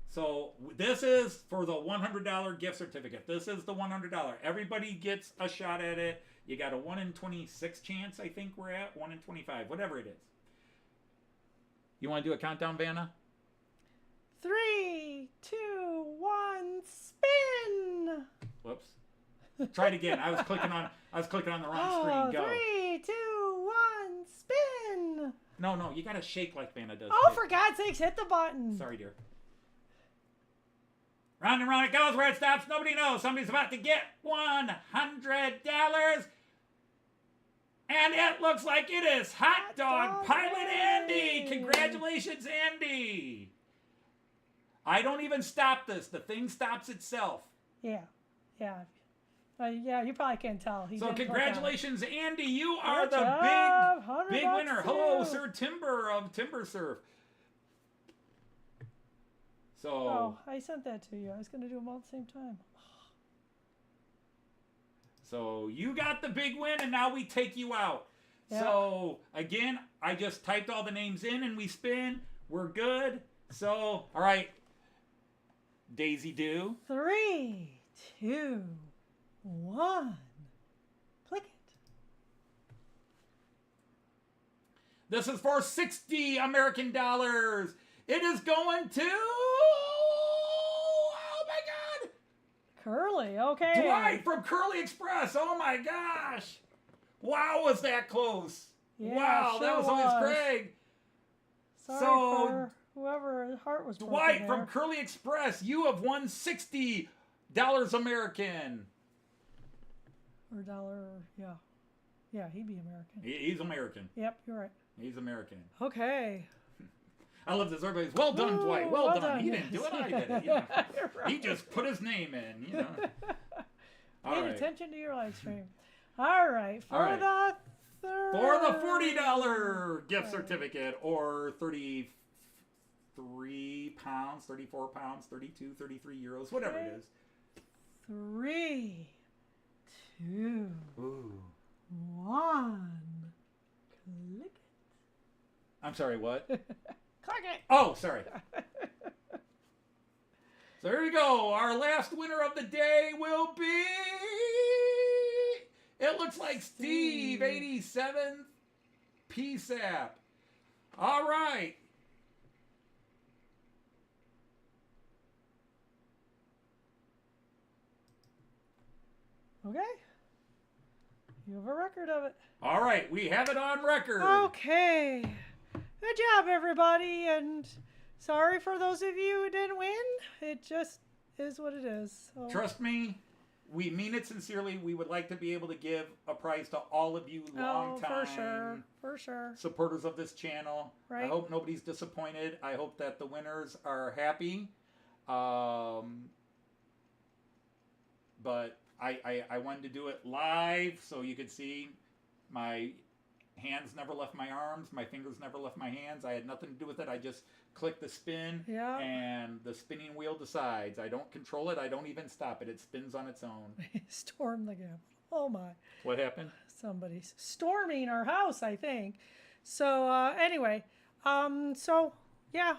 So this is for the $100 gift certificate. This is the $100. Everybody gets a shot at it. You got a 1 in 26 chance, I think we're at. 1 in 25, whatever it is. You want to do a countdown, Vanna? 3, 2, 1, spin. Whoops. Try it again. I was clicking on the wrong screen. Go. 3, 2, 1, spin. No, you gotta shake like Vanna does. Oh, for God's sakes, hit the button. Sorry, dear. Round and round it goes. Where it stops, nobody knows. Somebody's about to get $100. And it looks like it is Hot Dog Pilot Andy. Congratulations, Andy. I don't even stop this. The thing stops itself. Yeah. Yeah, you probably can't tell. He So didn't click on it. congratulations, Andy. You are Good the job. big $100 winner. to Hello, you. Sir Timber of Timber Surf. So, Oh, I sent that to you. I was going to do them all at the same time. so you got the big win, and now we take you out. Yeah. So again, I just typed all the names in, and we spin. We're good. So, all right, Daisy Do. 3, 2, 1. Click it. This is for 60 American dollars. It is going to, oh my God, Curly, okay. Dwight from Curly Express. Oh my gosh. Wow, was that close. Yeah, Wow, sure that was always was. Craig. Sorry So, for whoever heart was broken Dwight there. from Curly Express, you have won $60 American. Or dollar, yeah. Yeah, he'd be American. He's American. Yep, you're right. He's American. Okay. I love this. Everybody's, well done, Ooh, Dwight. Well done. He yes. didn't do it. I did it. You know. You're He right. just put his name in, you know. All Pay right. attention to your live stream. All right, for All right. the third. For the $40 gift certificate, or 33 pounds, 34 pounds, 32, 33 euros, whatever it is. 3, 2, Ooh. 1. Click it. I'm sorry, what? Click it. Oh, sorry. So here we go. Our last winner of the day will be... It looks like Steve, 87th PSAP. All right. Okay. You have a record of it. All right. We have it on record. Okay. Good job, everybody. And sorry for those of you who didn't win. It just is what it is. So. Trust me, we mean it sincerely. We would like to be able to give a prize to all of you long-time For sure. supporters of this channel. Right. I hope nobody's disappointed. I hope that the winners are happy. But I wanted to do it live so you could see my hands never left my arms, my fingers never left my hands. I had nothing to do with it. I just click the spin, Yeah. and the spinning wheel decides. I don't control it. I don't even stop it. It spins on its own. Storm the Capitol. Oh my. What happened? Somebody's storming our house, I think. So anyway, so yeah.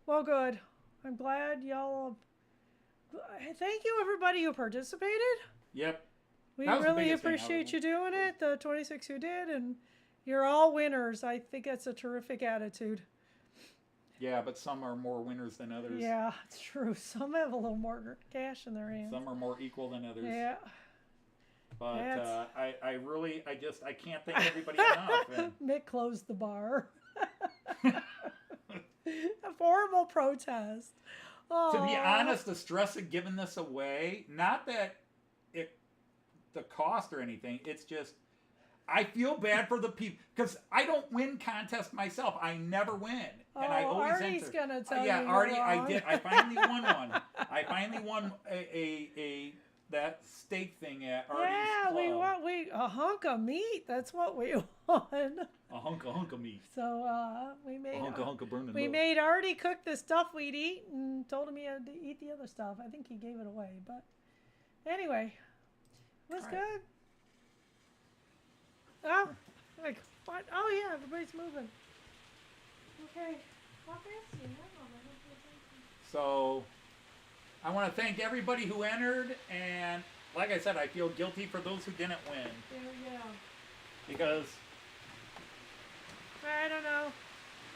Well, good. I'm glad y'all. Thank you, everybody who participated. Yep. We That was the really biggest thing. appreciate you doing it. The 26 who did, and you're all winners. I think that's a terrific attitude. Yeah, but some are more winners than others. Yeah, it's true. Some have a little more cash in their hands. Some are more equal than others. Yeah. But That's- I can't thank everybody enough. And Mick closed the bar. A formal protest. to be Aw. honest, the stress of giving this away, not that the cost or anything, it's just, I feel bad for the people, because I don't win contests myself. I never win. And I always Artie's enter. gonna tell Yeah, you Artie, you're I wrong. did. I finally won one. I finally won that steak thing at Artie's Yeah, club. a hunk of meat. That's what we won. A hunk of meat. So we made A hunk of burning we love. made Artie cook the stuff we'd eat and told him he had to eat the other stuff. I think he gave it away, but anyway, it was All right. good. Oh, like what? Oh yeah, everybody's moving. Okay. How fancy, huh? So I want to thank everybody who entered, and like I said, I feel guilty for those who didn't win, There we go. because I don't know.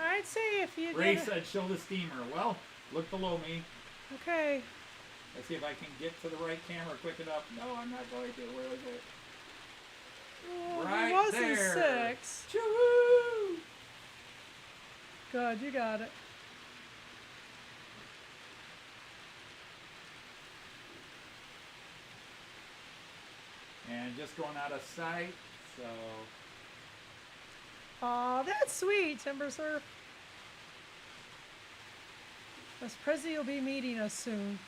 I'd say if you Ray get said, show the steamer. Well, look below me. Okay. Let's see if I can get to the right camera quick enough. No, I'm not going to. Where is it? Oh, Right it wasn't there. 6. Choo-hoo! Good, you got it. And just going out of sight, so... Aw, that's sweet, Timber Surf. Miss Prissy will be meeting us soon.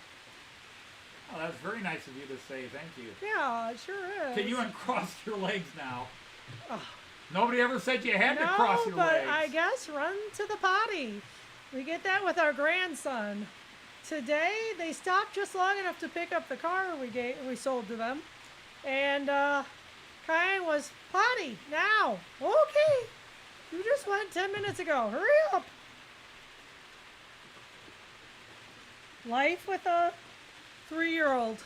Oh, that's very nice of you to say. Thank you. Yeah, it sure is. Can you uncross your legs now? Oh. Nobody ever said you had to cross your but legs. I guess run to the potty. We get that with our grandson. Today, they stopped just long enough to pick up the car we sold to them. And Kyan was potty now. Okay. You just went 10 minutes ago. Hurry up. Life with a 3-year-old.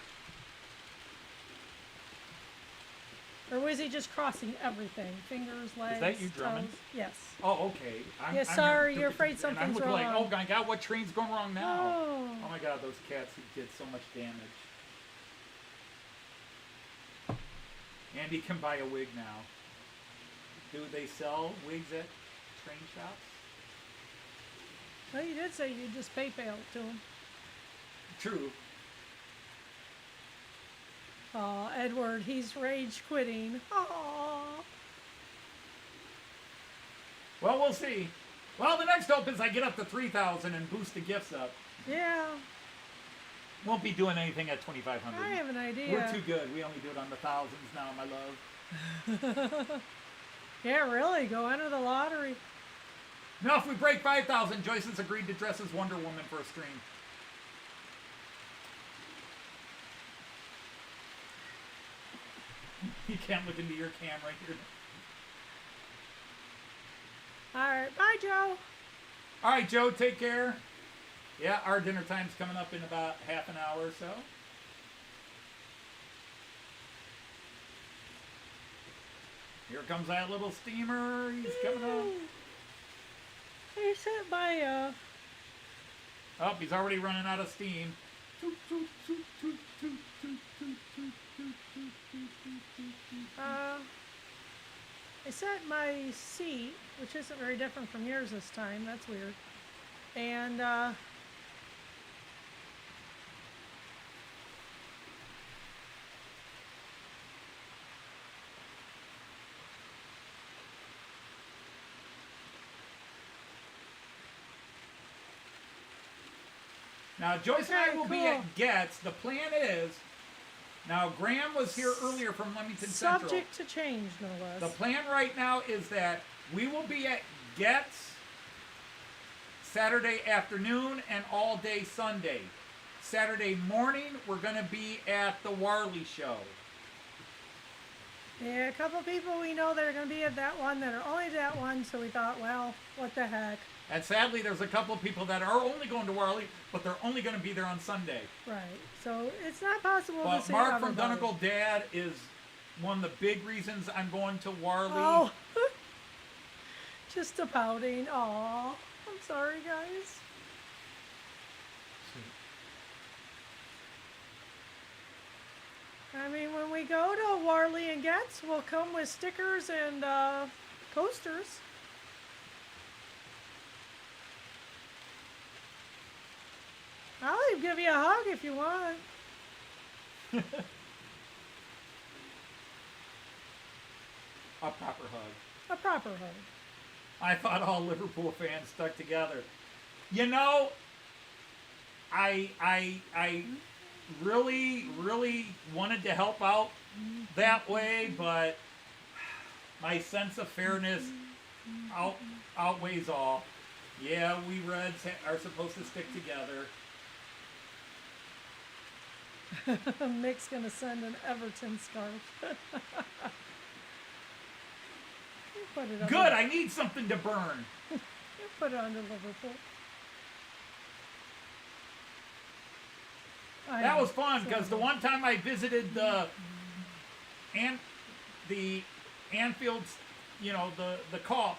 Or was he just crossing everything? Fingers, legs, that you drumming? toes? Yes. Oh, okay. Yeah, sorry, you're afraid something's and I'm looking wrong. like, oh my God, what train's going wrong now? Oh. Oh my God, those cats who did so much damage. Andy can buy a wig now. Do they sell wigs at train shops? Well, you did say you just PayPal it to him. True. Oh, Edward, he's rage quitting. Oh. Well, we'll see. Well, the next hope is I get up to 3,000 and boost the gifts up. Yeah, Won't be doing anything at 2,500. I have an idea. We're too good. We only do it on the thousands now, my love. Yeah, really, go enter the lottery. Now, if we break 5,000, Joyce has agreed to dress as Wonder Woman for a stream. You can't look into your camera here. All right, bye, Joe. All right, Joe, take care. Yeah, our dinner time's coming up in about half an hour or so. Here comes that little steamer. He's coming up. I set my, Oh, he's already running out of steam. I set my seat, which isn't very different from yours this time. That's weird. And, now, Joyce and I Okay, will be cool. at Getz. The plan is, now Graham was here earlier from Leamington Central. subject to change, no less. The plan right now is that we will be at Getz Saturday afternoon and all day Sunday. Saturday morning, we're going to be at the Warley show. Yeah, a couple people we know that are going to be at that one that are only that one, so we thought, well, what the heck. And sadly, there's a couple of people that are only going to Warley, but they're only going to be there on Sunday. Right. So it's not possible to But see Mark from everybody. Donegal Dad is one of the big reasons I'm going to Warley. Oh. Just a pouting. Aw. I'm sorry, guys. I mean, when we go to Warley and Getz, we'll come with stickers and coasters. I'll even give you a hug if you want. A proper hug. A proper hug. I thought all Liverpool fans stuck together. You know, I really wanted to help out that way, but my sense of fairness outweighs all. Yeah, we Reds are supposed to stick together. Mick's gonna send an Everton scarf. Put it under, Good, I need something to burn. Put it under Liverpool. That was fun because the one time I visited the Anfield, you know, the Kop,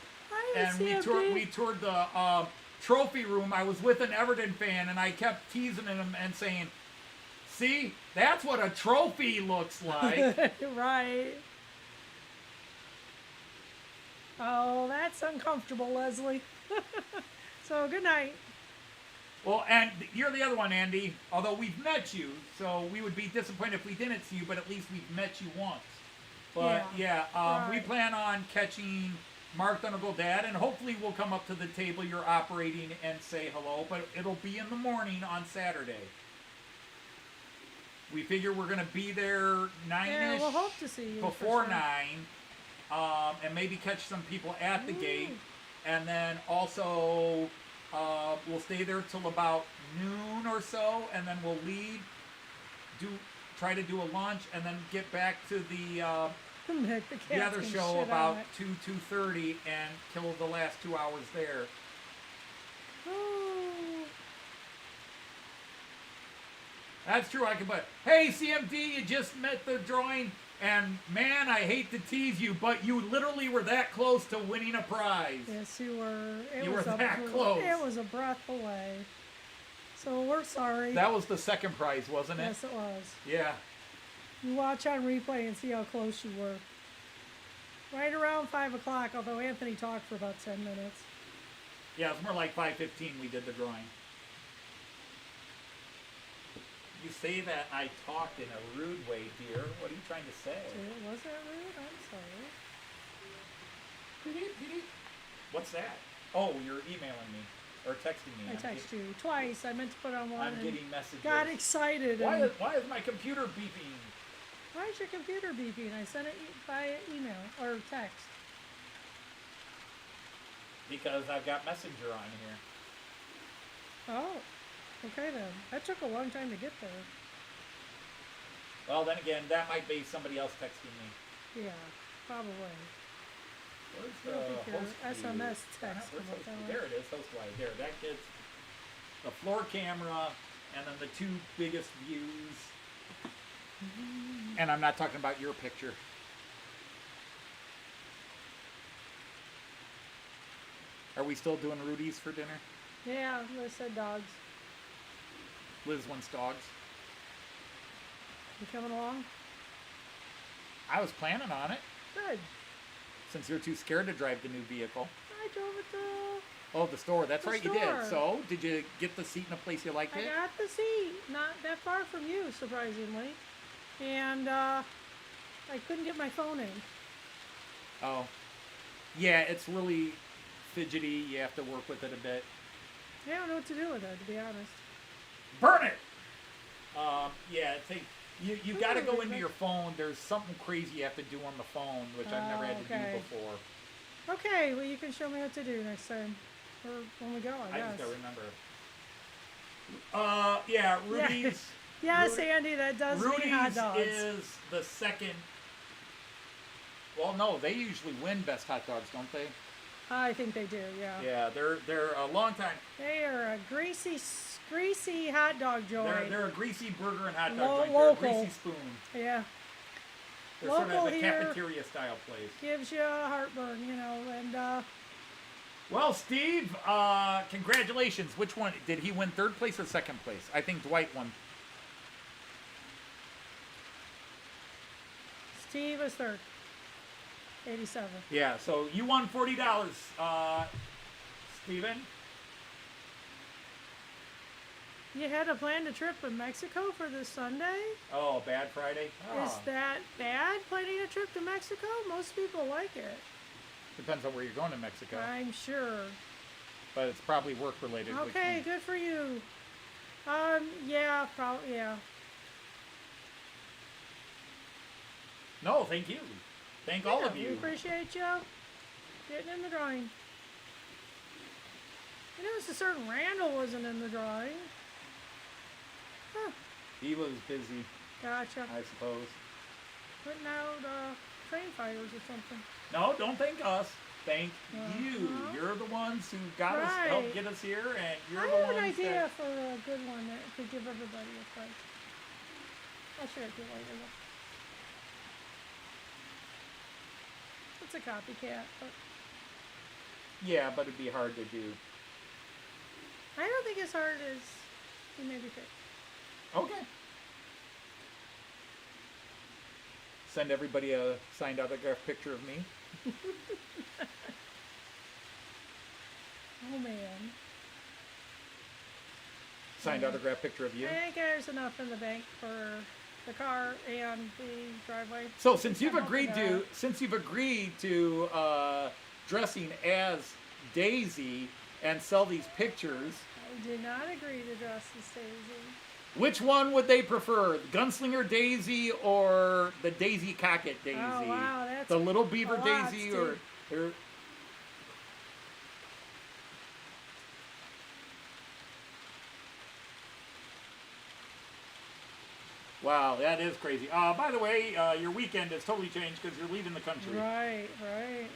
and CFD. we toured the trophy room. I was with an Everton fan, and I kept teasing him and saying, "See, that's what a trophy looks like." Right. Oh, that's uncomfortable, Leslie. So, good night. Well, and you're the other one, Andy. Although we've met you, so we would be disappointed if we didn't see you, but at least we've met you once. But we right. plan on catching Mark Thundergold Dad, and hopefully we'll come up to the table you're operating and say hello, but it'll be in the morning on Saturday. We figure we're going to be there 9-ish. Yeah, we'll hope to see you. Before for sure. 9, and maybe catch some people at the gate. And then also, we'll stay there till about noon or so, and then we'll leave, try to do a lunch, and then get back to the other show about 2:30, and kill the last 2 hours there. Oh. That's true. I can put, hey, CMD, you just met the drawing, and man, I hate to tease you, but you literally were that close to winning a prize. Yes, you were. You were that close. It was a breath away. So we're sorry. That was the second prize, wasn't it? Yes, it was. Yeah. You watch on replay and see how close you were. Right around 5 o'clock, although Anthony talked for about 10 minutes. Yeah, it's more like 5:15 we did the drawing. You say that I talked in a rude way, dear. What are you trying to say? Was that rude? I'm sorry. What's that? Oh, you're emailing me. Or texting me. I texted you twice. I meant to put on one. I'm and getting messages. got excited. Why and is my computer beeping? why is your computer beeping? I sent it by email or text. Because I've got Messenger on here. Oh, okay then. That took a long time to get there. Well, then again, that might be somebody else texting me. Yeah, probably. Where's I don't think your host view? SMS text Where's come up host that view? way. There it is, host wide. There, that gets the floor camera and then the two biggest views. And I'm not talking about your picture. Are we still doing Rudy's for dinner? Yeah, Liz said dogs. Liz wants dogs. You coming along? I was planning on it, Good. since you're too scared to drive the new vehicle. I drove it to. Oh, the store. That's The right, you store. did. So, did you get the seat in a place you liked I it? got the seat, not that far from you, surprisingly, and I couldn't get my phone in. Oh. Yeah, it's really fidgety. You have to work with it a bit. I don't know what to do with it, to be honest. Burn it! Yeah, you got to go into your phone. There's something crazy you have to do on the phone, which I've never had to okay. do before. Okay, well, you can show me what to do next time. Or when we go, I guess. I just got to remember. Yeah, Rudy's. Yes, Andy, that does mean hot Rudy's dogs. is the second. Well, no, they usually win best hot dogs, don't they? I think they do, yeah. Yeah, they're a long time. They are a greasy hot dog joint. They're a greasy burger and hot dog joint. Local. They're a greasy spoon. Yeah. They're sort Local of a here. cafeteria style place. Gives you a heartburn, you know, and Well, Steve, congratulations. Which one? Did he win third place or second place? I think Dwight won. Steve was third. 87. Yeah, so you won $40, Steven. You had a planned a trip to Mexico for this Sunday? Oh, Bad Friday? Oh. Is that bad, planning a trip to Mexico? Most people like it. Depends on where you're going to Mexico. I'm sure. But it's probably work related. Okay, good for you. Yeah, probably, yeah. No, thank you. Thank all of We you. appreciate you getting in the drawing. I noticed a certain Randall wasn't in the drawing. Huh, He was busy, gotcha. I suppose. Putting out train fires or something. No, don't thank us. Thank you. Uh-huh. You're the ones who got us, Right. helped get us here, and you're I the have ones an idea that... for a good one that could give everybody a prize. I'll share it with you later. Though. It's a copycat, but Yeah, but it'd be hard to do. I don't think it's hard as you maybe think. Okay. Send everybody a signed autograph picture of me. Oh man. Signed autograph picture of you. I think there's enough in the bank for the car and the driveway. So since you've agreed to dressing as Daisy and sell these pictures, I did not agree to dress as Daisy. which one would they prefer? The Gunslinger Daisy or the Daisy Cocket Daisy? Oh wow, that's the Little Beaver a lot, Daisy Steve. or Wow, that is crazy. By the way, your weekend has totally changed because you're leaving the country. Right, right.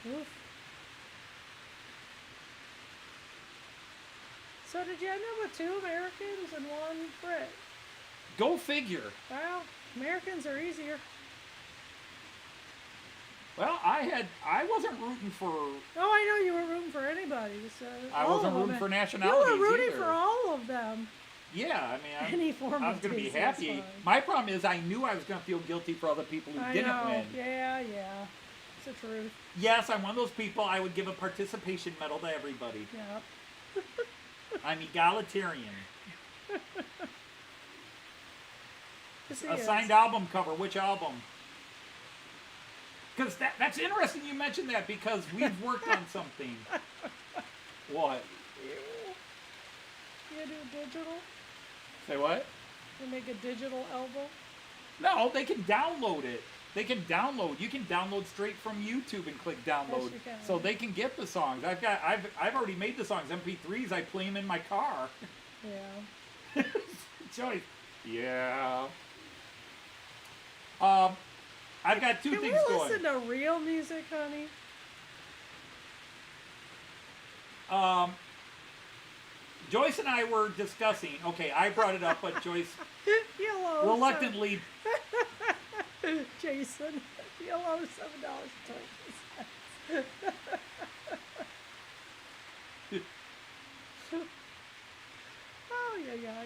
Oof. So did you end up with 2 Americans and 1 Brit? Go figure. Well, Americans are easier. Well, I wasn't rooting for. Oh, I know you were rooting for anybody. So I all wasn't of rooting them. for You nationalities were rooting either. for all of them. Yeah, I mean, Any form I was of going to be Daisy is happy. fine. My problem is I knew I was going to feel guilty for other people who I didn't know. win. Yeah, yeah. It's the truth. Yes, I'm one of those people. I would give a participation medal to everybody. Yeah. I'm egalitarian. Yes, he A is. signed album cover. Which album? Because that's interesting you mentioned that because we've worked on something. What? You do digital? Say what? You make a digital album? No, they can download it. They can download. You can download straight from YouTube and click download, you can. so they can get the songs. I've already made the songs. MP3s. I play them in my car. Yeah. Joyce. Yeah. I've got 2 Can things we going. listen to real music, honey? Joyce and I were discussing. Okay, I brought it up, but Joyce Yellow. reluctantly. Jason. Yellow $7.20. Oh, yeah, yeah.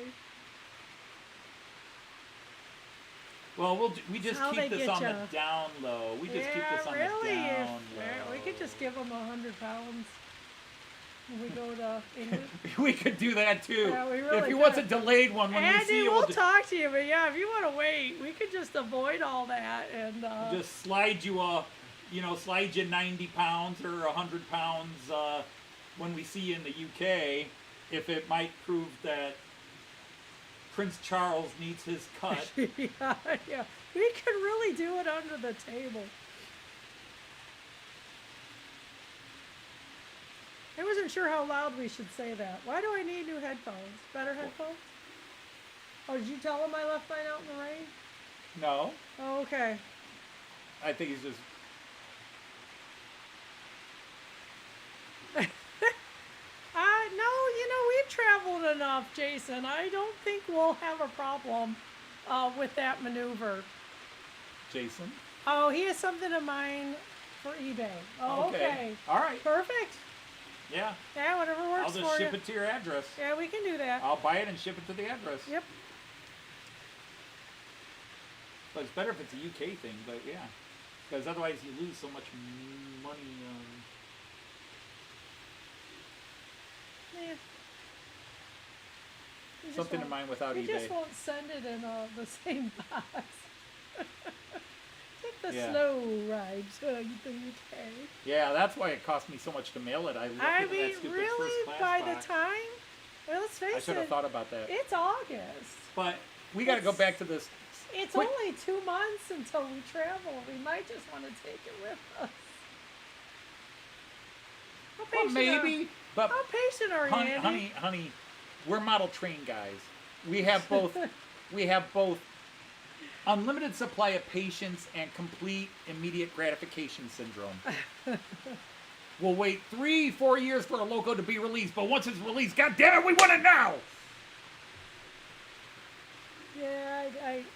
Well, we just How they keep this get on the ya. down low. We just keep this on really. the down We low. could just give them 100 pounds when we go to England. We could do that too. Yeah, we really if he wants a could. delayed one, when we see Andy, you, we'll talk to you, but yeah, if you want to wait, we could just avoid all that and just slide you slide you 90 pounds or 100 pounds when we see you in the UK, if it might prove that Prince Charles needs his cut. yeah, yeah. We could really do it under the table. I wasn't sure how loud we should say that. Why do I need new headphones? Better headphones? Oh, did you tell him I left mine out in the rain? No, Oh, okay. I think he's just. No, we've traveled enough, Jason. I don't think we'll have a problem with that maneuver. Jason. Oh, he has something in mind for eBay. Oh, okay. All right. Perfect. Yeah. Yeah, whatever works I'll just for ship you. it to your address. Yeah, we can do that. I'll buy it and ship it to the address. Yep. But it's better if it's a UK thing, but yeah. Because otherwise you lose so much money. Yeah. We just Something in won't- mind without we eBay. just won't send it in the same box. Take the Yeah. slow ride to the UK. Yeah, that's why it cost me so much to mail it. I left I it in mean, that stupid really, first class by box. the time, well, let's face I should have it, thought about that. it's August. But we got to go It's- back to this. It's Quick- only 2 months until we travel. We might just want to take it with us. How Well, patient maybe, but How patient are you, Andy? honey, we're model train guys. We have both. We have both unlimited supply of patience and complete immediate gratification syndrome. We'll wait 3-4 years for a loco to be released, but once it's released, God damn it, we want it now. Yeah,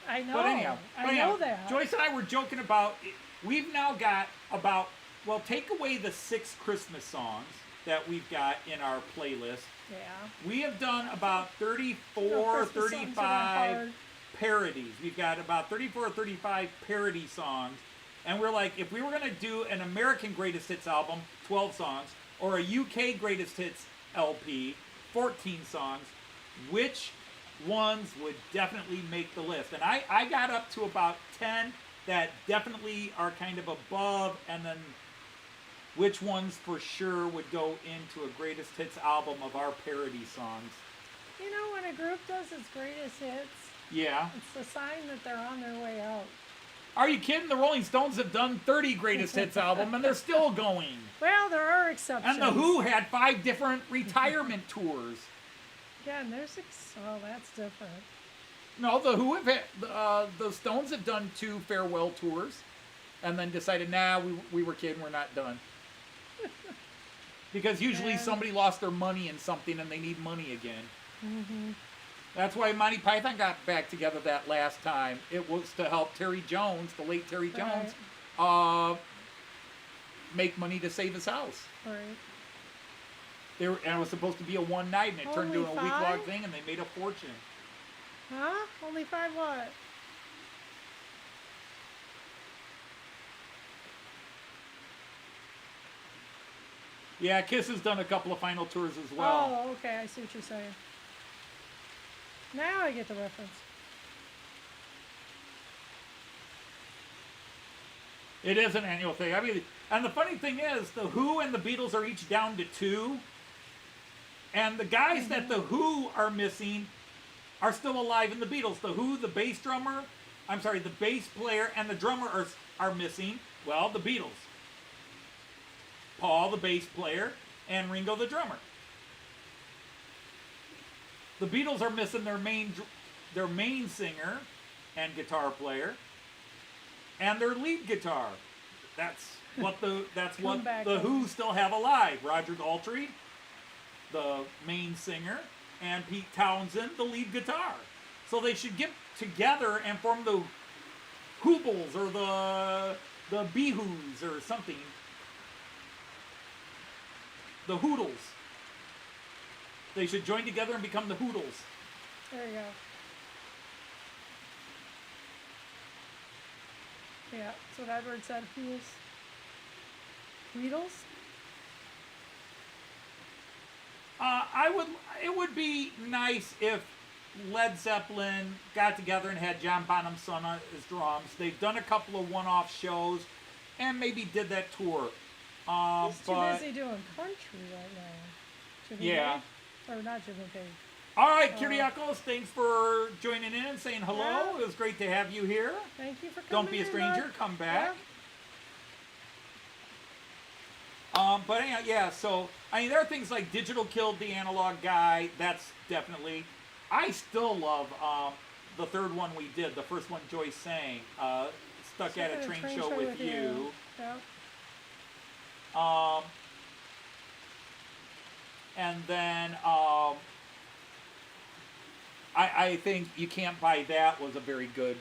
I know. But anyhow, I know that. Joyce and I were joking about. We've now got about well, take away the 6 Christmas songs that we've got in our playlist. Yeah. We have done about 34, Christmas songs are 35 hard. parodies. We've got about 34 or 35 parody songs. And we're like, if we were going to do an American Greatest Hits album, 12 songs, or a UK Greatest Hits LP, 14 songs, which ones would definitely make the list? And I got up to about 10 that definitely are kind of above, and then which ones for sure would go into a Greatest Hits album of our parody songs. You know, when a group does its greatest hits, Yeah. it's a sign that they're on their way out. Are you kidding? The Rolling Stones have done 30 Greatest Hits album, and they're still going. Well, there are exceptions. And The Who had 5 different retirement tours. Yeah, and there's oh, that's different. No, the Who have had, the Stones have done 2 farewell tours, and then decided, nah, we were kidding, we're not done. Because usually Yeah. somebody lost their money in something, and they need money again. Mm-hmm. That's why Monty Python got back together that last time. It was to help Terry Jones, the late Terry Jones, make money to save his house. Right. And it was supposed to be a one night, and it turned into a Only week-long 5? thing, and they made a fortune. Huh? Only 5 what? Yeah, Kiss has done a couple of final tours as well. Oh, okay. I see what you're saying. Now I get the reference. It is an annual thing. I mean, and the funny thing is, the Who and the Beatles are each down to 2. And the guys that the Who are missing are still alive in the Beatles. The Who, the bass player, and the drummer are missing. Well, the Beatles. Paul, the bass player, and Ringo, the drummer. The Beatles are missing their main singer and guitar player, and their lead guitar. That's what the Who still have alive. Roger Daltrey, the main singer, and Pete Townsend, the lead guitar. So they should get together and form the Hoobles or the Behoos or something. The Hoodles. They should join together and become the Hoodles. There you go. Yeah, that's what Edward said. Who's Beatles? It would be nice if Led Zeppelin got together and had John Bonham's son on his drums. They've done a couple of one-off shows and maybe did that tour. He's too busy doing country right now. Jimmy Yeah. Page? Or not Jimmy Page. All right, Kyriakos, thanks for joining in and saying hello. Yeah. It was great to have you here. Thank you for coming. Don't be a in, stranger. bud. Come back. But anyhow, yeah, so, I mean, there are things like Digital killed the analog guy. That's definitely... I still love the third one we did, the first one Joyce sang, Stuck at a Train Show with You. Yeah. And then I think You Can't Buy That was a very good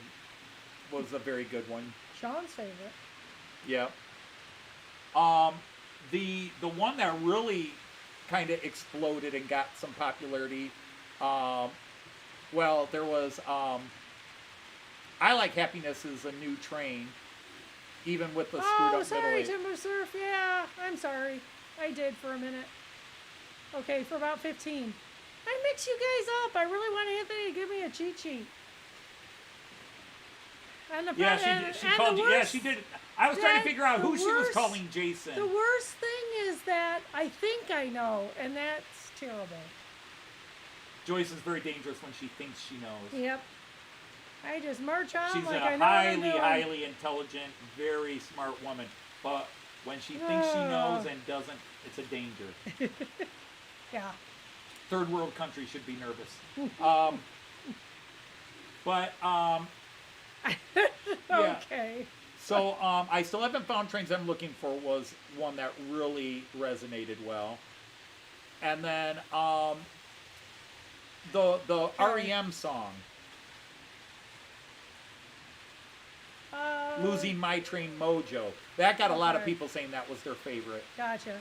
one. Sean's favorite. Yeah. The one that really kind of exploded and got some popularity. Well, there was I Like Happiness Is a New Train, even with the screwed up sorry, middle. Timber Surf. Yeah, I'm sorry. I did for a minute. Okay, for about 15. I mix you guys up. I really want Anthony to give me a cheat sheet. And the Yeah, she called you. Yeah, she did. I was trying to figure out who she was calling Jason. The worst thing is that I think I know, and that's terrible. Joyce is very dangerous when she thinks she knows. Yep. I just march on She's like a I know what I'm doing. highly intelligent, very smart woman. But when she thinks she knows and doesn't, it's a danger. Yeah. Third world country should be nervous. Yeah. Okay. So I still haven't found Trains I'm Looking For was one that really resonated well. And then the REM song. Losing My Train Mojo. That got a lot of Okay. people saying that was their favorite. Gotcha.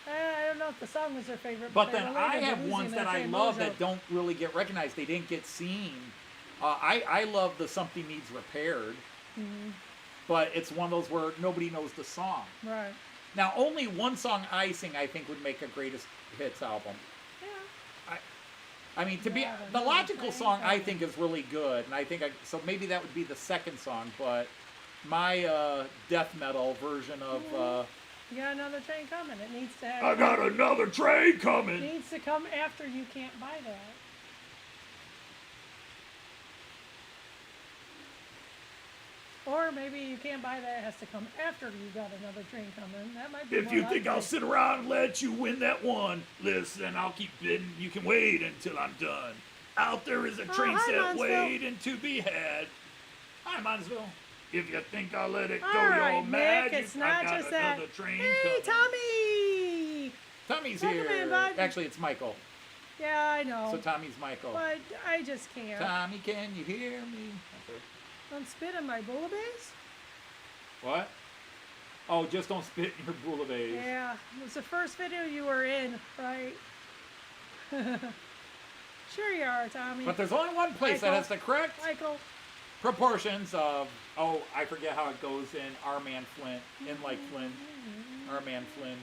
I don't know if the song was their favorite. But they then related I to have Losing ones My that I Train love Mojo. that don't really get recognized. They didn't get seen. I love the Something Needs Repaired. But it's one of those where nobody knows the song. Right. Now, only one song I sing I think would make a greatest hits album. Yeah. I mean, to be Yeah, the but logical no, song I okay. think is really good, and I think so maybe that would be the second song. But my death metal version of You got another train coming. It needs to have. I got another train It coming. needs to come after you can't buy that. Or maybe you can't buy that. It has to come after you got another train coming. That might be If more you think I'll likely. sit around and let you win that one, listen, I'll keep bidding. You can wait until I'm done. Out there is a train hi, set Monsville. waiting to be had. Hi, Monsville. If you think I'll let it go, All you're right, mad. Nick, it's I not got just that. another train Hey, coming. Tommy! Tommy's Welcome here. in, bud. Actually, it's Michael. Yeah, I know. So Tommy's Michael. But I just can't. Tommy, can you hear me? Okay. Don't spit in my bouillabaisse? What? Oh, just don't spit in your bouillabaisse. Yeah, it was the first video you were in, right? Sure you are, Tommy. But there's only one place that Michael. has the correct Michael. proportions of, I forget how it goes in Our Man Flynn, in like Flynn, Our Man Flynn,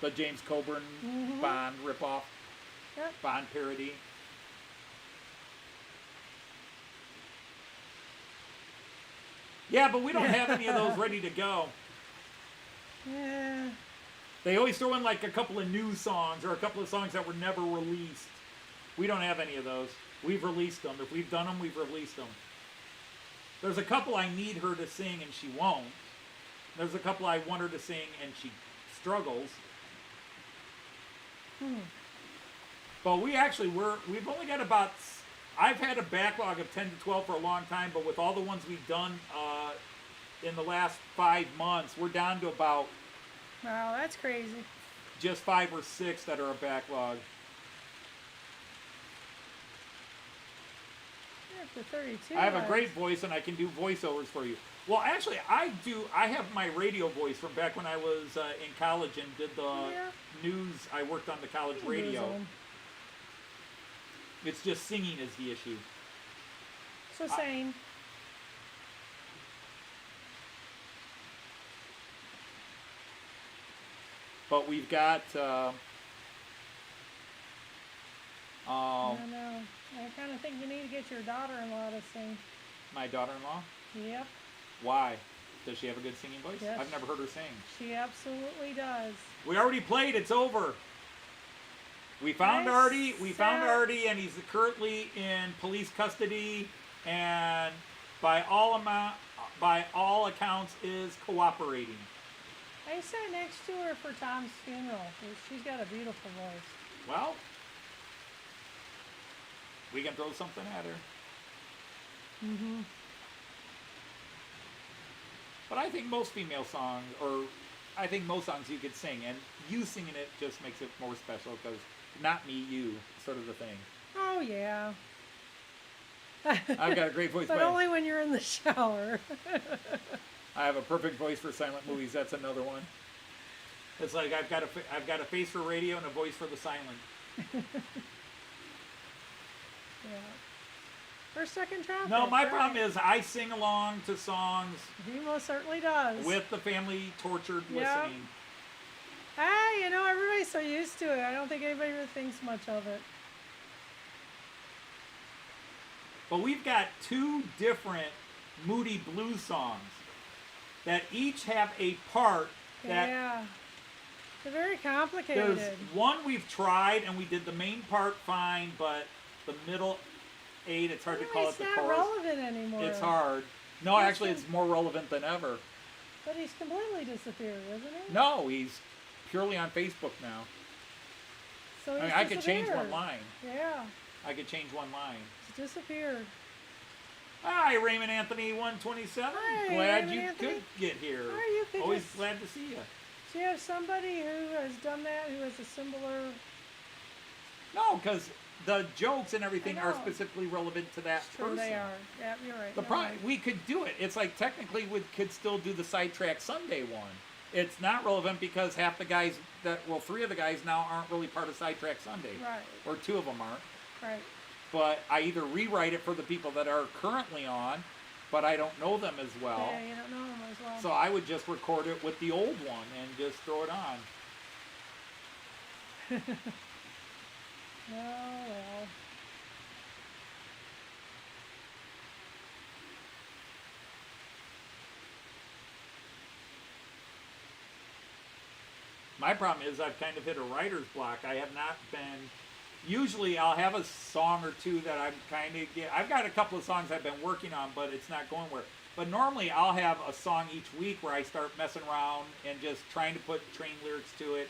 the James Coburn Bond ripoff, Yep. Bond parody. Yeah, but we don't have any of those ready to go. Yeah. They always throw in like a couple of new songs or a couple of songs that were never released. We don't have any of those. We've released them. If we've done them, we've released them. There's a couple I need her to sing and she won't. There's a couple I want her to sing and she struggles. But we've only got about, I've had a backlog of 10 to 12 for a long time, but with all the ones we've done in the last 5 months, we're down to about Wow, that's crazy. just 5 or 6 that are a backlog. You're up to 32. I have a left. great voice and I can do voiceovers for you. Well, actually, I have my radio voice from back when I was in college and did the Yeah. news. I worked on the college radio. Lose 'em. It's just singing is the issue. So same. But we've got, I don't know. I kind of think you need to get your daughter-in-law to sing. my daughter-in-law. Yep, Why? Does she have a good singing voice? Yes. I've never heard her sing. she absolutely does. We already played. It's over. We found Nice. Artie. We found Sad. Artie, and he's currently in police custody, and by all accounts, is cooperating. I sat next to her for Tom's funeral. She's got a beautiful voice. Well, we can throw something at her. Mm-hmm. But I think most female songs, or I think most songs you could sing, and you singing it just makes it more special because not me, you, sort of the thing. Oh, yeah. I've got a great voice, But but only when you're in the shower. I have a perfect voice for silent movies. That's another one. It's like I've got a face for radio and a voice for the silent. Yeah. First, second trumpet. No, my right. problem is I sing along to songs He most certainly does. with the family tortured Yeah. listening. Hey, everybody's so used to it. I don't think anybody really thinks much of it. But we've got 2 different Moody Blues songs that each have a part that Yeah. They're very complicated. there's one we've tried and we did the main part fine, but the middle 8, it's hard to call it It's the not chorus. relevant anymore. It's hard. No, He's actually, been- it's more relevant than ever. But he's completely disappeared, isn't he? No, he's purely on Facebook now. So I he's mean, I could change one disappeared. line. Yeah, I could change one line. he's disappeared. Hi, Raymond Anthony 127. Hi, Glad Raymond you Anthony. could get here. Hi, you could Always just- glad to see you. Do you have somebody who has done that, who has a similar... No, because the jokes and everything I are know. specifically relevant to that True, person. they are. Yeah, you're right. The you're problem, right. we could do it. It's like technically we could still do the sidetrack Sunday one. It's not relevant because half the guys three of the guys now aren't really part of Sidetrack Sunday. Right. Or two of them aren't. Right. But I either rewrite it for the people that are currently on, but I don't know them as well. Yeah, you don't know them as well. So I would just record it with the old one and just throw it on. Oh, well. My problem is I've kind of hit a writer's block. I have not been. Usually I'll have a song or two that I'm kind of I've got a couple of songs I've been working on, but it's not going where. But normally I'll have a song each week where I start messing around and just trying to put train lyrics to it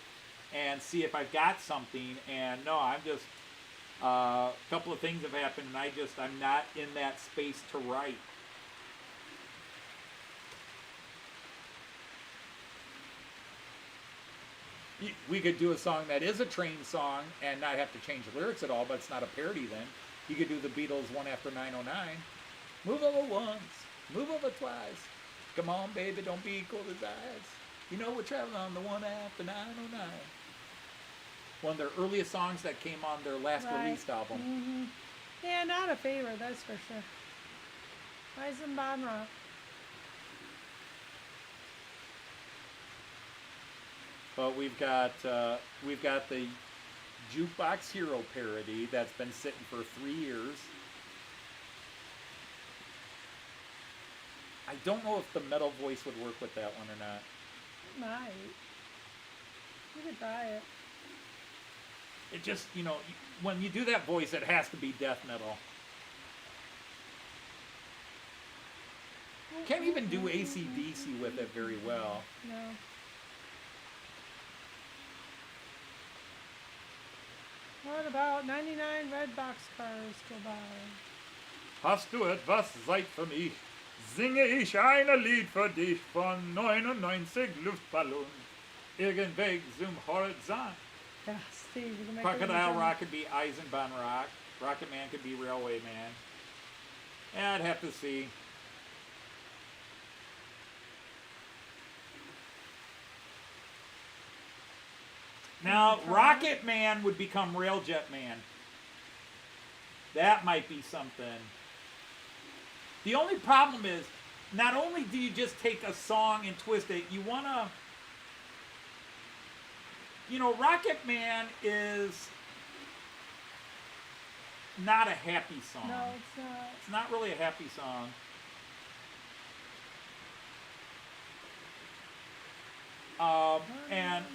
and see if I've got something. And no, I'm just a couple of things have happened, and I'm not in that space to write. We could do a song that is a train song and not have to change the lyrics at all, but it's not a parody then. You could do the Beatles One After 909. Move over once, move over twice. Come on, baby, don't be cold as ice. You know we're traveling on the One After 909. One of their earliest songs that came on their last released album. Mm-hmm. Yeah, not a favorite, that's for sure. Eisenbahnrock. But we've got the Jukebox Hero parody that's been sitting for 3 years. I don't know if the metal voice would work with that one or not. It might. You could try it. It just, when you do that voice, it has to be death metal. Can't even do AC/DC with it very well. No. What about 99 red box cars go by? Hast du etwas Zeit für mich? Singe ich ein Lied für dich von 99 Luftballons. Irgendweg zum Horizont. Yeah, Steve, you can make Crocodile Rock could be Eisenbahn Rock. Rocket Man could be Railway Man. Yeah, I'd have to see. Now, Rocket Man would become Railjet Man. That might be something. The only problem is, not only do you just take a song and twist it, you want to... Rocket Man is not a happy song. No, it's not. It's not really a happy song. And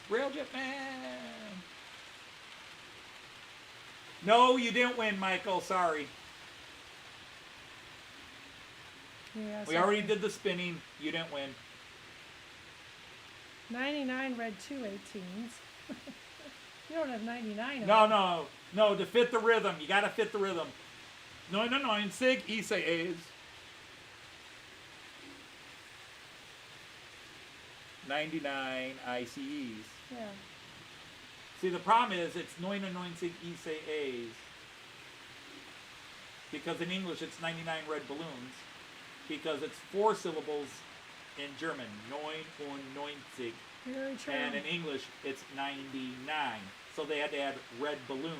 Railjet Man. No, you didn't win, Michael. Sorry. Yeah, We already did the spinning. You didn't win. 99 red 218s. You don't have 99 of No, them. no. To fit the rhythm. You got to fit the rhythm. 99 ECAs. 99 ICEs. Yeah. See, the problem is it's 99 ECAs. Because in English it's 99 red balloons. Because it's 4 syllables in German. 99. Very true. And in English it's 99. So they had to add red balloons.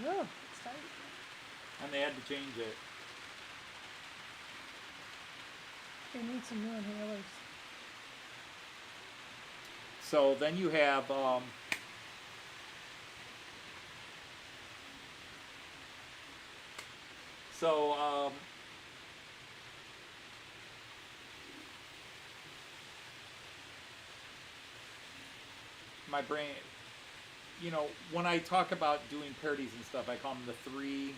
Oh, it's tight. And they had to change it. They need some new inhalers. So then you have my brain, when I talk about doing parodies and stuff, I call them the three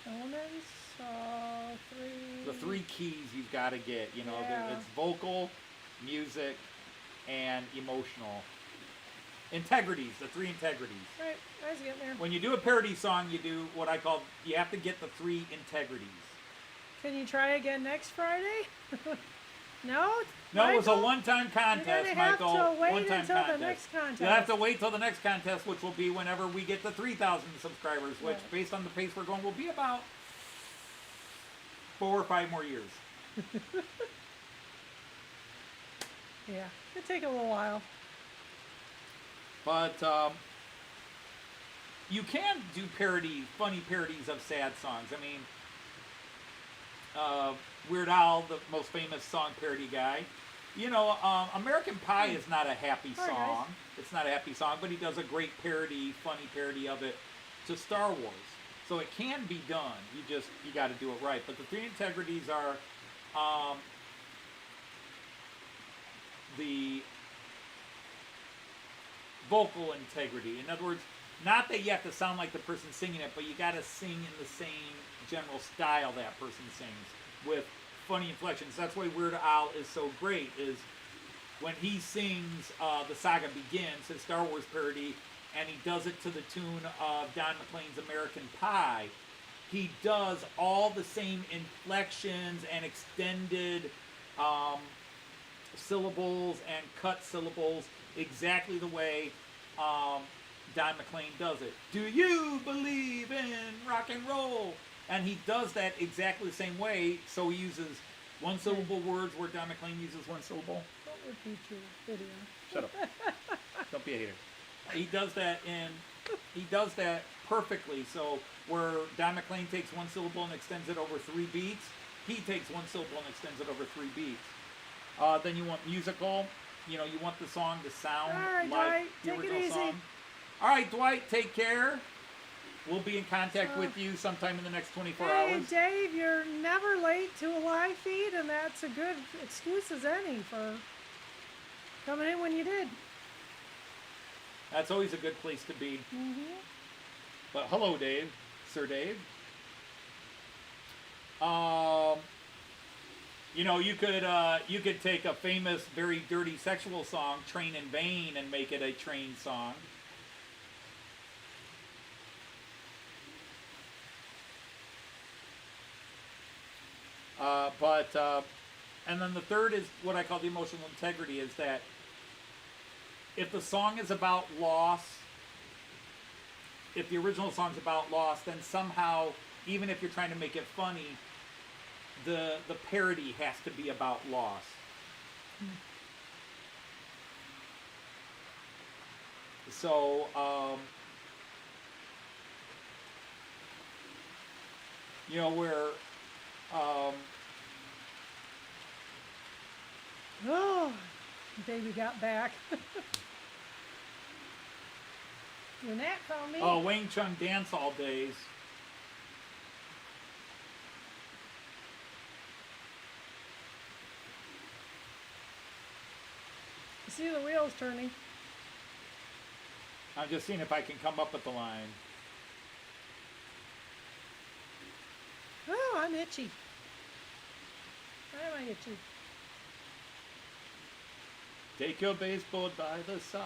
Elements, the three keys you've got to get. Yeah. It's vocal, music, and emotional. Integrities, the 3 integrities. Right, I was getting there. When you do a parody song, you do what I call, you have to get the 3 integrities. Can you try again next Friday? No? No, it was a Michael? one-time contest, You're gonna have Michael. to wait One-time until contest. the next contest. You'll have to wait till the next contest, which will be whenever we get to 3,000 subscribers, which, Right. based on the pace we're going, will be about 4 or 5 more years. Yeah, it'll take a little while. But you can do funny parodies of sad songs. I mean, Weird Al, the most famous song parody guy. You know, American Pie is not a happy Hi, song. guys. It's not a happy song, but he does a great parody, funny parody of it to Star Wars. So it can be done. You got to do it right. But the 3 integrities are the vocal integrity. In other words, not that you have to sound like the person singing it, but you got to sing in the same general style that person sings with funny inflections. That's why Weird Al is so great, is when he sings The Saga Begins, his Star Wars parody, and he does it to the tune of Don McLean's American Pie, he does all the same inflections and extended syllables and cut syllables exactly the way Don McLean does it. Do you believe in rock and roll? And he does that exactly the same way, so he uses one syllable words where Don McLean uses one syllable. Don't repeat your video. Shut up. Don't be a hater. He does that perfectly. So where Don McLean takes one syllable and extends it over 3 beats, he takes one syllable and extends it over 3 beats. Then you want musical. You know, you want the song to sound All right, like Dwight, the take it original easy. song. All right, Dwight, take care. We'll be in contact with you sometime in the next 24 Hey, hours. Dave, you're never late to a live feed, and that's a good excuse as any for coming in when you did. That's always a good place to be. Mm-hmm. But hello, Dave, Sir Dave. You know, you could take a famous, very dirty sexual song, "Train in Vain," and make it a train song. And then the third is what I call the emotional integrity, is that if the song is about loss, if the original song's about loss, then somehow, even if you're trying to make it funny, the parody has to be about loss. So, you know, where, Oh, baby got back. When that found me. oh, Wang Chung dance all days. See the wheels turning. I'm just seeing if I can come up with the line. Oh, I'm itchy. Why am I itchy? Take your baseboard by the side.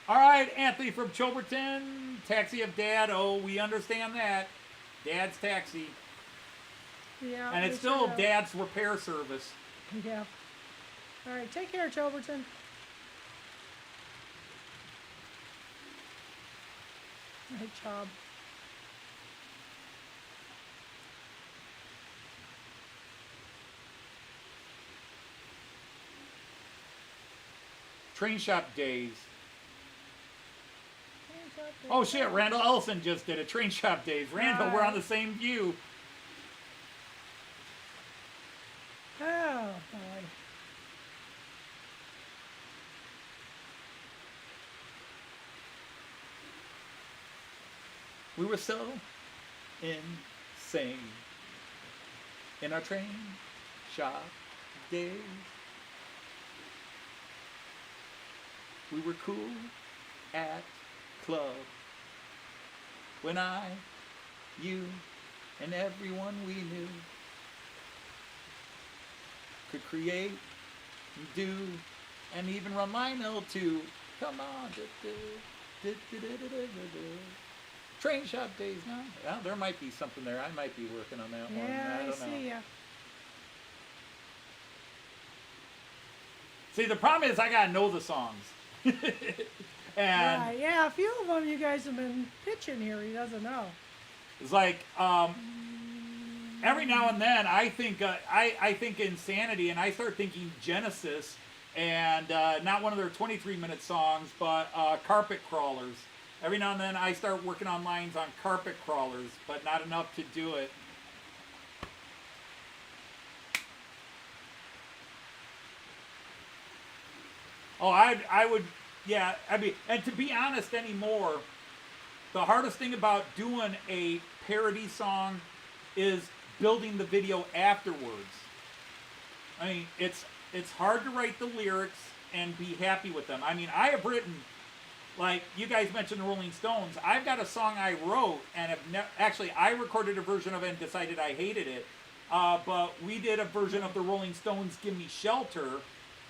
All right, Anthony from Chilberton, taxi of Dad. Oh, we understand that. Dad's taxi. Yeah. And we it's still sure do. Dad's repair service. Yeah. All right, take care, Chilberton. Good job. Train shop days. Oh shit, Randall Ellison just did it. Train shop days. Randall, we're on the same view. Oh, boy. We were so insane in our train shop days. We were cool at club when I, you, and everyone we knew could create and do and even run line L2. Come on, do. Train shop days now. Well, there might be something there. I might be working on that one. Yeah, I I don't know. see ya. See, the problem is I gotta know the songs. And Right, yeah, a few of them you guys have been pitching here. He doesn't know. it's like every now and then I think I think Insanity, and I start thinking Genesis, and not one of their 23-minute songs, but Carpet Crawlers. Every now and then I start working on lines on Carpet Crawlers, but not enough to do it. Oh, I would, yeah, I mean, and to be honest anymore, the hardest thing about doing a parody song is building the video afterwards. I mean, it's hard to write the lyrics and be happy with them. I mean, I have written, like you guys mentioned the Rolling Stones, I've got a song I wrote and have actually I recorded a version of it and decided I hated it. But we did a version of the Rolling Stones' "Give Me Shelter"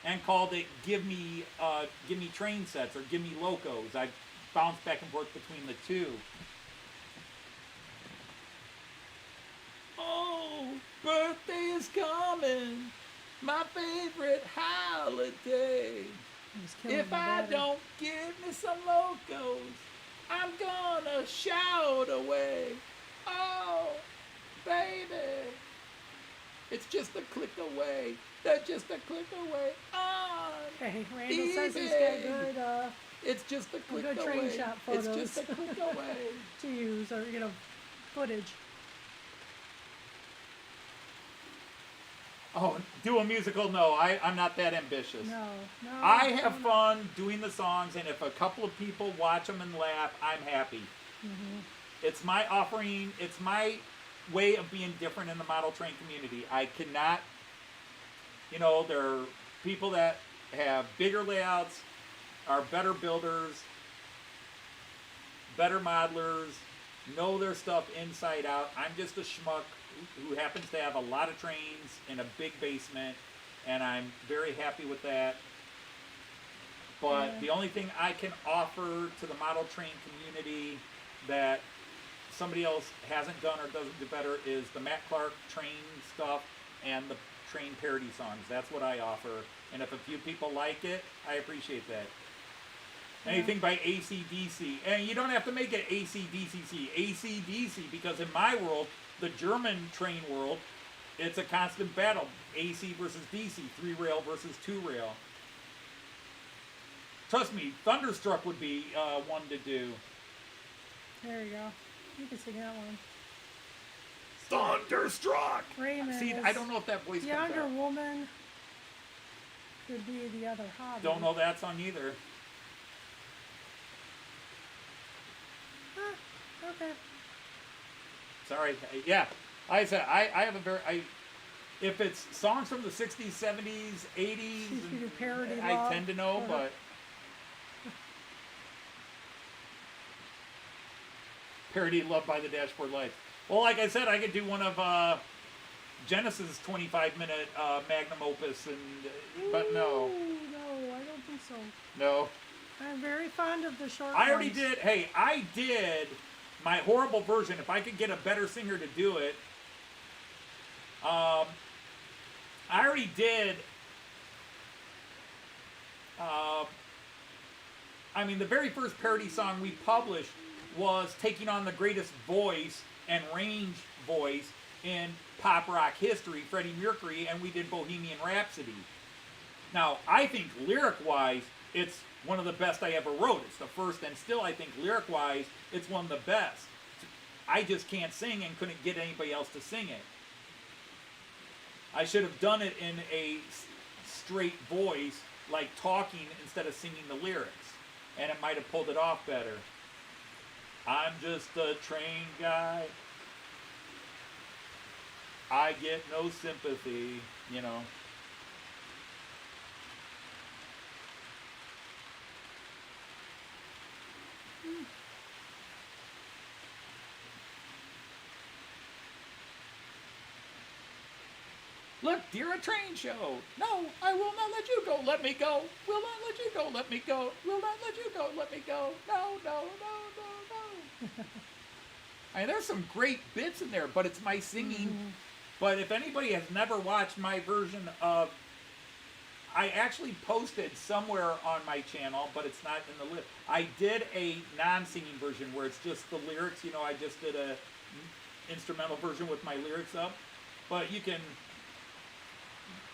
and called it "Give Me Train Sets" or "Give Me Locos." I bounced back and forth between the two. Oh, birthday is coming, my favorite holiday. He's killing If my I daddy. don't give me some locos, I'm gonna shout away. Oh, baby, it's just a click away. They're just a click away. On. Okay, Randall says he's eBay. got good It's just a click good away. train shop It's photos. just a click away. to use or footage. Oh, do a musical? No, I'm not that ambitious. No. I have fun doing the songs, and if a couple of people watch them and laugh, I'm happy. It's my offering, it's my way of being different in the model train community. I cannot, there are people that have bigger layouts, are better builders, better modelers, know their stuff inside out. I'm just a schmuck who happens to have a lot of trains in a big basement, and I'm very happy with that. But the only thing I can offer to the model train community that somebody else hasn't done or doesn't do better is the Matt Clark train stuff and the train parody songs. That's what I offer. And if a few people like it, I appreciate that. Anything by AC/DC. And you don't have to make it AC/DC, AC/DC, because in my world, the German train world, it's a constant battle. AC versus DC, 3-rail versus 2-rail. Trust me, Thunderstruck would be one to do. There you go. You can sing that one. Thunderstruck! Raymond See, is I don't know if that voice comes Younger out. Woman could be the other hobby. Don't know that song either. Okay. Sorry. Yeah. I said I have a very if it's songs from the 60s, 70s, 80s, You do parody I love. tend to know, but parody "Love by the Dashboard Lights." Well, like I said, I could do one of Genesis' 25-minute magnum opus, but no, No, I don't think so. no. I'm very fond of the short I already ones. did. Hey, I did my horrible version. If I could get a better singer to do it, I already did. I mean, the very first parody song we published was taking on the greatest voice and range voice in pop rock history, Freddie Mercury, and we did Bohemian Rhapsody. Now, I think lyric-wise, it's one of the best I ever wrote. It's the first, and still I think lyric-wise, it's one of the best. I just can't sing and couldn't get anybody else to sing it. I should have done it in a straight voice, like talking instead of singing the lyrics, and it might have pulled it off better. I'm just a train guy. I get no sympathy, Look, dear, a train show. No, I will not let you go. Let me go. Will not let you go. Let me go. Will not let you go. Let me go. No, no, no, no, no. I mean, there's some great bits in there, but it's my singing. But if anybody has never watched my version of, I actually posted somewhere on my channel, but it's not in the list. I did a non-singing version where it's just the lyrics. You know, I just did a instrumental version with my lyrics up. But you can,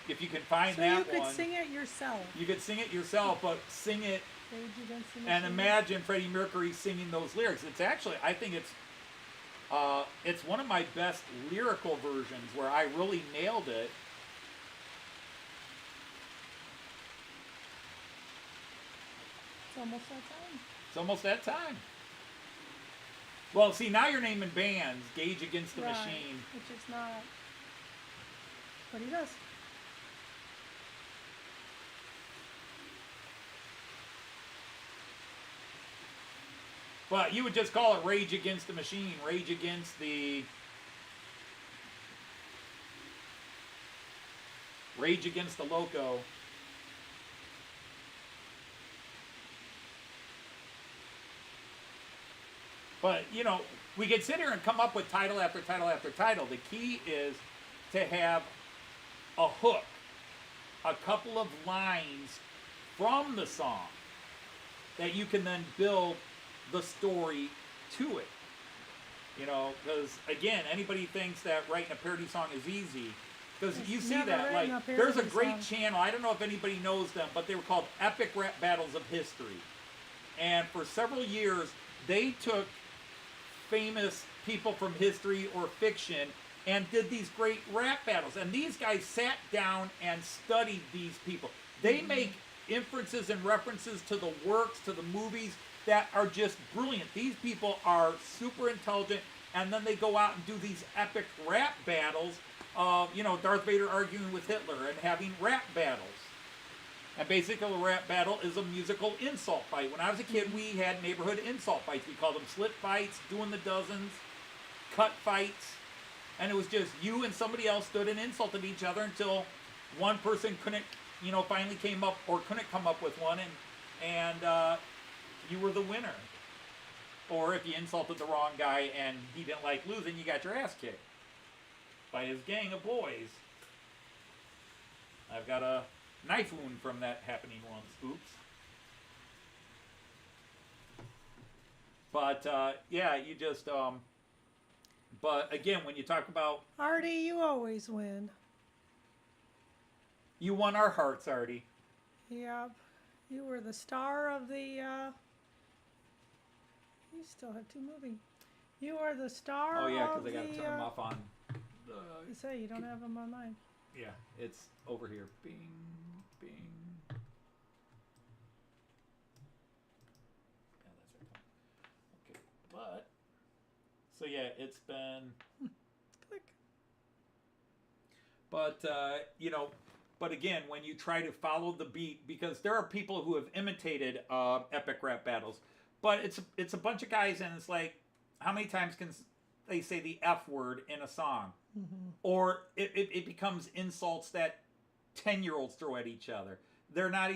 if you can find So that you could one, sing it yourself. you could sing it yourself, but sing it Rage Against the and Machine. imagine Freddie Mercury singing those lyrics. It's actually, I think it's one of my best lyrical versions where I really nailed it. It's almost that time. It's almost that time. Well, see, now you're naming bands. Gage Against the Machine. Which is not. But he does. But you would just call it Rage Against the Machine. Rage Against the... Rage Against the Loco. But, you know, we could sit here and come up with title after title after title. The key is to have a hook, a couple of lines from the song that you can then build the story to it. You know, because, again, anybody thinks that writing a parody song is easy. Because you see never that, written like, a there's a parody great song. channel, I don't know if anybody knows them, but they were called Epic Rap Battles of History. And for several years, they took famous people from history or fiction and did these great rap battles. And these guys sat down and studied these people. They make inferences and references to the works, to the movies that are just brilliant. These people are super intelligent, and then they go out and do these epic rap battles of, you know, Darth Vader arguing with Hitler and having rap battles. And basically a rap battle is a musical insult fight. When I was a kid, we had neighborhood insult fights. We called them slit fights, doing the dozens, cut fights. And it was just you and somebody else stood and insulted each other until one person couldn't, you know, finally came up or couldn't come up with one, and you were the winner. Or if you insulted the wrong guy and he didn't like losing, you got your ass kicked by his gang of boys. I've got a knife wound from that happening once. Oops. But, yeah, you just, but again, when you talk about... Artie, you always win. You won our hearts, Artie. Yep. You were the star of the, You still have two moving. You are the star Oh, yeah, of because I got to turn them off on... You say you don't have them on mine. Yeah, it's over here. Bing, bing. Yeah, that's it. Okay, but... So, yeah, it's been... Click. But, you know, but again, when you try to follow the beat, because there are people who have imitated epic rap battles, but it's a bunch of guys, and it's like, how many times can they say the F word in a song? Mm-hmm. Or it becomes insults that 10-year-olds throw at each other. They're not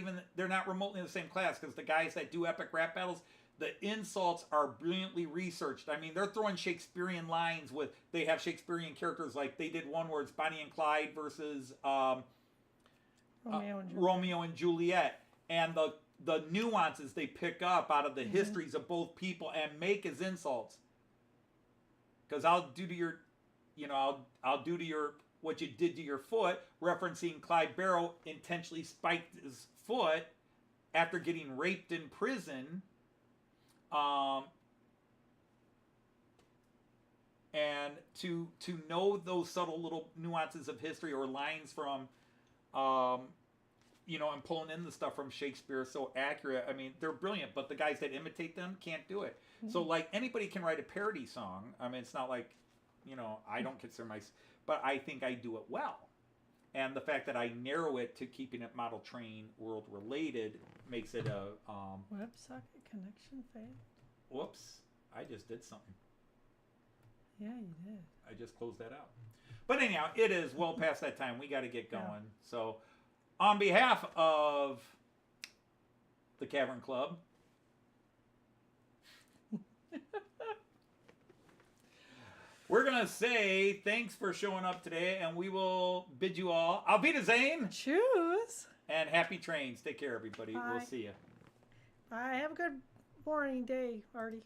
remotely in the same class, because the guys that do epic rap battles, the insults are brilliantly researched. I mean, they're throwing Shakespearean lines with, they have Shakespearean characters, like they did one where it's Bonnie and Clyde versus Romeo and Juliet. And the nuances they pick up out of the histories of both people and make as insults. Because I'll do to your, you know, I'll do to your, what you did to your foot, referencing Clyde Barrow intentionally spiked his foot after getting raped in prison. And to know those subtle little nuances of history or lines from, you know, and pulling in the stuff from Shakespeare so accurate. I mean, they're brilliant, but the guys that imitate them can't do it. Mm-hmm. So, like, anybody can write a parody song. I mean, it's not like, you know, I don't consider but I think I do it well. And the fact that I narrow it to keeping it model train world related makes it a, WebSocket connection failed. Whoops, I just did something. Yeah, you did. I just closed that out. But anyhow, it is well past that time. We got to get going. Yeah. So, on behalf of the Cavern Club, we're going to say thanks for showing up today, and we will bid you all Auf Wiedersehen Choose. and happy trains. Take care, everybody. Bye. We'll see you. Bye. Have a good morning, day, Artie.